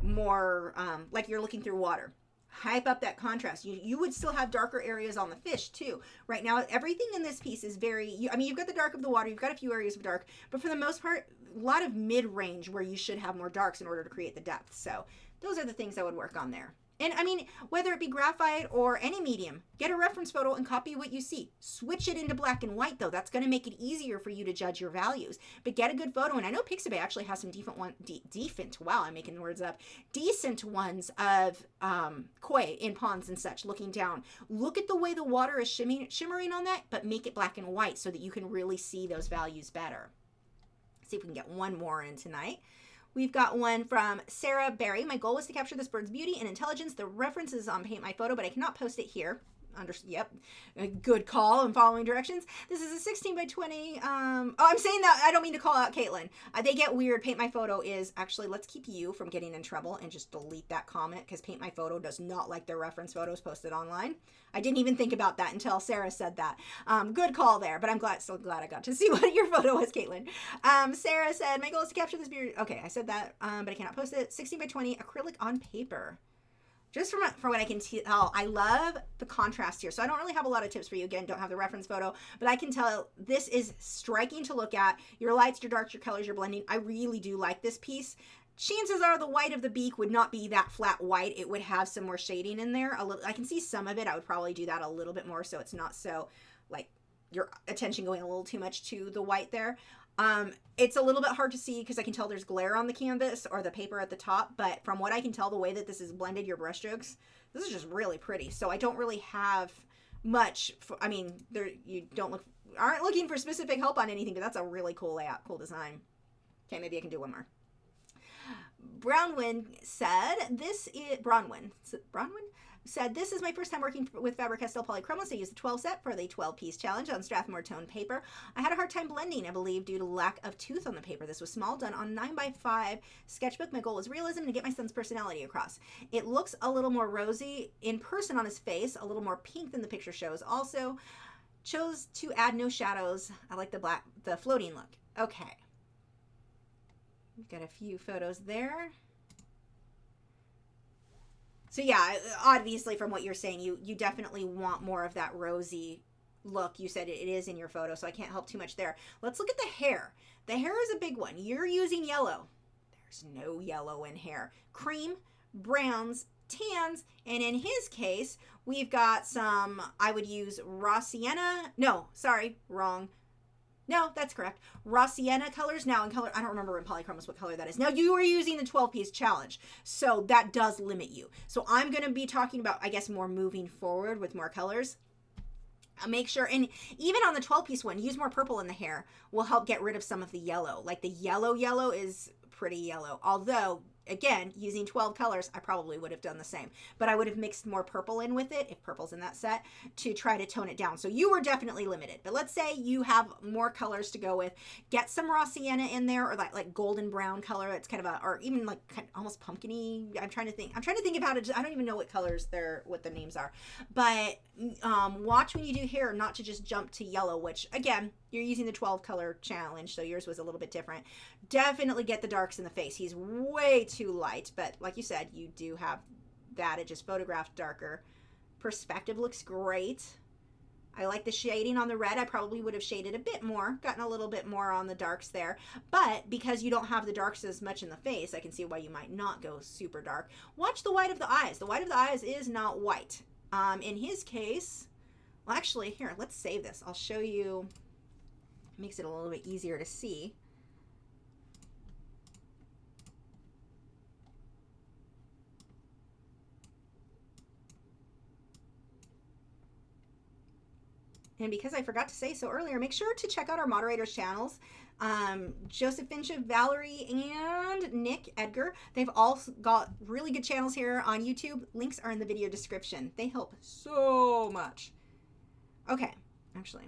more like you're looking through water. Hype up that contrast. You would still have darker areas on the fish too. Right now, everything in this piece is very, you've got the dark of the water, you've got a few areas of dark, but for the most part, a lot of mid-range where you should have more darks in order to create the depth. So those are the things I would work on there. And I mean, whether it be graphite or any medium, get a reference photo and copy what you see. Switch it into black and white though. That's going to make it easier for you to judge your values. But get a good photo. And I know Pixabay actually has some decent ones of koi in ponds and such looking down. Look at the way the water is shimmering on that, but make it black and white so that you can really see those values better. See if we can get one more in tonight. We've got one from Sarah Berry. My goal was to capture this bird's beauty and intelligence. The reference is on Paint My Photo, but I cannot post it here. Yep, a good call and following directions. This is a 16 by 20. Oh, I'm saying that, I don't mean to call out Caitlin. They get weird. Paint My Photo is actually, let's keep you from getting in trouble and just delete that comment because Paint My Photo does not like their reference photos posted online. I didn't even think about that until Sarah said that. Good call there, but I'm still glad I got to see what your photo was, Caitlin. Sarah said, my goal is to capture this beauty. Okay, I said that, but I cannot post it. 16 by 20 acrylic on paper. Just from what I can tell, I love the contrast here. So I don't really have a lot of tips for you. Again, don't have the reference photo, but I can tell this is striking to look at. Your lights, your darks, your colors, your blending. I really do like this piece. chances are the white of the beak would not be that flat white. It would have some more shading in there. A little, I can see some of it. I would probably do that a little bit more so it's not so like your attention going a little too much to the white there. It's a little bit hard to see because I can tell there's glare on the canvas or the paper at the top, but from what I can tell, the way that this is blended your brush strokes, this is just really pretty. So I don't really have much for, I mean, there, you aren't looking for specific help on anything, but that's a really cool layout, cool design. Okay, maybe I can do one more. Bronwyn said, this is my first time working with Faber-Castell Polychromos. I used the 12 set for the 12-piece challenge on Strathmore tone paper. I had a hard time blending, I believe, due to lack of tooth on the paper. This was small, done on 9x5 sketchbook. My goal was realism to get my son's personality across. It looks a little more rosy in person on his face, a little more pink than the picture shows. Also, chose to add no shadows. I like the floating look. Okay. We've got a few photos there. So yeah, obviously from what you're saying, you definitely want more of that rosy look. You said it is in your photo, so I can't help too much there. Let's look at the hair. The hair is a big one. You're using yellow. There's no yellow in hair. Cream, browns, tans, and in his case, we've got some, I would use raw sienna. No, sorry, wrong. No, that's correct. Raw sienna colors. Now in color, I don't remember in Polychromos what color that is. Now you are using the 12-piece challenge, so that does limit you. So I'm going to be talking about, I guess, more moving forward with more colors. Make sure, and even on the 12-piece one, use more purple in the hair will help get rid of some of the yellow. Like the yellow is pretty yellow. Although, again, using 12 colors, I probably would have done the same. But I would have mixed more purple in with it, if purple's in that set, to try to tone it down. So you were definitely limited. But let's say you have more colors to go with. Get some raw sienna in there, or that like golden brown color. It's kind of a, or even like kind of almost pumpkin-y. I'm trying to think of how to, I don't even know what colors what the names are. But watch when you do hair not to just jump to yellow, which again, you're using the 12 color challenge, so yours was a little bit different. Definitely get the darks in the face. He's way too light, but like you said, you do have that. It just photographed darker. Perspective looks great. I like the shading on the red. I probably would have shaded a bit more, gotten a little bit more on the darks there. But because you don't have the darks as much in the face, I can see why you might not go super dark. Watch the white of the eyes. The white of the eyes is not white. In his case, well, actually, here, let's save this. I'll show you. Makes it a little bit easier to see. And because I forgot to say so earlier, make sure to check out our moderators' channels. Joseph Finch, Valerie, and Nick, Edgar. They've all got really good channels here on YouTube. Links are in the video description. They help so much. Okay, actually,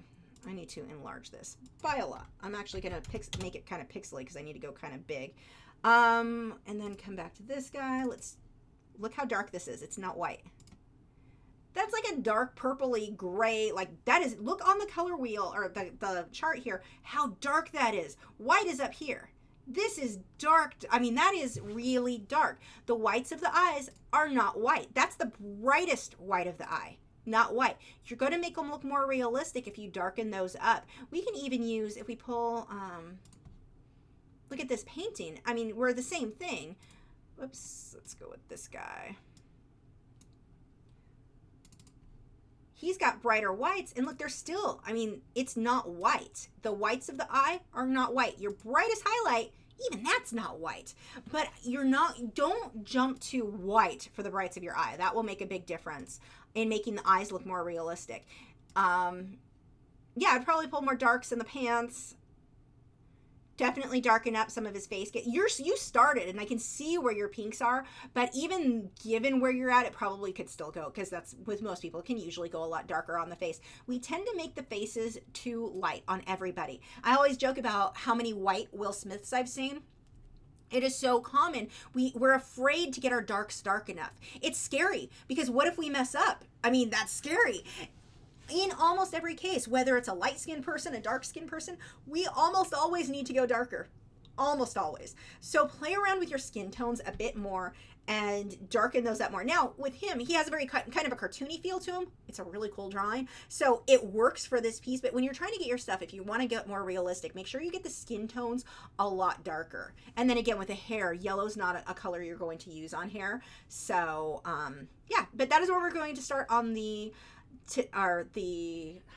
I need to enlarge this by a lot. I'm actually going to make it kind of pixely because I need to go kind of big. And then come back to this guy. Let's look how dark this is. It's not white. That's like a dark purpley gray, like that is, look on the color wheel or the chart here, how dark that is. White is up here. This is dark. I mean, that is really dark. The whites of the eyes are not white. That's the brightest white of the eye, not white. You're going to make them look more realistic if you darken those up. We can even use, if we pull, look at this painting. I mean, we're the same thing. Whoops, let's go with this guy. He's got brighter whites, and look, they're still, I mean, it's not white. The whites of the eye are not white. Your brightest highlight, even that's not white. But don't jump to white for the brights of your eye. That will make a big difference in making the eyes look more realistic. Yeah, I'd probably pull more darks in the pants. Definitely darken up some of his face. You started, and I can see where your pinks are, but even given where you're at, it probably could still go, because that's, with most people, it can usually go a lot darker on the face. We tend to make the faces too light on everybody. I always joke about how many white Will Smiths I've seen. It is so common. We're afraid to get our darks dark enough. It's scary, because what if we mess up? I mean, that's scary. In almost every case, whether it's a light-skinned person, a dark-skinned person, we almost always need to go darker. almost always. So play around with your skin tones a bit more and darken those up more. Now, with him, he has a very kind of a cartoony feel to him. It's a really cool drawing. So it works for this piece, but when you're trying to get your stuff, if you want to get more realistic, make sure you get the skin tones a lot darker. And then again, with the hair, yellow's not a color you're going to use on hair. So, yeah, but that is where we're going to start on how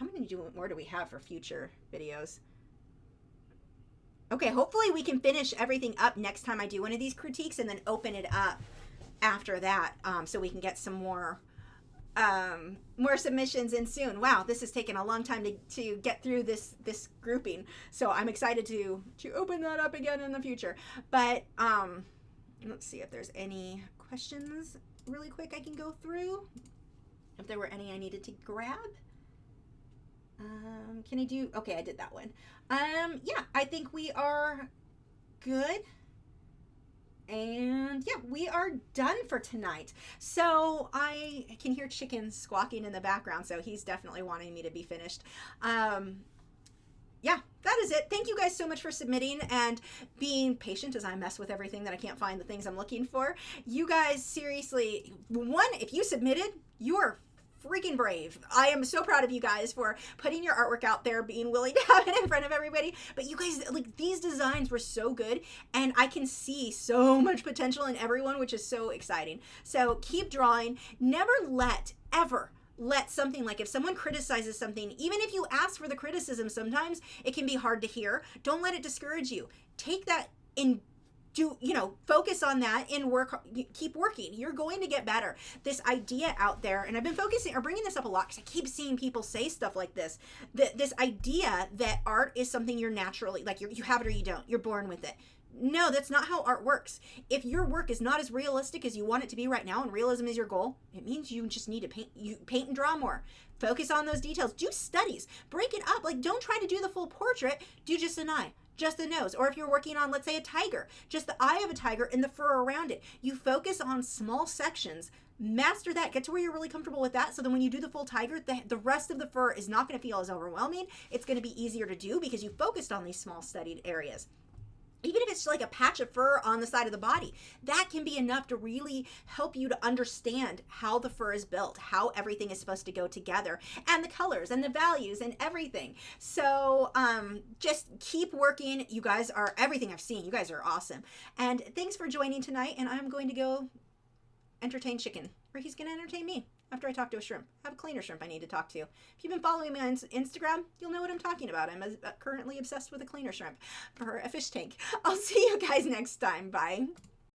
many more do we have for future videos? Okay, hopefully we can finish everything up next time I do one of these critiques and then open it up after that, so we can get some more submissions in soon. Wow, this has taken a long time to get through this grouping, so I'm excited to open that up again in the future. But let's see if there's any questions really quick I can go through. If there were any I needed to grab. Can I do, okay, I did that one. Yeah, I think we are good. And yeah, we are done for tonight. So I can hear chickens squawking in the background, so he's definitely wanting me to be finished. Yeah, that is it. Thank you guys so much for submitting and being patient as I mess with everything that I can't find the things I'm looking for. You guys, seriously, if you submitted, you are freaking brave. I am so proud of you guys for putting your artwork out there, being willing to have it in front of everybody. But you guys, like, these designs were so good, and I can see so much potential in everyone, which is so exciting. So keep drawing. Never ever let something, like, if someone criticizes something, even if you ask for the criticism, sometimes it can be hard to hear. Don't let it discourage you. Take that and focus on that and keep working. You're going to get better. This idea out there, and I've been bringing this up a lot because I keep seeing people say stuff like this, this idea that art is something you're naturally, like, you have it or you don't, you're born with it. No, that's not how art works. If your work is not as realistic as you want it to be right now, and realism is your goal, it means you just need to paint and draw more. Focus on those details. Do studies. Break it up. Like, don't try to do the full portrait. Do just an eye, just the nose. Or if you're working on, let's say, a tiger, just the eye of a tiger and the fur around it. You focus on small sections. Master that. Get to where you're really comfortable with that, so then when you do the full tiger, the rest of the fur is not going to feel as overwhelming. It's going to be easier to do because you focused on these small studied areas. Even if it's like a patch of fur on the side of the body, that can be enough to really help you to understand how the fur is built, how everything is supposed to go together, and the colors and the values and everything. So just keep working. You guys are everything I've seen. You guys are awesome. And thanks for joining tonight. And I'm going to go entertain Chicken, or he's going to entertain me after I talk to a shrimp. I have a cleaner shrimp I need to talk to. If you've been following me on Instagram, you'll know what I'm talking about. I'm currently obsessed with a cleaner shrimp for a fish tank. I'll see you guys next time. Bye.